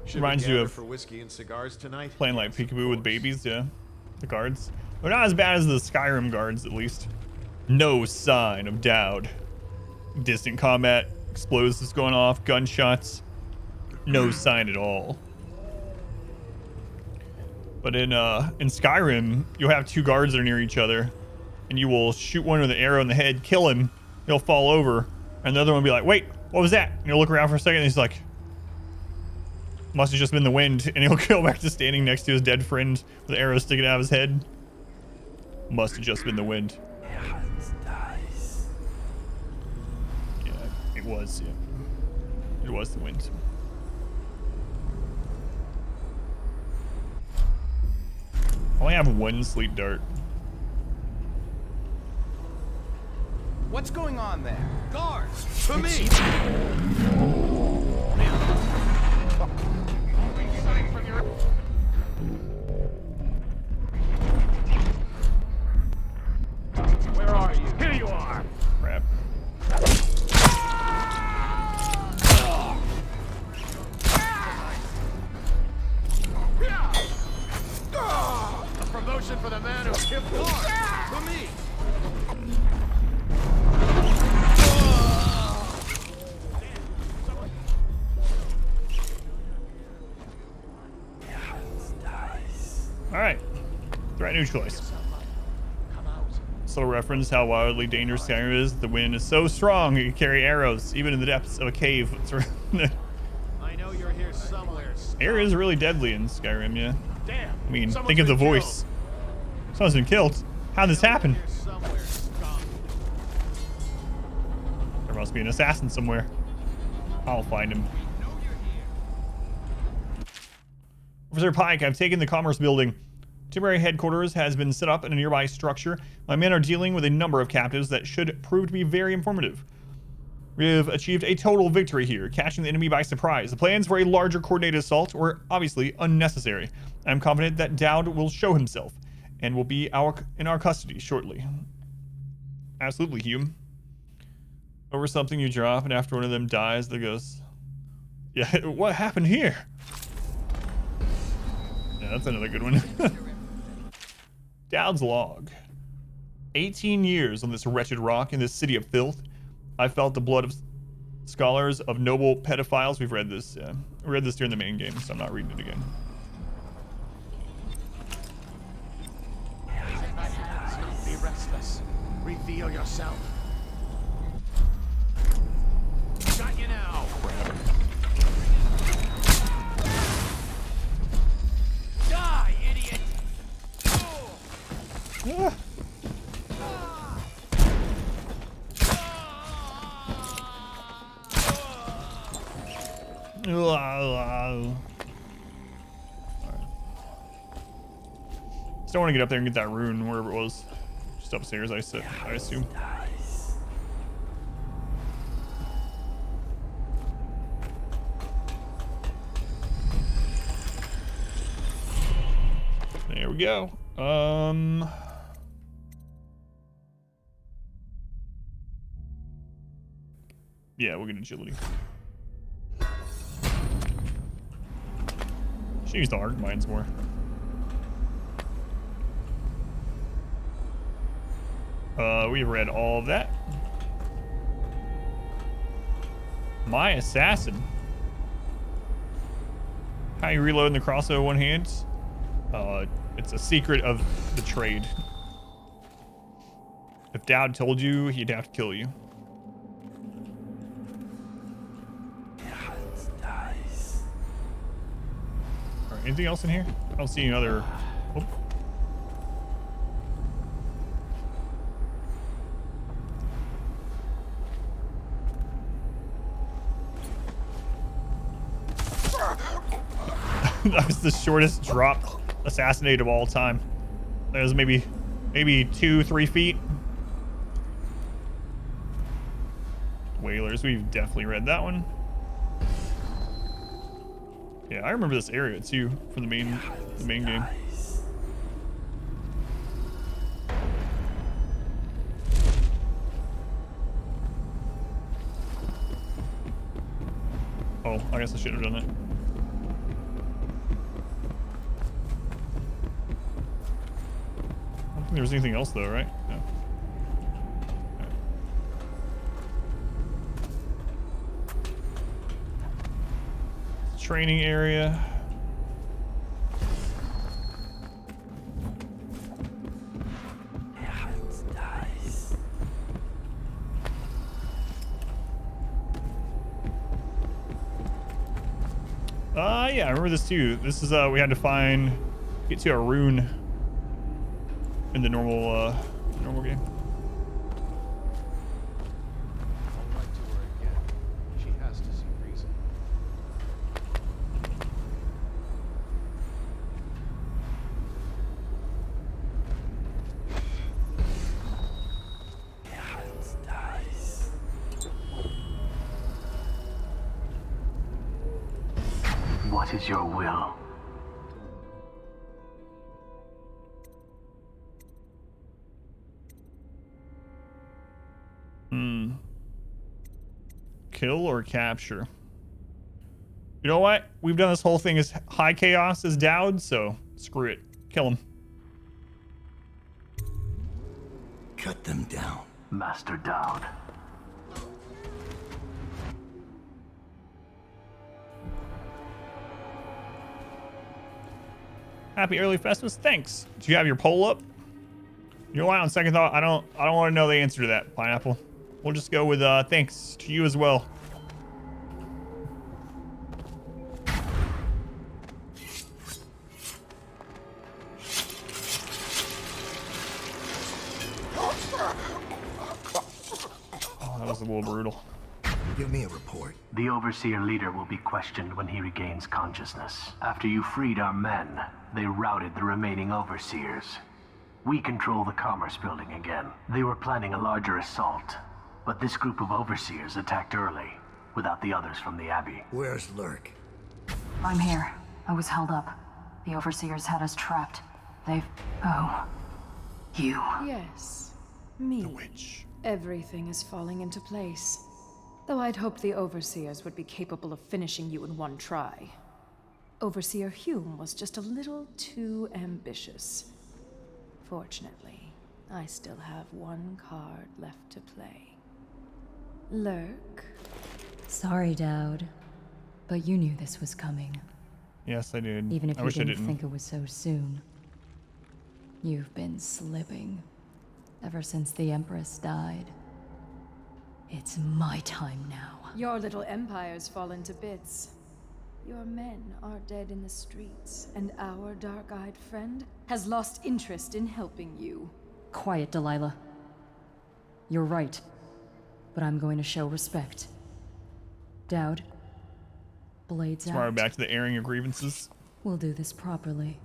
Should Reminds we you gather of for whiskey and cigars tonight? Playing like peekaboo with babies, yeah. The guards. They're not as bad as the Skyrim guards, at least. No sign of Dowd. Distant combat, explosives going off, gunshots. No sign at all. But in Skyrim, you'll have two guards that are near each other, and you will shoot one with an arrow in the head, kill him, he'll fall over, and the other one will be like, wait, what was that? And you'll look around for a second, and he's like, must have just been the wind, and he'll go back to standing next to his dead friend with the arrow sticking out of his head. Must have just been the wind. Yeah, it was, yeah. It was the wind. I only have one sleep dart. What's going on there? Guards! For me! Passion for the man who killed for me. All right. Threat neutralized. Subtle reference how wildly dangerous Skyrim is. The wind is so strong you can carry arrows even in the depths of a cave. I know you're here somewhere. Air is really deadly in Skyrim, yeah. Damn. I mean, Someone's think of the been voice. Someone's been killed. How'd this happen? There must be an assassin somewhere. I'll find him. Officer Pike, I've taken the Commerce Building. Temporary headquarters has been set up in a nearby structure. My men are dealing with a number of captives that should prove to be very informative. We have achieved a total victory here, catching the enemy by surprise. The plans for a larger coordinated assault were obviously unnecessary. I'm confident that Dowd will show himself and will be in our custody shortly. Absolutely, Hume. Over something you drop, and after one of them dies, the ghost. Yeah, what happened here? Yeah, that's another good one. Dowd's log. 18 years on this wretched rock in this city of filth. I felt the blood of scholars, of noble pedophiles. We've read this. We read this during the main game, so I'm not reading it again. Be restless. Reveal yourself. Got you now. Die, idiot. Ah. Still want to get up there and get that rune wherever it was. Just upstairs, I assume. There we go. Yeah, we'll get agility. She used the arc mines more. We've read all of that. My assassin. How you reload in the crossbow one hand? It's a secret of the trade. If Dowd told you, he'd have to kill you. Alright, anything else in here? I don't see any other... Oh. That was the shortest drop assassinate of all time. That was maybe 2-3 feet. Whalers, we've definitely read that one. Yeah, I remember this area too from the main game. Oh, I guess I should have done it. I don't think there was anything else though, right? No. Training area. Yeah, I remember this too. This is we had to get to a rune in the normal game. I'll write to her again. She has to see reason. What is your will? Kill or capture? You know what? We've done this whole thing as high chaos as Dowd, so screw it. Kill him. cut them down. Master Dowd. Happy early Festivus. Thanks. Do you have your poll up? You know what? On second thought, I don't want to know the answer to that, Pineapple. We'll just go with thanks to you as well. Oh, that was a little brutal. Give me a report. The Overseer leader will be questioned when he regains consciousness. After you freed our men, they routed the remaining Overseers. We control the Commerce Building again. They were planning a larger assault, but this group of Overseers attacked early, without the others from the Abbey. Where's Lurk? I'm here. I was held up. The Overseers had us trapped. They've... Oh. You. Yes. Me. The witch. Everything is falling into place. Though I'd hoped the Overseers would be capable of finishing you in one try. Overseer Hume was just a little too ambitious. Fortunately, I still have one card left to play. Lurk. Sorry, Dowd. But you knew this was coming. Yes, I did. Even if I you wish I didn't didn't think it was so soon. You've been slipping. Ever since the Empress died. It's my time now. Your little empire's fallen to bits. Your men are dead in the streets, and our dark-eyed friend has lost interest in helping you. Quiet, Delilah. You're right. But I'm going to show respect. Dowd. Blades Tomorrow out. back to the airing of grievances. We'll do this properly.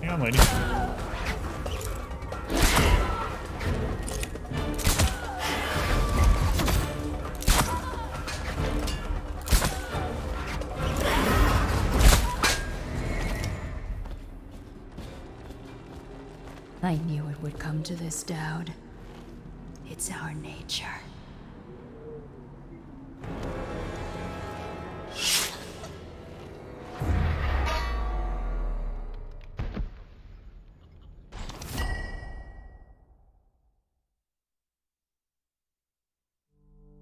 Hang on, lady. I knew it would come to this, Dowd. It's our nature.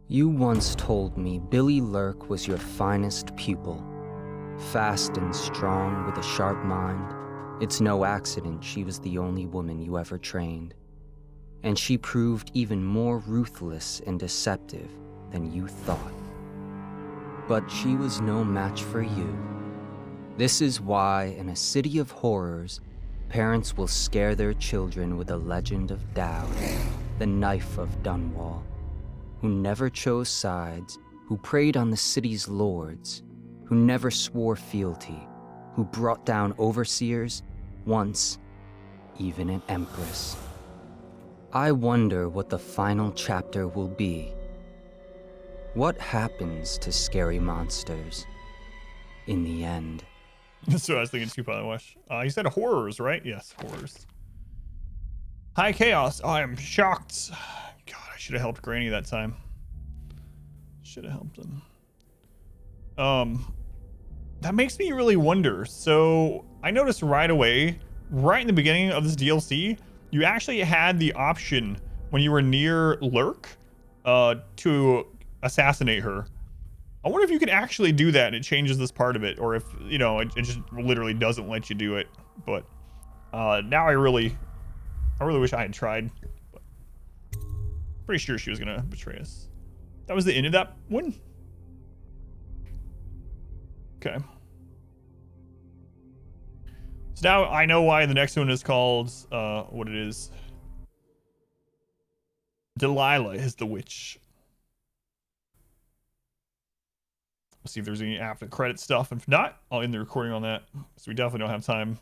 You once told me Billy Lurk was your finest pupil. Fast and strong with a sharp mind. It's no accident she was the only woman you ever trained. And she proved even more ruthless and deceptive than you thought. But she was no match for you. This is why, in a city of horrors, parents will scare their children with the legend of Dowd, the knife of Dunwall, who never chose sides, who preyed on the city's lords, who never swore fealty, who brought down overseers, once even an empress. I wonder what the final chapter will be. What happens to scary monsters in the end? So I was thinking too, by the way. You said horrors, right? Yes, horrors. High chaos. I am shocked. God, I should have helped Granny that time. Should have helped him. That makes me really wonder. So I noticed right away, right in the beginning of this DLC, you actually had the option when you were near Lurk to assassinate her. I wonder if you can actually do that and it changes this part of it, or if, you know, it just literally doesn't let you do it. But now I really wish I had tried. But pretty sure she was gonna betray us. That was the end of that one? Okay. So now I know why the next one is called what it is. Delilah is the witch. Let's see if there's any after credit stuff. If not, I'll end the recording on that. So we definitely don't have time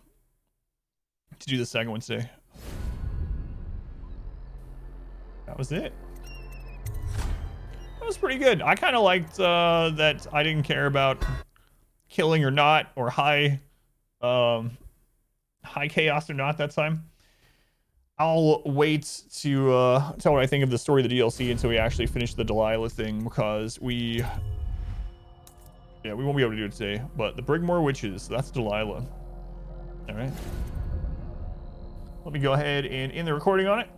to do the second one today. That was it. That was pretty good. I kind of liked that I didn't care about killing or not, or high chaos or not that time. I'll wait to tell what I think of the story of the DLC until we actually finish the Delilah thing, because we won't be able to do it today. But the Brigmore Witches, that's Delilah. All right. Let me go ahead and end the recording on it.